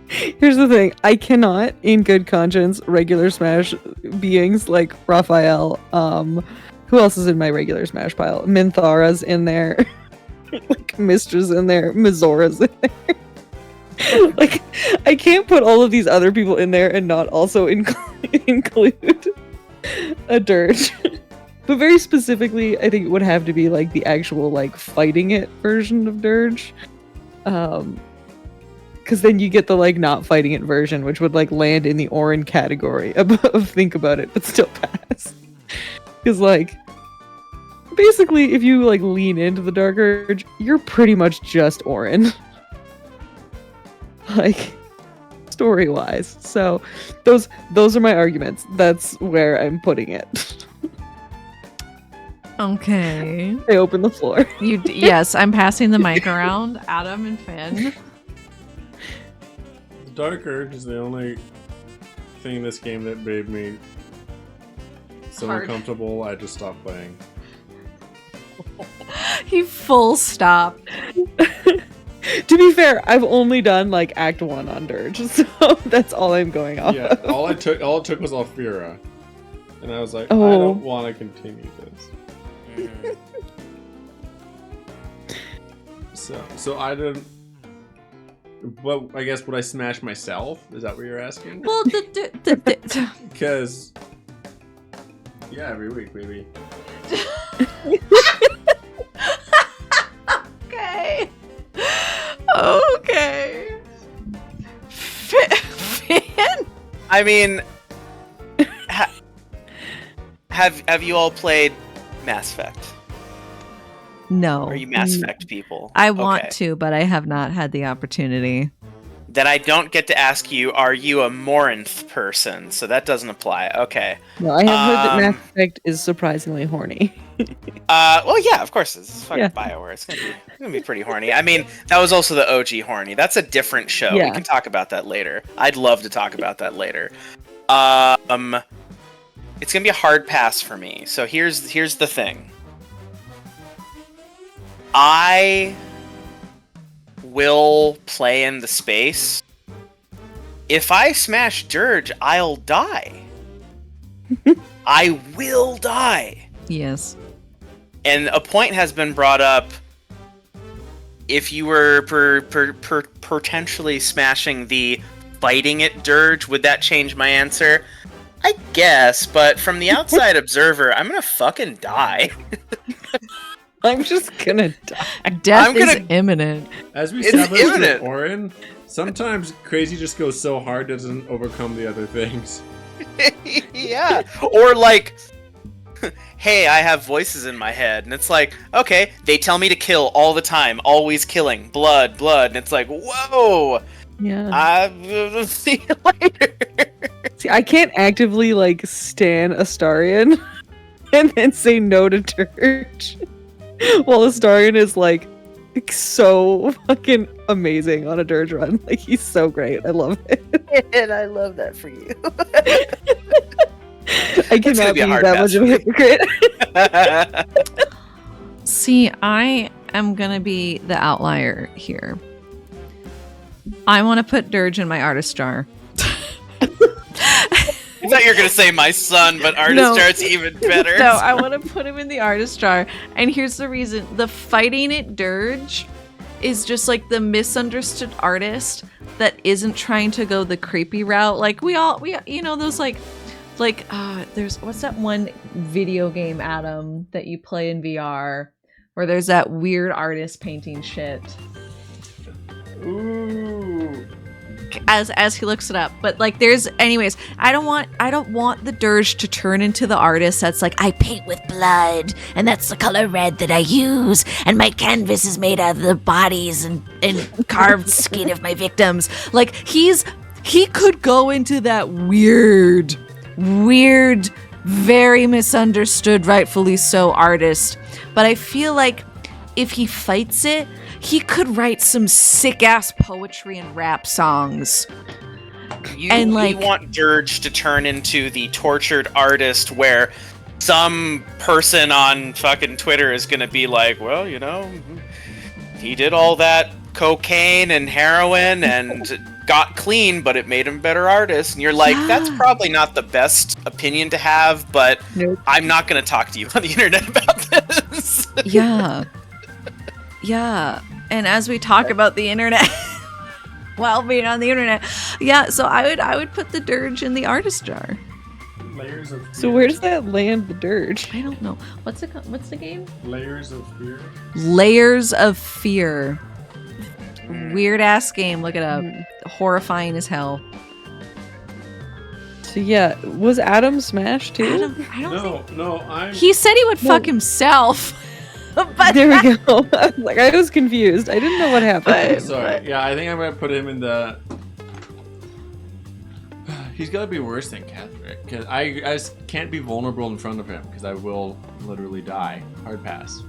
Here's the thing. I cannot, in good conscience, regular smash beings like Raphael. Who else is in my regular smash pile? Minthara's in there. like Mistra's in there, Mizora's in there. Like, I can't put all of these other people in there and not also include a dirge. But very specifically, I think it would have to be like the actual like fighting it version of dirge. Because then you get the like not fighting it version, which would like land in the Orin category of think about it, but still pass. Because like, basically, if you like lean into the Dark Urge, you're pretty much just Orin. Like, story-wise. So, those are my arguments. That's where I'm putting it. Okay. I open the floor. Yes, I'm passing the mic around. Adam and Finn. Dark Urge is the only thing in this game that made me so Hard. uncomfortable I just stopped playing. He full stop. To be fair, I've only done like Act 1 on Dirge, so that's all I'm going off Yeah, of. all it took was Alfira. And I was like, Oh. I don't want to continue this. So I didn't. But I guess would I smash myself? Is that what you're asking? Well, Because yeah, every week, baby. okay. Okay. Finn? I mean, have you all played Mass Effect? No. Are you Mass Effect people? I want Okay. to, but I have not had the opportunity. Then I don't get to ask you, are you a Morinth person? So that doesn't apply. Okay. No, I have heard that Mass Effect is surprisingly horny. Well, yeah, of course. It's fucking Yeah. BioWare. It's gonna be pretty horny. I mean, that was also the OG horny. That's a different show. Yeah. We can talk about that later. I'd love to talk about that later. It's gonna be a hard pass for me. So here's the thing. I will play in the space. If I smash Dirge, I'll die. I will die. Yes. And a point has been brought up. If you were potentially smashing the fighting it Dirge, would that change my answer? I guess, but from the outside observer, I'm gonna fucking die. I'm just gonna die. Death I'm gonna- is imminent. As we It's established with imminent. Orin, sometimes crazy just goes so hard it doesn't overcome the other things. Yeah. Or like, hey, I have voices in my head, and it's like, okay, they tell me to kill all the time, always killing, blood, and it's like, whoa, Yeah. see you later. See, I can't actively like stan Astarion and then say no to Dirge. While Astarion is like so fucking amazing on a Dirge run. Like he's so great. I love it. And I love that for you. I cannot be a be hard that pass much of a for hypocrite. See, I am gonna be the outlier here. I want to put Dirge in my artist jar. I thought you were gonna say my son, but artist No. art's even better. No, I want to put him in the artist jar. And here's the reason. The fighting it Dirge is just like the misunderstood artist that isn't trying to go the creepy route. Like we you know, those there's what's that one video game, Adam, that you play in VR where there's that weird artist painting shit. Ooh. As he looks it up, but like anyways, I don't want the Dirge to turn into the artist that's like, I paint with blood and that's the color red that I use and my canvas is made out of the bodies and carved skin of my victims. Like he could go into that weird, very misunderstood, rightfully so artist, but I feel like if he fights it, he could write some sick-ass poetry and rap songs. You want Dirge to turn into the tortured artist where some person on fucking Twitter is gonna be like, well, you know, he did all that cocaine and heroin and got clean, but it made him a better artist. And you're like, that's probably not the best opinion to have, but Nope. I'm not gonna talk to you on the internet about this. Yeah. Yeah, and as we talk about the internet while being on the internet, yeah. So I would put the dirge in the artist jar. Layers of fear. So where does that land the dirge? I don't know. What's the game? Layers of fear. Layers of Fear. Mm. Weird ass game. Look it up. Mm. Horrifying as hell. So yeah, was Adam smashed too? I don't think. No, I'm. He said he would fuck himself. But There we go. I was confused. I didn't know what happened. Sorry. Yeah, I think I'm gonna put him in the. He's gotta be worse than Catherick, because I just can't be vulnerable in front of him, because I will literally die. Hard pass.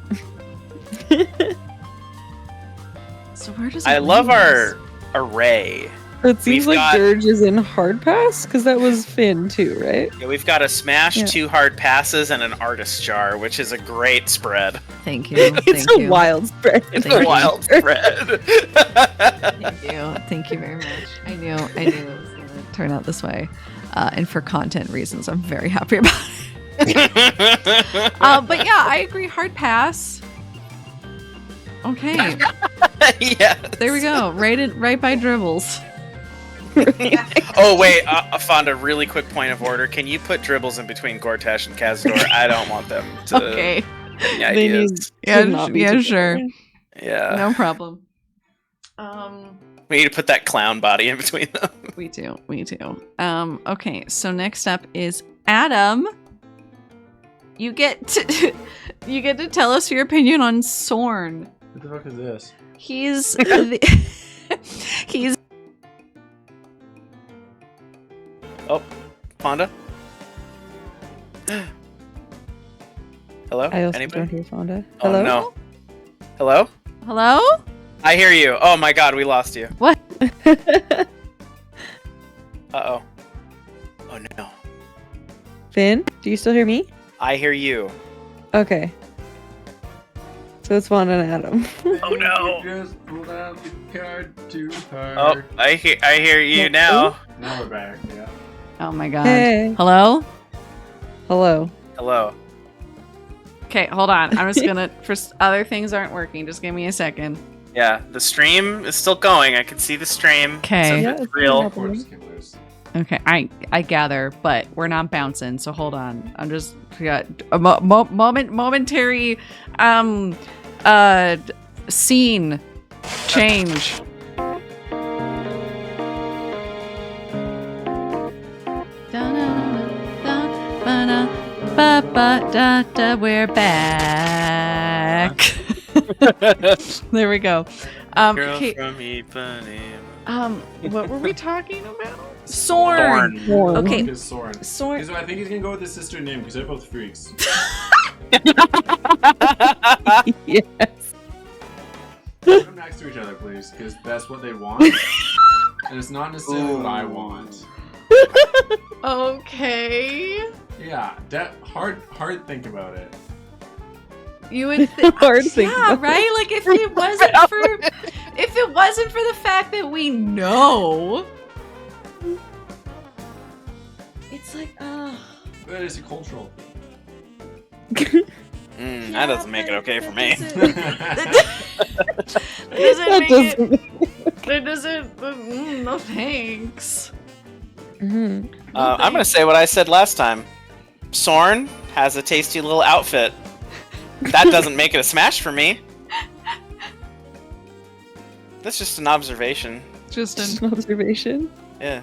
So where does I it love lead our us? array. It seems We've like got- dirge is in hard pass because that was Finn too, right? Yeah, we've got a smash, Yeah. 2 hard passes, and an artist jar, which is a great spread. Thank you. It's Thank a you. wild spread. It's Thank a you. wild spread. Thank you. Thank you very much. I knew it was going to turn out this way. And for content reasons, I'm very happy about it. But yeah, I agree. Hard pass. Okay. Yeah. There we go. Right by dribbles. Oh wait, Fonda. Really quick point of order. Can you put dribbles in between Gortash and Kazdor? I don't want them to. Okay. Any They need ideas? Yeah, to not be yeah, together. sure. Yeah. No problem. We need to put that clown body in between them. We do. Okay, so next up is Adam. You get to tell us your opinion on Sorn. What the fuck is this? He's he's Oh, Fonda. Hello? I also Anybody? don't hear Fonda. Oh Hello? no. Hello? hello? I hear you. Oh my god, we lost you. What? Uh-oh. Oh no. Finn, do you still hear me? I hear you. Okay. So it's Fonda and Adam. Oh no. Just pulled out the card too Oh, hard. I hear you Yeah. now. Now we're back. Yeah. Oh my god. Hey. Hello? Hello. Hello. Okay, hold on. I'm just gonna other things aren't working. Just give me a second. Yeah, the stream is still going. I can see the stream. Okay. It Yeah, says it's it's real. happening. Of course, came loose. Okay, I gather, but we're not bouncing, so hold on. I'm just got a momentary scene change. We're back. There we go. Girl Okay, from Ipanema. what were we talking about? Sorn. Thorn. Okay. His Soren. Sorn. I think he's gonna go with his sister name because they're both freaks. Yes. Put them next to each other, please, because that's what they want, and it's not necessarily what I want. Okay. Yeah, hard. Think about it. You would Hard to think yeah, about. right? Like if it wasn't for the fact that we know. It's like, But it's a cultural. That doesn't make it okay for me. That doesn't no thanks. Mhm. I'm gonna say what I said last time. Sorn has a tasty little outfit. That doesn't make it a smash for me. That's just an observation. Just Just an an observation. Yeah.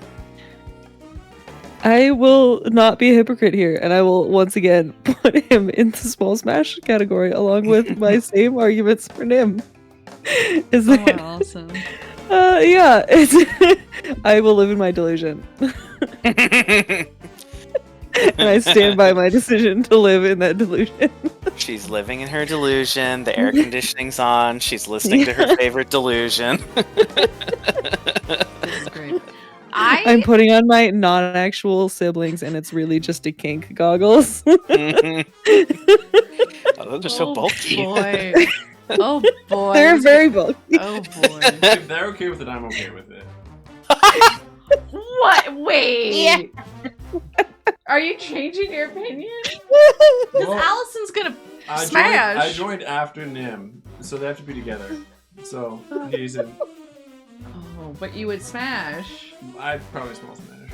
I will not be a hypocrite here, and I will once again put him in the small smash category along with my same arguments for Nim. Is that awesome. yeah, it's I will live in my delusion. And I stand by my decision to live in that delusion. She's living in her delusion. The air conditioning's on. She's listening to her favorite delusion. This is great. I'm putting on my non-actual siblings, and it's really just a kink goggles. Oh, those are so bulky. Boy. Oh boy. They're very bulky. Oh boy. If they're okay with it, I'm okay with it. What? Wait. Are you changing your opinion? Because Well, Allison's gonna I smash. joined after Nim, So they have to be together. So he's in. Oh, but you would smash. I'd probably small smash.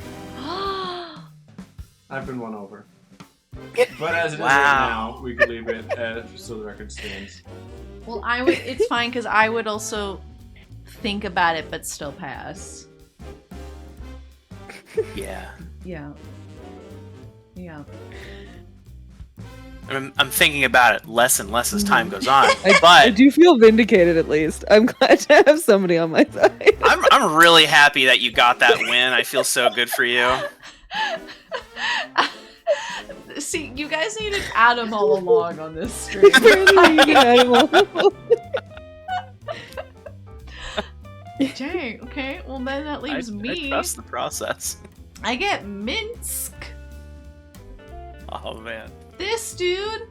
I've been won over. But as it is right now, we can leave it as so the record stands. Well, I would. It's fine because I would also think about it, but still pass. Yeah. Yeah. Yeah. I'm thinking about it less and less as time goes on. I But do feel vindicated at least. I'm glad to have somebody on my side. I'm really happy that you got that win. I feel so good for you. See, you guys needed Adam all along on this stream. Dang, okay. Well, then that leaves I me. trust the process. I get Minsk. Oh man. This dude.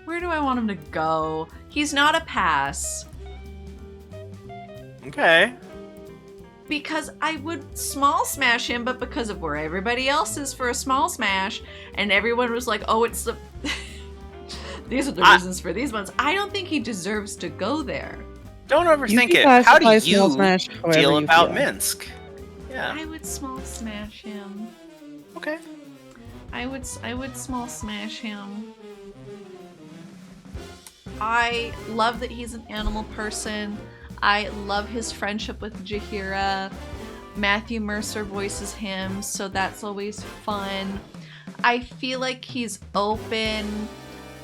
Where do I want him to go? He's not a pass. Okay. Because I would small smash him, but because of where everybody else is for a small smash, and everyone was like, oh, it's the... These are the reasons for these ones. I don't think he deserves to go there. Don't overthink it. How do you feel about Minsk? Yeah. I would small smash him. Okay. I would small smash him. I love that he's an animal person. I love his friendship with Jaheira. Matthew Mercer voices him, so that's always fun. I feel like he's open.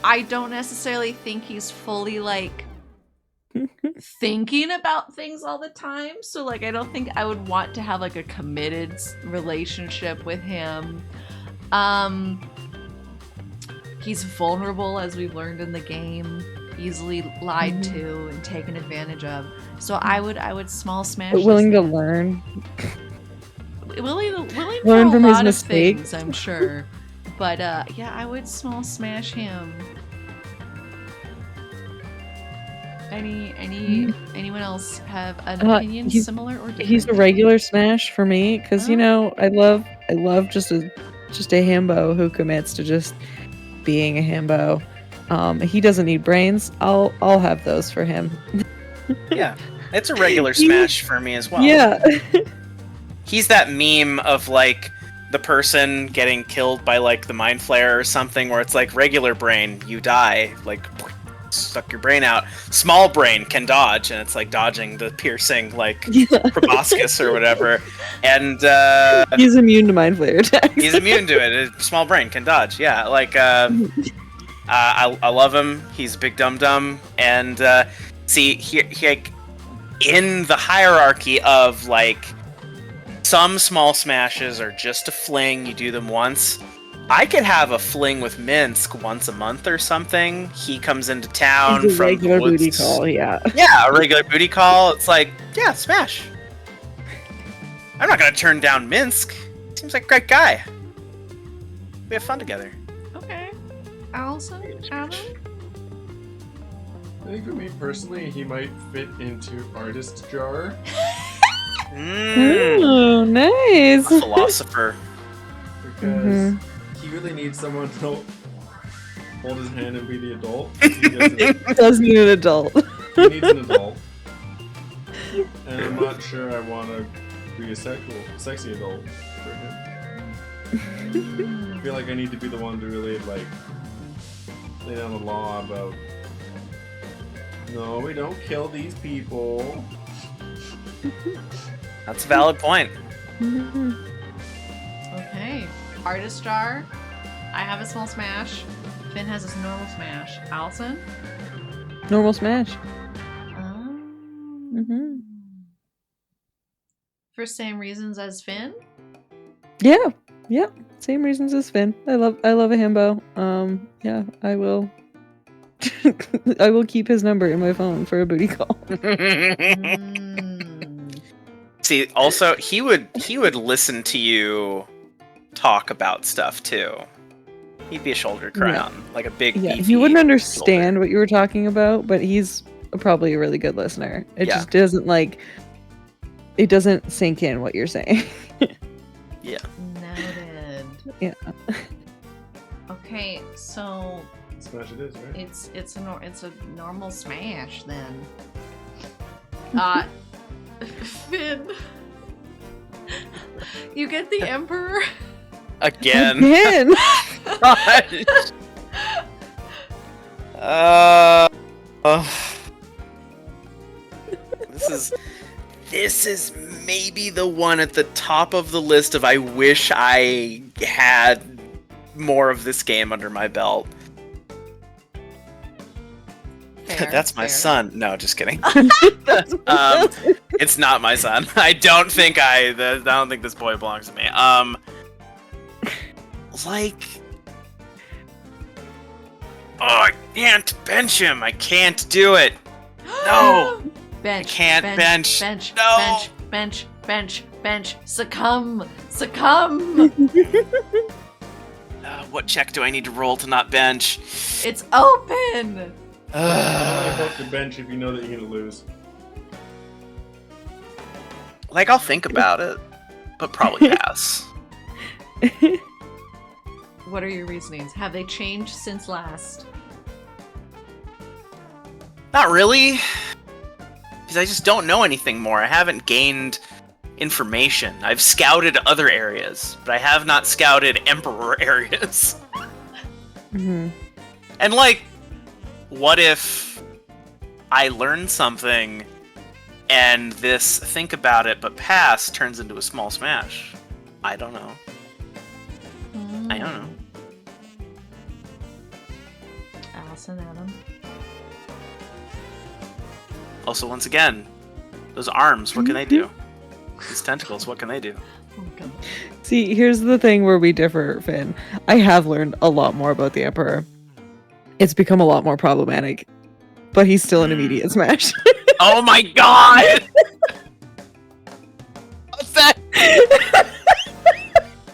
I don't necessarily think he's fully, like, thinking about things all the time. So, like, I don't think I would want to have, like, a committed relationship with him. He's vulnerable, as we've learned in the game. Easily lied to and taken advantage of. So I would small smash. But willing to learn. Willing Learn for a from his lot of mistakes. things, I'm sure. But yeah, I would small smash him. Anyone else have an opinion similar or different? He's a regular smash for me because you know I love just a himbo who commits to just being a himbo. He doesn't need brains. I'll have those for him. Yeah, it's a regular smash for me as well. Yeah. He's that meme of like the person getting killed by like the mind flayer or something, where it's like regular brain, you die, like suck your brain out. Small brain can dodge, and it's like dodging the piercing like proboscis or whatever. And he's immune to mind flayer attacks. He's immune to it. Small brain can dodge. Yeah, like I love him. He's a big dum-dum. And see, here, in the hierarchy of, like, some small smashes are just a fling. You do them once. I could have a fling with Minsk once a month or something. He comes into town It's a from regular the woods. booty call, yeah. Yeah, a regular booty call. It's like, yeah, smash. I'm not going to turn down Minsk. Seems like a great guy. We have fun together. Okay. Allison? Adam? I think for me personally, he might fit into artist jar. Oh, nice. A philosopher. Because he really needs someone to hold his hand and be the adult. He does need an adult. He needs an adult. And I'm not sure I want to be a sexy adult for him. I feel like I need to be the one to really, like, lay down the law about, no, we don't kill these people. That's a valid point. Okay. Artist jar. I have a small smash. Finn has his normal smash. Allison? Normal smash. For same reasons as Finn? Yeah. Same reasons as Finn. I love a himbo. Yeah, I will I will keep his number in my phone for a booty call. See, also he would listen to you talk about stuff too. He'd be a shoulder crown, like a big beefy he wouldn't understand shoulder. what you were talking about, but he's probably a really good listener. It just doesn't it doesn't sink in what you're saying. Noted. Yeah. Okay, so Smash it is, right? It's a normal smash then. Finn, you get the Emperor. Again. Again. This is maybe the one at the top of the list of I wish I had more of this game under my belt. Fair, That's my fair. son. No, just kidding. That's It's not my son. I don't think this boy belongs to me. Like, oh, I can't bench him. I can't do it. No. Bench. I can't bench. Bench. No. Bench. Succumb. What check do I need to roll to not bench? It's open. I don't to bench if you know that you're gonna lose. Like, I'll think about it, but probably pass. What are your reasonings? Have they changed since last? Not really. Because I just don't know anything more. I haven't gained information. I've scouted other areas, but I have not scouted Emperor areas. Mhm. And, like, what if I learn something and this think about it but pass turns into a small smash? I don't know. I don't know. Allison, Adam. Also, once again, those arms, what can they do? These tentacles, what can they do? Oh, God. See, here's the thing where we differ, Finn. I have learned a lot more about the Emperor. It's become a lot more problematic, but he's still an immediate smash. Oh my god! What's that?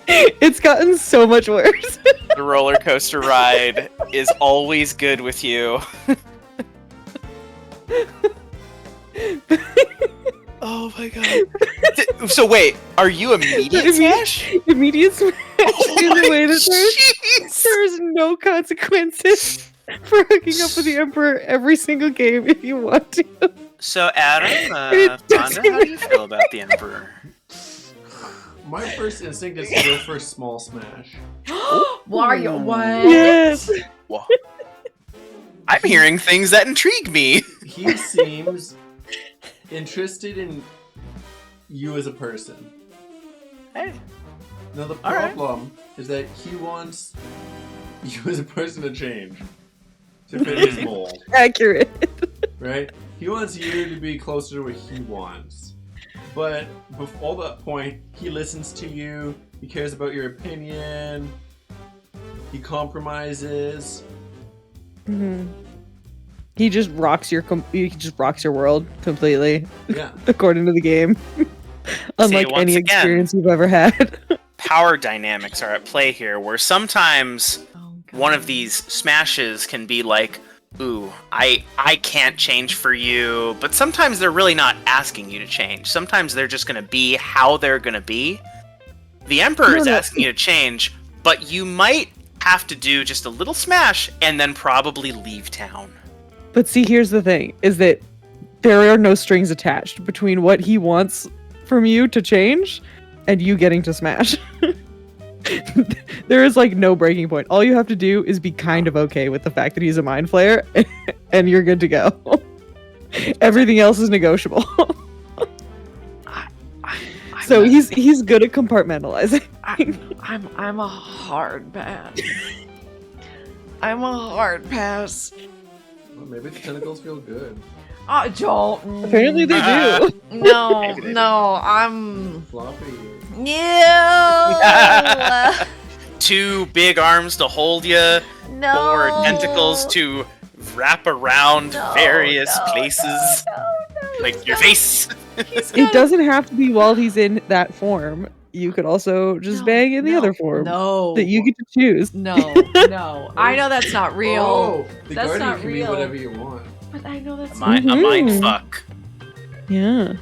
It's gotten so much worse. The roller coaster ride is always good with you. Oh my god. So wait, are you immediate smash? Immediate smash in the way that jeez. there's no consequences for hooking up with the Emperor every single game if you want to. So Adam, It Fonda, how do you feel about the Emperor? My first instinct is to go for a small smash. Wario, what? Yes. Whoa. I'm hearing things that intrigue me. He seems interested in you as a person. Hey. Now the All right. problem is that he wants you as a person to change. To fit his mold. Accurate. Right? He wants you to be closer to what he wants. But before that point, he listens to you, he cares about your opinion, he compromises. Mhm. He just rocks your world completely, Yeah. according to the game. Unlike once any again- experience you've ever had. Power dynamics are at play here, where sometimes Oh, one of these smashes can be like, ooh, I can't change for you, but sometimes they're really not asking you to change. Sometimes they're just going to be how they're going to be. The Emperor is asking you to change, but you might have to do just a little smash and then probably leave town. But see, here's the thing, is that there are no strings attached between what he wants from you to change and you getting to smash. There is like no breaking point. All you have to do is be kind of okay with the fact that he's a mind flayer and you're good to go. Everything else is negotiable. So he's good at compartmentalizing. I'm a hard pass. I'm a hard pass. Well, maybe the tentacles feel good. I don't. Apparently they do. No, Maybe they no, I'm. Floppy. No. 2 big arms to hold you, No. 4 tentacles to wrap around various places, like your face. It doesn't have to be while he's in that form. You could also just bang in the other form No. that you get to choose. No, no. I know that's not real. Oh, the That's guardian not can real. be whatever you want. But I know that's A mind Mhm. fuck. Yeah.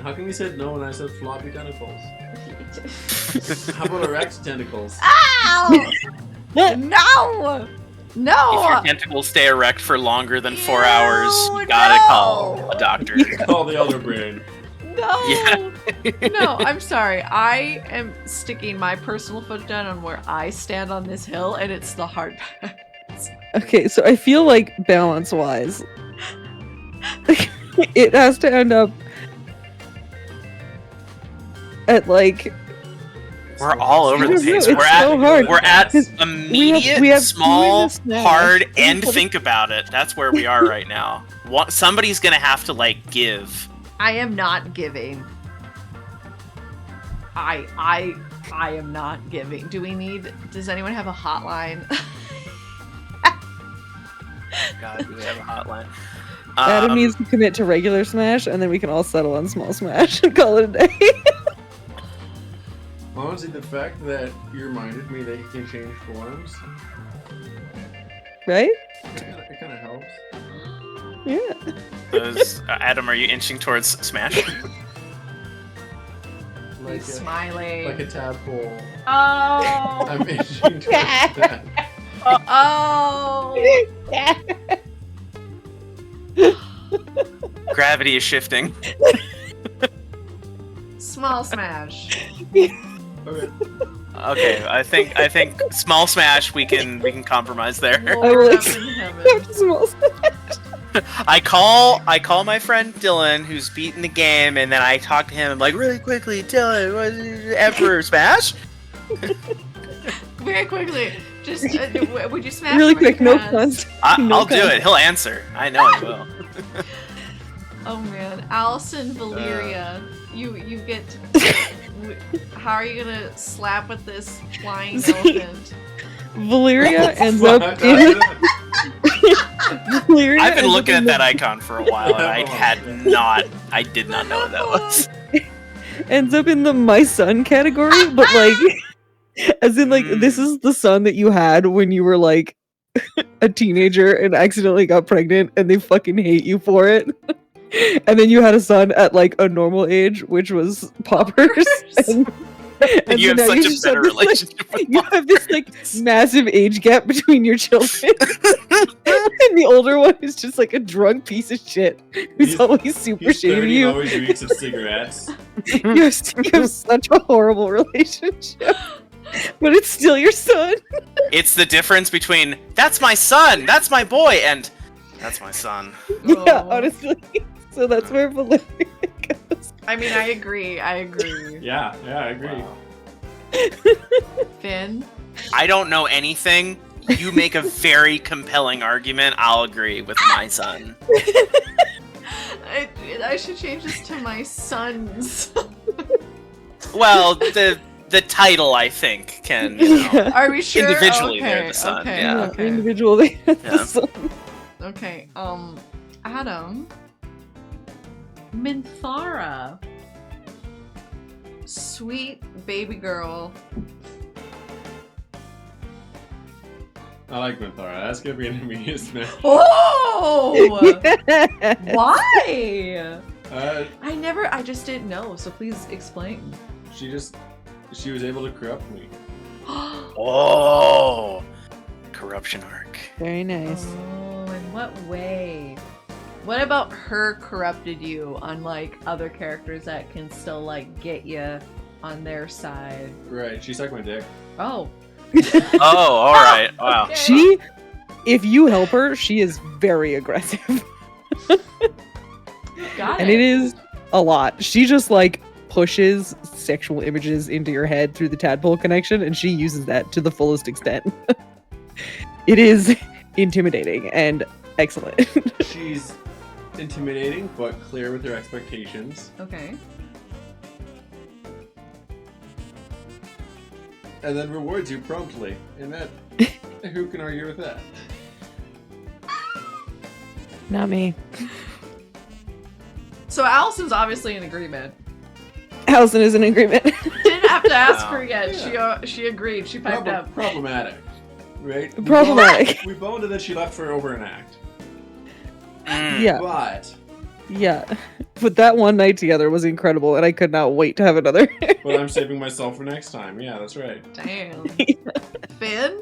How come you said no when I said floppy tentacles? How about erect tentacles? Ow! No! No! If your tentacles stay erect for longer than 4 hours, you Ew, gotta no! call a doctor. Call the elder brain. No! Yeah. No, I'm sorry. I am sticking my personal foot down on where I stand on this hill, and it's the hard path. Okay, so I feel like balance-wise, it has to end up at like We're all over the I don't know, place. it's so hard. We're at 'Cause immediate, we have small, two in the hard, smash. and think about it. That's where we are right now. Somebody's gonna have to like give. I am not giving. I am not giving. Does anyone have a hotline? God, do we have a hotline? Adam needs to commit to regular Smash, and then we can all settle on small Smash and call it a day. Honestly, the fact that you reminded me that you can change forms, Right? it kind of helps. Yeah. Adam, are you inching towards Smash? Like He's a, smiling. like a tadpole. Oh. I'm itching towards that. Oh. Gravity is shifting. Small smash. Okay. Okay, I think small Smash we can compromise there. Lord will up in heaven. Small Smash. I call my friend Dylan, who's beaten the game, and then I talk to him. I'm like, really quickly, Dylan, what is Emperor Smash? Very quickly. Just would you smash? Really him with quick, your no hands? puns. No I'll do puns. it. He'll answer. I know he will. Oh man, Allison Valeria, you get. How are you gonna slap with this flying elephant? Valeria ends up in. Valeria I've been ends looking up at in that icon for a while, and I did not know what that was. ends up in the my son category, but like, as in like, this is the son that you had when you were like a teenager and accidentally got pregnant, and they fucking hate you for it. And then you had a son at like a normal age, which was Poppers. And You so have now such a just have better this, like, relationship with you have this like massive age gap between your children. And the older one is just like a drunk piece of shit who's He's- always super He's shitty to 30 you. and always reeks of cigarettes. You have such a horrible relationship. But it's still your son. It's the difference between that's my son, that's my boy, and that's my son. Yeah, Oh. honestly. So that's where Valeria goes. I mean, I agree. Yeah, I agree. Finn, I don't know anything. You make a very compelling argument. I'll agree with my son. I should change this to my sons. Well, the title I think can, you know. Yeah. Are we sure? Individually, okay, they're the son, Okay, yeah. okay. Individually. Yeah. The son. Okay. Adam. Minthara. Sweet baby girl. I like Minthara. That's gonna be an immediate smash. Oh! Yeah. Why? Uh, I just didn't know, so please explain. she was able to corrupt me. Oh, corruption arc. Very nice. Oh, in what way? What about her corrupted you, unlike other characters that can still, like, get you on their side? Right, she sucked my dick. Oh. Oh, all right. Wow. Okay. If you help her, she is very aggressive. Got And it is a lot. She just like pushes sexual images into your head through the tadpole connection, and she uses that to the fullest extent. It is intimidating and excellent. She's intimidating, but clear with her expectations. Okay. And then rewards you promptly. And that, who can argue with that? Not me. So Allison's obviously in agreement. Allison is in agreement. Didn't have to ask Wow. her yet. She agreed. She piped up. Problematic. Right? We Problematic. bonded- We bonded that she left for over an act. Yeah, But yeah. But that one night together was incredible, and I could not wait to have another. I'm saving myself for next time. Yeah, that's right. Damn. Finn?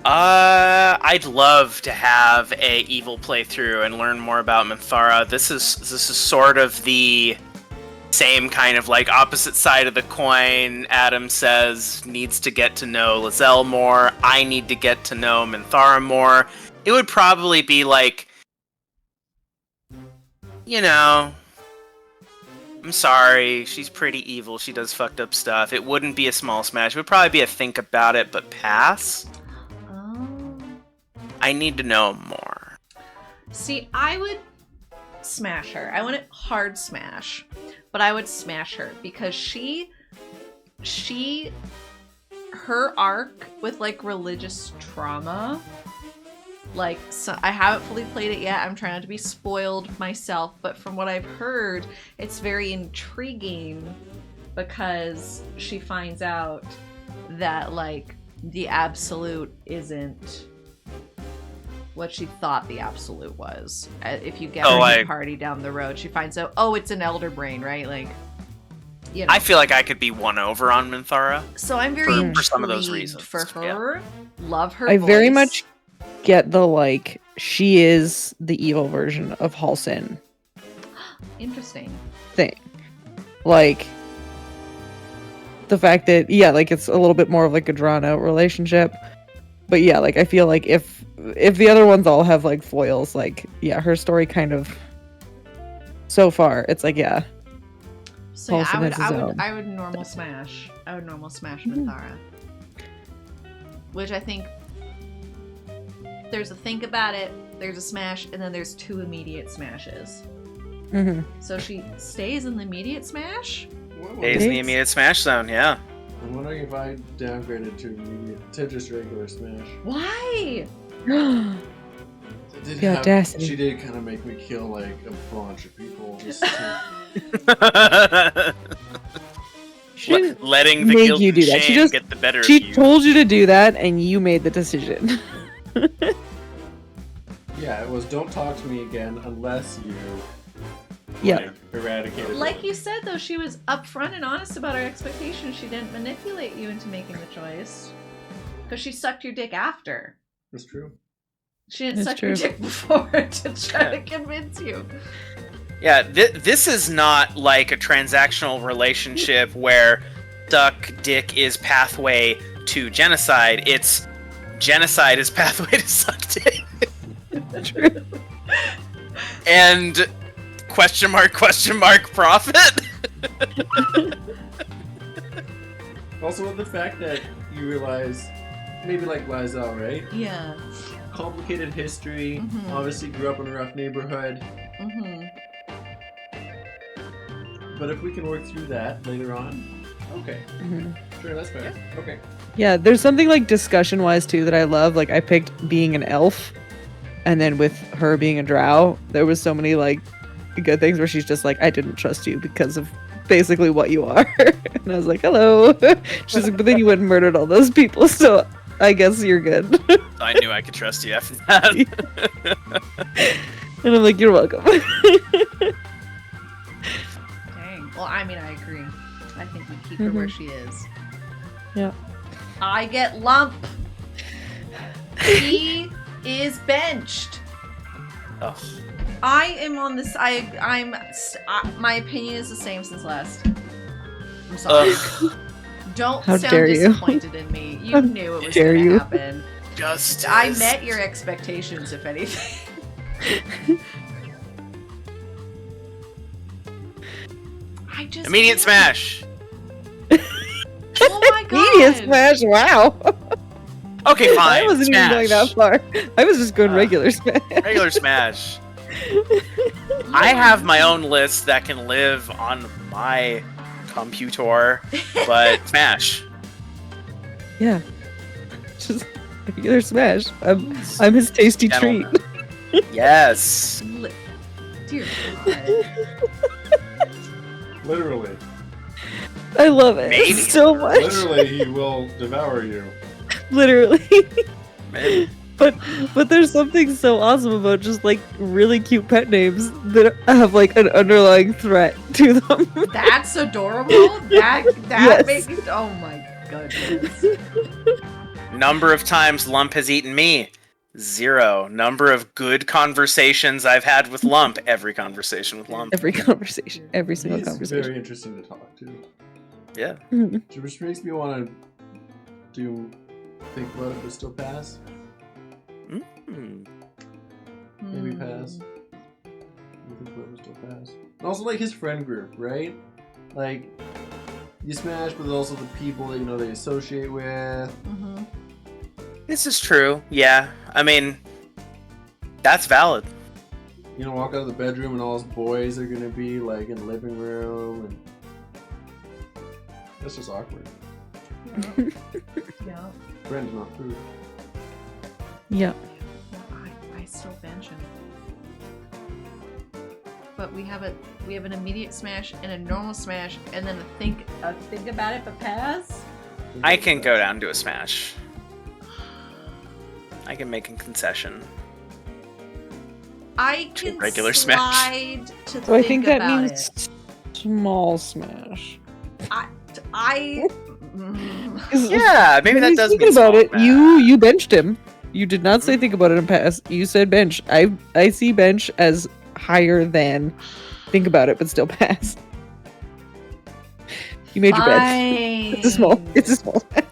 I'd love to have a evil playthrough and learn more about Minthara. This is sort of the same kind of like opposite side of the coin. Adam says needs to get to know Lizelle more. I need to get to know Minthara more. It would probably be like, you know, I'm sorry, she's pretty evil. She does fucked up stuff. It wouldn't be a small smash. It would probably be a think about it, but pass. I need to know more. See, I would smash her. I wouldn't hard smash, but I would smash her because her arc with like religious trauma, like, so I haven't fully played it yet. I'm trying not to be spoiled myself, but from what I've heard, it's very intriguing because she finds out that like the absolute isn't what she thought the absolute was. If you get her party down the road, she finds out, oh, it's an elder brain, right? Like, you know. I feel like I could be won over on Minthara. So I'm very intrigued for some of those reasons. For her. Yeah. Love her I voice. very much get the, like, she is the evil version of Halsin. Interesting. Thing. Like, the fact that, yeah, like, it's a little bit more of, like, a drawn-out relationship. But, yeah, like, I feel like if the other ones all have, like, foils, like, yeah, her story kind of, so far, it's like, yeah. So, yeah, I would normal smash. I would normal smash Minthara. Which I think, there's a think about it, there's a smash, and then there's 2 immediate smashes. Mm-hmm. So she stays in the immediate smash? Stays in the immediate smash zone, yeah. I'm wondering if I downgraded to just regular smash. Why? The audacity. She did kind of make me kill like a bunch of people. Just letting the make guilt you do and that. shame get the better of you. She told you to do that, and you made the decision. Yeah, it was don't talk to me again unless you eradicated like you said, though, she was upfront and honest about her expectations. She didn't manipulate you into making the choice. Because she sucked your dick after. That's true. She didn't suck your dick before to try to convince you. Yeah, this is not like a transactional relationship where suck dick is pathway to genocide. It's genocide is pathway to suck dick. True. And question mark profit. Also with the fact that you realize, maybe like Lizelle, right? Yeah. Complicated history, obviously grew up in a rough neighborhood. But if we can work through that later on, okay. Sure, that's fair. Yeah. Okay. Yeah, there's something like discussion-wise too that I love. Like I picked being an elf, and then with her being a drow, there was so many like good things where she's just like, I didn't trust you because of basically what you are. And I was like, hello. She's like, but then you went and murdered all those people, so I guess you're good. I knew I could trust you after that. And I'm like, you're welcome. Dang. Well, I mean, I agree. I think we keep her where she is. Yeah. I get Lump. He is benched. Ugh. I am on this. My opinion is the same since last. I'm sorry. Don't How sound dare you. disappointed in me. You knew it was dare going to you. happen. Justice. I met your expectations, if anything. I just Immediate smash. Oh my god! Immediate smash! Wow. Okay, fine. I wasn't smash. even going that far. I was just going regular smash. Regular smash. I have my own list that can live on my computer, but smash. Yeah. Just regular smash. I'm his tasty treat. Yes. Dear God. Literally. I love it Maybe. so much. Literally, he will devour you. Literally. Maybe. But there's something so awesome about just like really cute pet names that have like an underlying threat to them. That's adorable. That Yes. makes. Oh my goodness. Number of times Lump has eaten me, 0. Number of good conversations I've had with Lump, every conversation with Lump. Every conversation, every single He's conversation. very interesting to talk to. Yeah. Which makes me want to think about it, but still pass. Maybe pass. I think about it, still pass. And also, like his friend group, right? Like you smash, but also the people that they associate with. This is true. Yeah. I mean, that's valid. Walk out of the bedroom and all his boys are gonna be like in the living room, and that's just awkward. Yeah. Friends, not food. Yeah. I still bench him. But we have an immediate smash and a normal smash, and then a think about it but pass. I can go down to a smash. I can make a concession. I can regular slide to So I think that about means it. small smash. I Yeah, maybe that does Thinking mean about small it, smash. you benched him. You did not say think about it and pass. You said bench. I see bench as higher than think about it, but still pass. You made your bed. It's a small smash.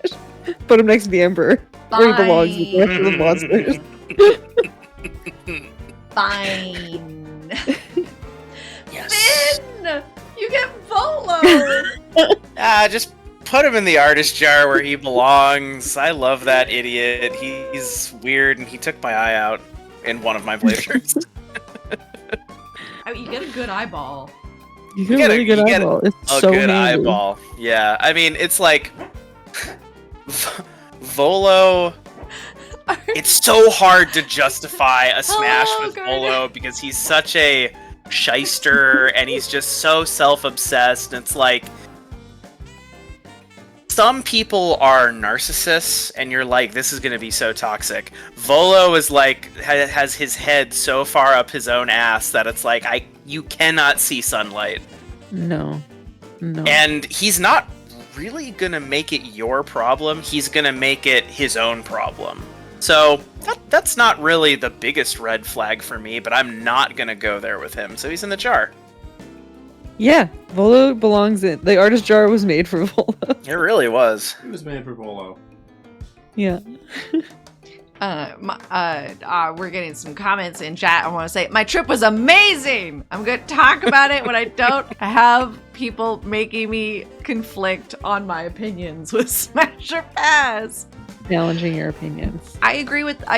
Put him next to the Emperor, where he belongs with the rest of the monsters. Fine. Yes. Finn! You get Volo! Just put him in the artist jar where he belongs. I love that idiot. He's weird, and he took my eye out in one of my playthroughs. I mean, you get a good eyeball. You get a really good eyeball. It's A so good handy. eyeball. Yeah, I mean, it's like Volo. It's so hard to justify a smash with good. Volo because he's such a shyster and he's just so self-obsessed. And it's like some people are narcissists and you're like, this is gonna be so toxic. Volo is like has his head so far up his own ass that it's like you cannot see sunlight. No. And he's not really gonna make it your problem. He's gonna make it his own problem. So that's not really the biggest red flag for me, but I'm not gonna go there with him. So he's in the jar. Yeah, Volo belongs in. The artist jar was made for Volo. It really was. It was made for Volo. Yeah. We're getting some comments in chat. I want to say my trip was amazing. I'm going to talk about it when I don't have people making me conflict on my opinions with Smash or Pass. Challenging your opinions. I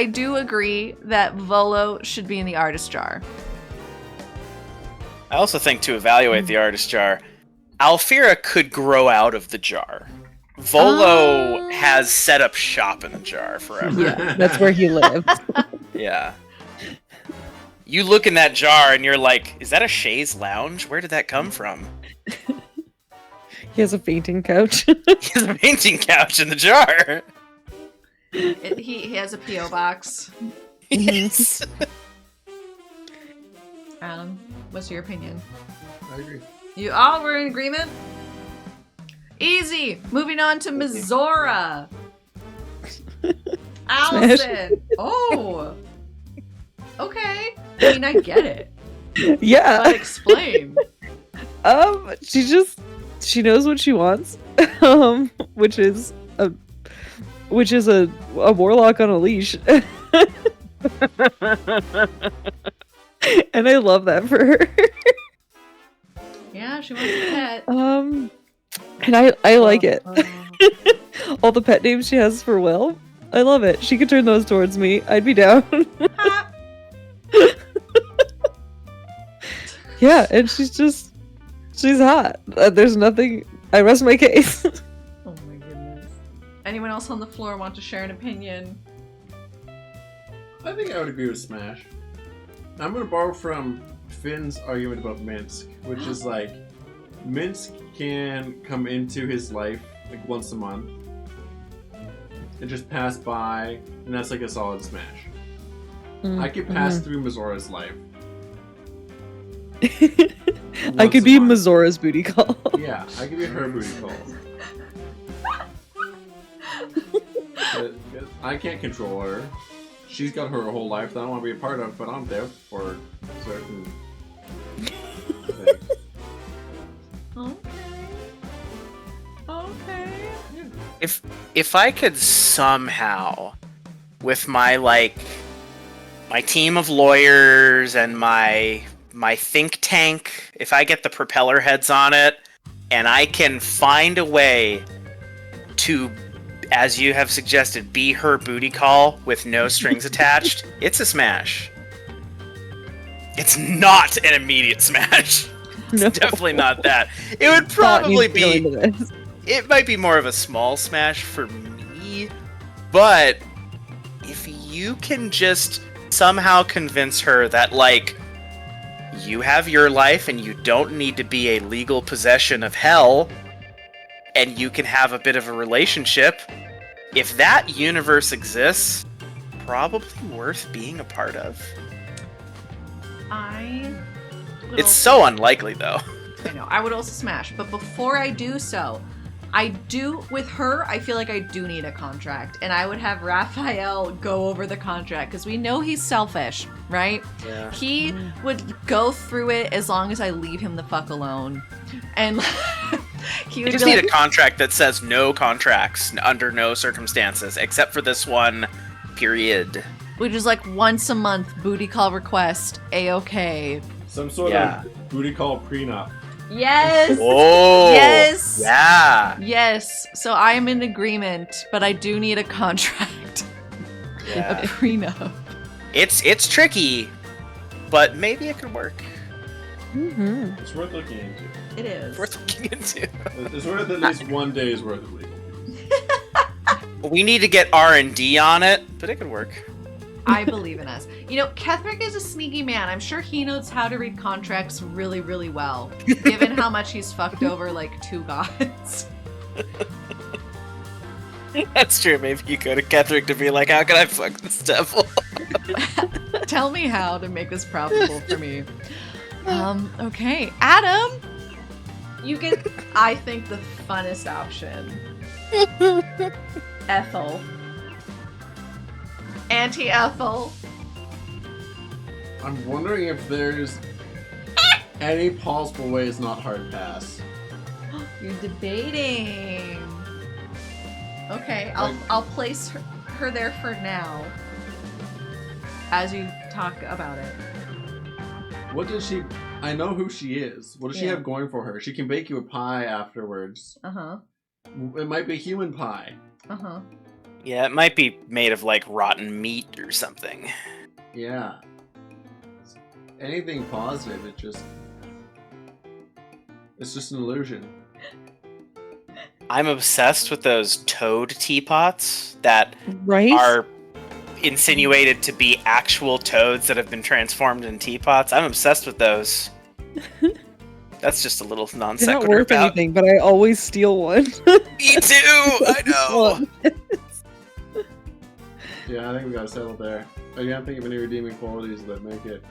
do agree that Volo should be in the artist jar. I also think to evaluate the artist jar, Alfira could grow out of the jar. Volo has set up shop in the jar forever. Yeah, that's where he lives. Yeah. You look in that jar and you're like, is that a chaise lounge? Where did that come from? He has a fainting couch. He has a painting couch in the jar. He has a P.O. box. Yes. Adam, what's your opinion? I agree. You all were in agreement? Easy! Moving on to Mizora. Allison! Oh! Okay. I mean, I get it. Yeah. But explain. She knows what she wants. Which is a warlock on a leash. And I love that for her. Yeah, she wants a pet. And I like it. All the pet names she has for Will, I love it. She could turn those towards me. I'd be down. Yeah, and she's hot. There's nothing. I rest my case. Oh my goodness. Anyone else on the floor want to share an opinion? I think I would agree with Smash. I'm going to borrow from Finn's argument about Minsk, which is like, Minsk can come into his life like once a month and just pass by, and that's like a solid Smash. I could pass through Mizora's life. I could be Mizora's booty call. Yeah, I could be her booty call. I can't control her. She's got her whole life that I want to be a part of, but I'm there for certain things. Okay. If I could somehow, with my my team of lawyers and my think tank, if I get the propeller heads on it, and I can find a way to, as you have suggested, be her booty call with no strings attached, it's a smash. It's not an immediate smash. It's No. definitely not that. It would Thought probably needs to go be... into this. It might be more of a small smash for me, but if you can just somehow convince her that, you have your life and you don't need to be a legal possession of hell, and you can have a bit of a relationship, if that universe exists, probably worth being a part of. It's so unlikely, though. I know. I would also smash, but before I do so, with her, I feel like I do need a contract, and I would have Raphael go over the contract, because we know he's selfish, right? Yeah. He would go through it as long as I leave him the fuck alone. And he would You just be need like, a contract that says no contracts under no circumstances, except for this one, period. which is like once a month booty call request, A-okay. Some sort of booty call prenup. Yes! Oh! Yes! Yeah! Yes, so I'm in agreement, but I do need a contract. A Yeah. prenup. It's tricky, but maybe it could work. Mm-hmm. It's worth looking into. It is. Worth looking into. It's worth at least one day's worth of legal. We need to get R&D on it, but it could work. I believe in us. You know, Kethrick is a sneaky man. I'm sure he knows how to read contracts really, really well, given how much he's fucked over like 2 gods. That's true. Maybe you go to Kethrick to be like, how can I fuck this devil? Tell me how to make this profitable for me. Okay. Adam, you get, I think, the funnest option. Ethel. Auntie Ethel. I'm wondering if there's any possible way it's not hard pass. You're debating. Okay, I'll place her there for now. As you talk about it. What does she... I know who she is. What does she have going for her? She can bake you a pie afterwards. Uh-huh. It might be human pie. Uh-huh. Yeah, it might be made of like rotten meat or something. Yeah. Anything positive, it's just an illusion. I'm obsessed with those toad teapots that Right? are insinuated to be actual toads that have been transformed in teapots. I'm obsessed with those. That's just a little non They're not sequitur worth about. anything, but I always steal one. Me too! I know! Yeah, I think we gotta settle there. I can't think of any redeeming qualities that make it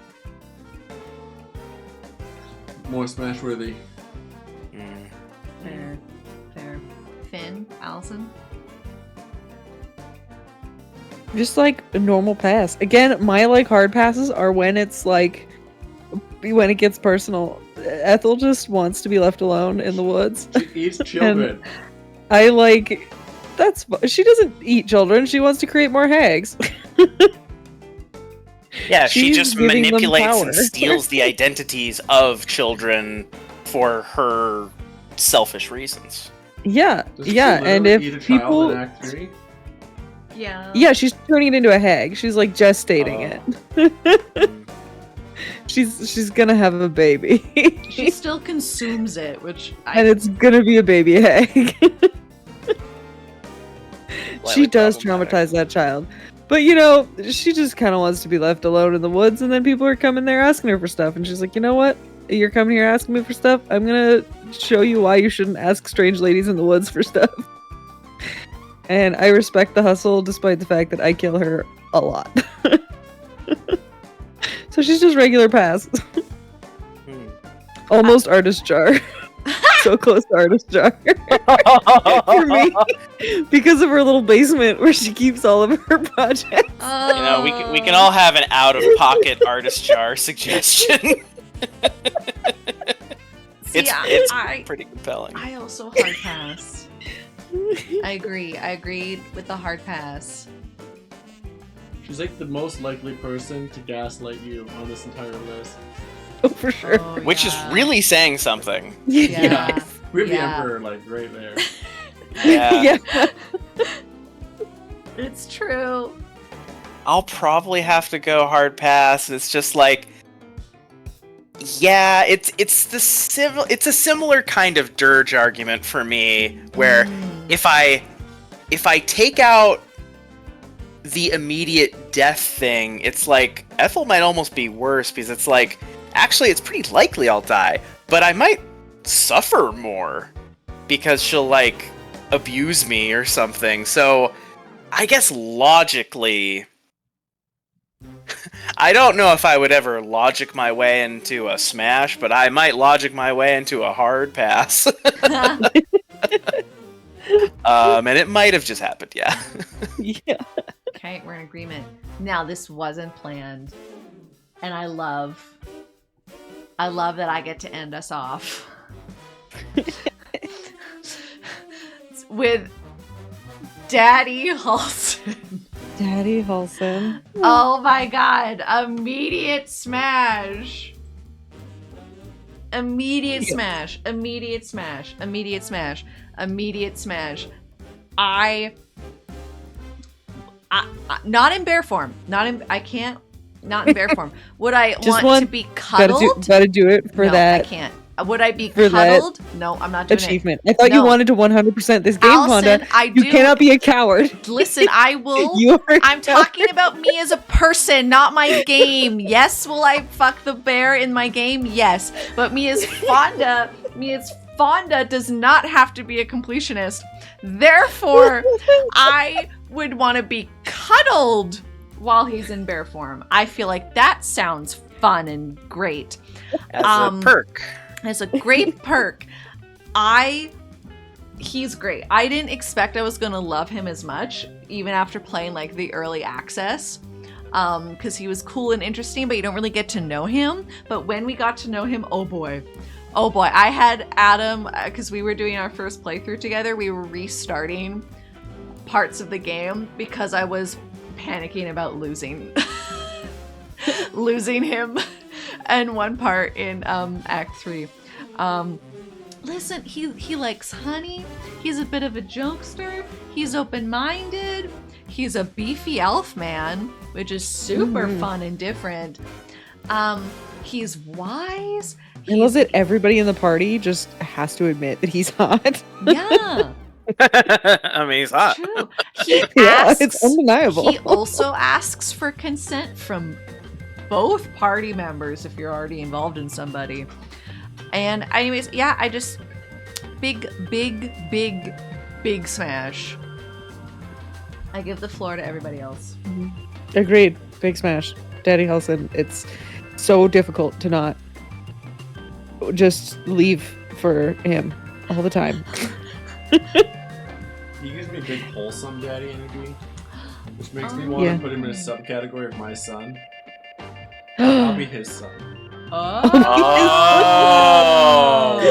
more smash-worthy. Mm. Fair. Fair. Finn? Allison? Just like a normal pass. Again, my like hard passes are when it's like when it gets personal. Ethel just wants to be left alone in the woods. She eats children. I like she doesn't eat children. She wants to create more hags. Yeah, she She's just giving them manipulates power. and steals the identities of children for her selfish reasons. Yeah, Does she yeah, and literally if eat a child people, in Act 3? Yeah. yeah, she's turning it into a hag. She's like gestating it. Mm. She's gonna have a baby, She still consumes it, which and it's gonna be a baby hag. She Slightly does problematic. traumatize that child. But you know, she just kind of wants to be left alone in the woods, and then people are coming there asking her for stuff, and she's like, you know what? You're coming here asking me for stuff? I'm gonna show you why you shouldn't ask strange ladies in the woods for stuff. And I respect the hustle, despite the fact that I kill her a lot. So she's just regular pass. Hmm. Almost artist jar. so close to artist jar for me because of her little basement where she keeps all of her projects. You know, we can all have an out-of-pocket artist jar suggestion. It's pretty compelling. I also hard pass. I agree. I agreed with the hard pass. She's like the most likely person to gaslight you on this entire list. Oh, for sure. Oh, Which is yeah. really saying something. Yeah. We have the Yeah. Emperor, like, right there. Yeah. Yeah. It's true. I'll probably have to go hard pass. It's just like, yeah, it's a similar kind of dirge argument for me, where if I take out the immediate death thing, it's like Ethel might almost be worse, because it's like, actually it's pretty likely I'll die, but I might suffer more because she'll like abuse me or something. So I guess logically, I don't know if I would ever logic my way into a smash, but I might logic my way into a hard pass. And it might have just happened, yeah. Yeah. Okay, we're in agreement. Now, this wasn't planned, and I love that I get to end us off with Daddy Halston. Daddy Halston. Oh my god, immediate smash. Immediate smash. Immediate smash. Immediate smash. Immediate smash. I not in bear form. Not in bear form. Would I Just want to be cuddled? Gotta do it for no, that. I can't. Would I be For that cuddled? No, I'm not doing achievement. I thought you No. wanted to 100% this game, Allison, Vonda. I You do. cannot be a coward. Listen, I will. You are I'm talking about me as a person, not my game. Yes, will I fuck the bear in my game? Yes. But me as Fonda does not have to be a completionist. Therefore, I would want to be cuddled while he's in bear form. I feel like that sounds fun and great. As a perk. It's a great perk. He's great. I didn't expect I was gonna love him as much, even after playing like the early access. Because he was cool and interesting, but you don't really get to know him. But when we got to know him, oh boy. I had Adam, because we were doing our first playthrough together, we were restarting parts of the game because I was panicking about losing him. And one part in Act 3. Listen, he likes honey. He's a bit of a jokester. He's open-minded. He's a beefy elf man, which is super fun and different. He's wise. I love that everybody in the party just has to admit that he's hot. Yeah. I mean, he's hot. True. He Yeah, asks, it's undeniable. He also asks for consent from both party members if you're already involved in somebody. And anyways, yeah, I just big smash. I give the floor to everybody else. Agreed. Big smash. Daddy Halston. It's so difficult to not just leave for him all the time. He gives me big wholesome daddy energy, which makes me want to put him in a subcategory of my son. I'll be his son. Oh,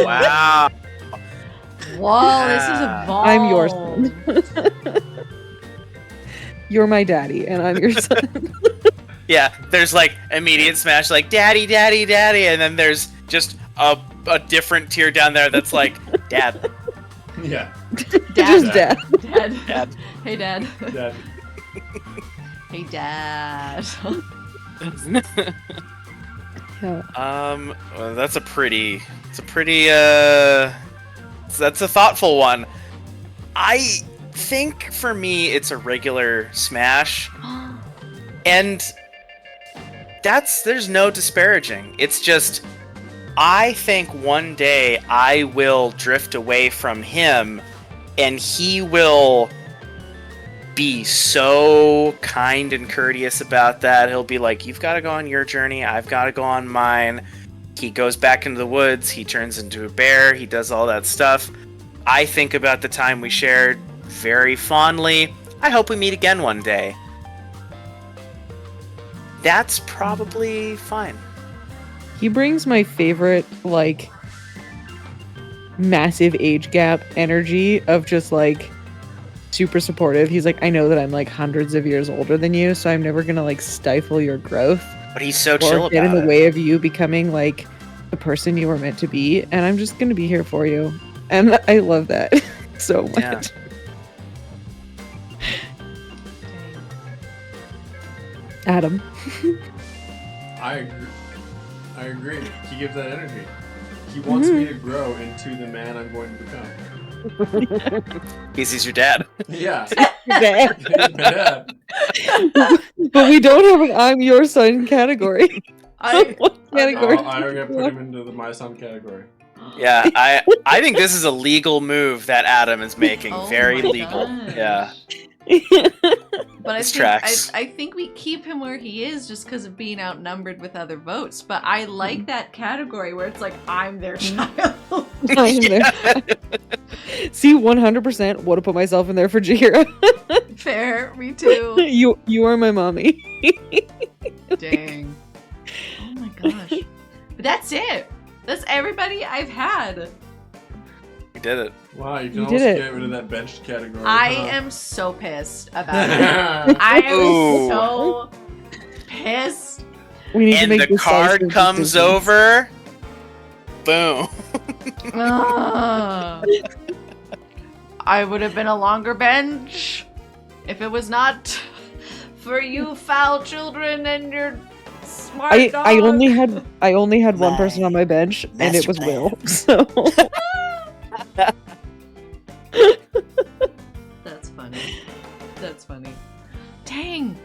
wow. Whoa, this is evolved. I'm your son. You're my daddy, and I'm your son. Yeah, there's like immediate smash, like daddy, daddy, daddy, and then there's just a different tier down there that's like dad. Yeah. Just dad. Dad. Hey, Dad. Dad. Hey, Dad. Yeah. Well, that's a thoughtful one. I think for me it's a regular smash, and there's no disparaging. It's just, I think one day I will drift away from him, and he will be so kind and courteous about that. He'll be like, you've got to go on your journey, I've got to go on mine. He goes back into the woods. He turns into a bear. He does all that stuff. I think about the time we shared very fondly. I hope we meet again one day. That's probably fine. He brings my favorite, like, massive age gap energy of just, like, super supportive. He's like, I know that I'm, like, hundreds of years older than you, so I'm never gonna, like, stifle your growth. But he's so chill or get about in the it. way of you becoming, like, the person you were meant to be, and I'm just gonna be here for you. And I love that so much. Yeah. Adam. I agree. He gives that energy. He wants me to grow into the man I'm going to become. He's your dad. Yeah. Yeah. Yeah. But we don't have an I'm your son category. What category? I'm gonna put him into the my son category. Yeah, I think this is a legal move that Adam is making. Oh Very my legal. gosh. Yeah. But This tracks. I think we keep him where he is just because of being outnumbered with other votes. But I like that category where it's like, I'm their child. I'm there. See, 100% would have put myself in there for Jahira. Fair, me too. You are my mommy. Dang. Oh my gosh. But that's it. That's everybody I've had. We did it. Wow, you can You almost did it. get rid of that benched category. I huh? am so pissed about it. I am Ooh. so pissed. We need to And make the decisive card comes decisions. over. Boom. Ugh. I would have been a longer bench if it was not for you foul children and your smart dog. I only had one person on my bench, and it was Master Will. So That's funny. That's funny. Dang.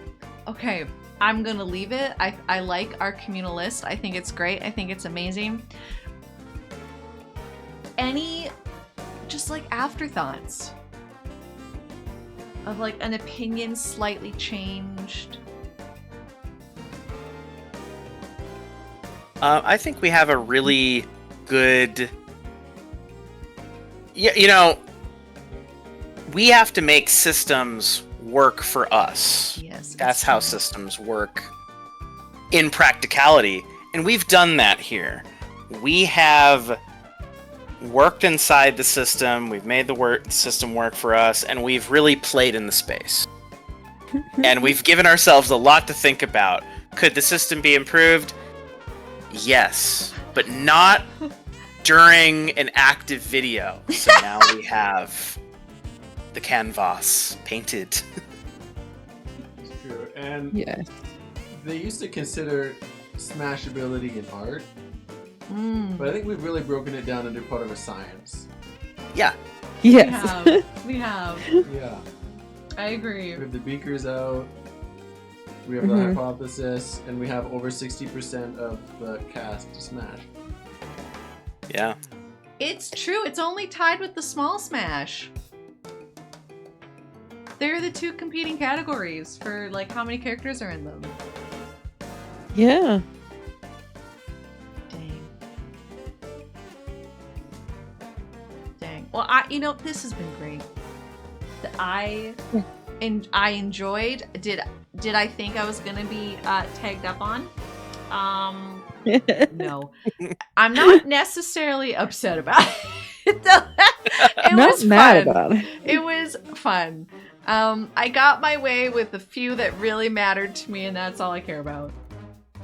Okay, I'm gonna leave it. I like our communal list. I think it's great. I think it's amazing. Any just like afterthoughts of like an opinion slightly changed? I think we have a really good. Yeah, you know, we have to make systems work for us. Yes. That's how systems work in practicality, and we've done that here. We have worked inside the system. We've made the system work for us, and we've really played in the space. And we've given ourselves a lot to think about. Could the system be improved? Yes, but not during an active video. So now we have the canvas painted. It's true. And yes. they used to consider smashability in art, but I think we've really broken it down into part of a science. Yeah. Yes. We have. Yeah. I agree. We have the beakers out. We have the Mhm. hypothesis, and we have over 60% of the cast to smash. Yeah. It's true. It's only tied with the small smash. They're the two competing categories for like how many characters are in them. Yeah. Dang. Dang. Well, this has been great. I enjoyed. Did I think I was gonna be tagged up on? No. I'm not necessarily upset about it. It Not was mad fun. about it. It was fun. I got my way with the few that really mattered to me, and that's all I care about.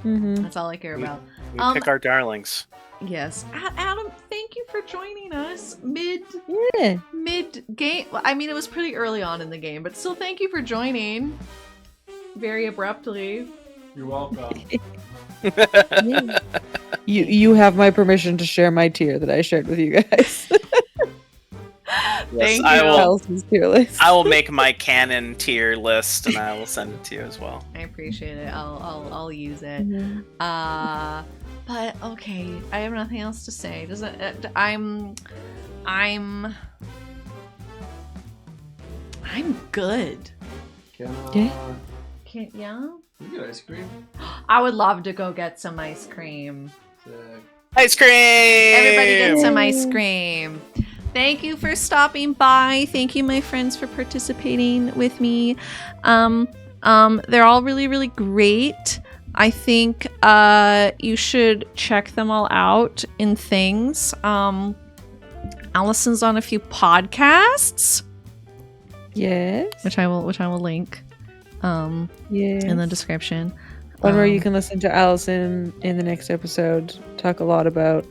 Mm-hmm. That's all I care about. We pick our darlings. Yes. Adam, thank you for joining us mid Yeah. game. I mean, it was pretty early on in the game, but still thank you for joining very abruptly. You're welcome. Yeah. You have my permission to share my tier that I shared with you guys. Thank I you. will, Else's tier list. I will make my canon tier list and I will send it to you as well. I appreciate it. I'll use it. Mhm. But okay, I have nothing else to say. I'm good. Yeah. Yeah. You get ice cream. I would love to go get some ice cream. Sick. Ice cream! Everybody gets some ice cream. Thank you for stopping by. Thank you, my friends, for participating with me. They're all really, really great. I think you should check them all out in things. Allison's on a few podcasts. Yes. Which I will link in the description. One where you can listen to Allison in the next episode talk a lot about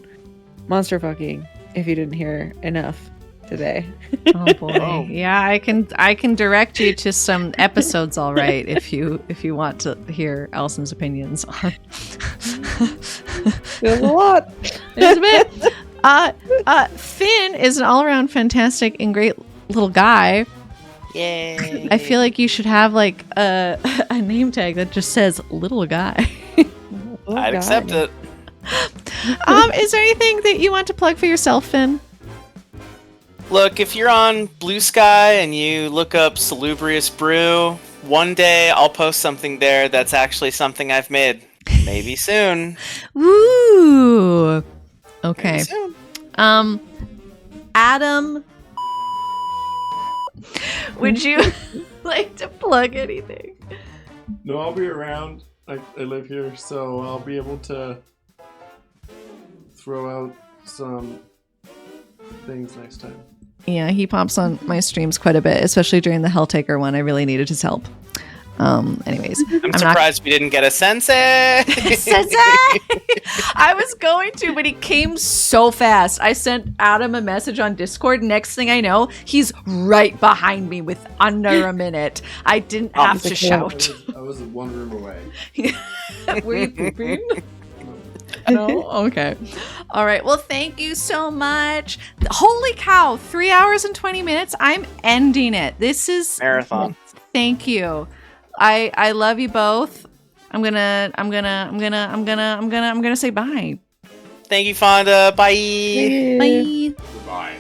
monster fucking if you didn't hear enough today. Oh boy. Yeah, I can direct you to some episodes, all right, if you want to hear Allison's opinions on There's a lot. There's a bit. Finn is an all-around fantastic and great little guy. Yay. I feel like you should have like a name tag that just says little guy. I'd accept it. Is there anything that you want to plug for yourself, Finn? Look, if you're on Blue Sky and you look up Salubrious Brew, one day I'll post something there that's actually something I've made. Maybe soon. Woo! Okay. Maybe soon. Adam, would you like to plug anything? No, I'll be around. I live here, so I'll be able to throw out some things next time. Yeah, he pops on my streams quite a bit, especially during the Helltaker one. I really needed his help. Anyways, I'm surprised we didn't get a Sensei. Sensei! I was going to, but he came so fast. I sent Adam a message on Discord. Next thing I know, he's right behind me with under a minute. I didn't have to shout. I was 1 room away. Were you pooping? No? Okay. All right. Well, thank you so much. Holy cow, 3 hours and 20 minutes. I'm ending it. This is Marathon. Thank you. I love you both. I'm gonna say bye. Thank you, Fonda. Bye. Bye. Goodbye.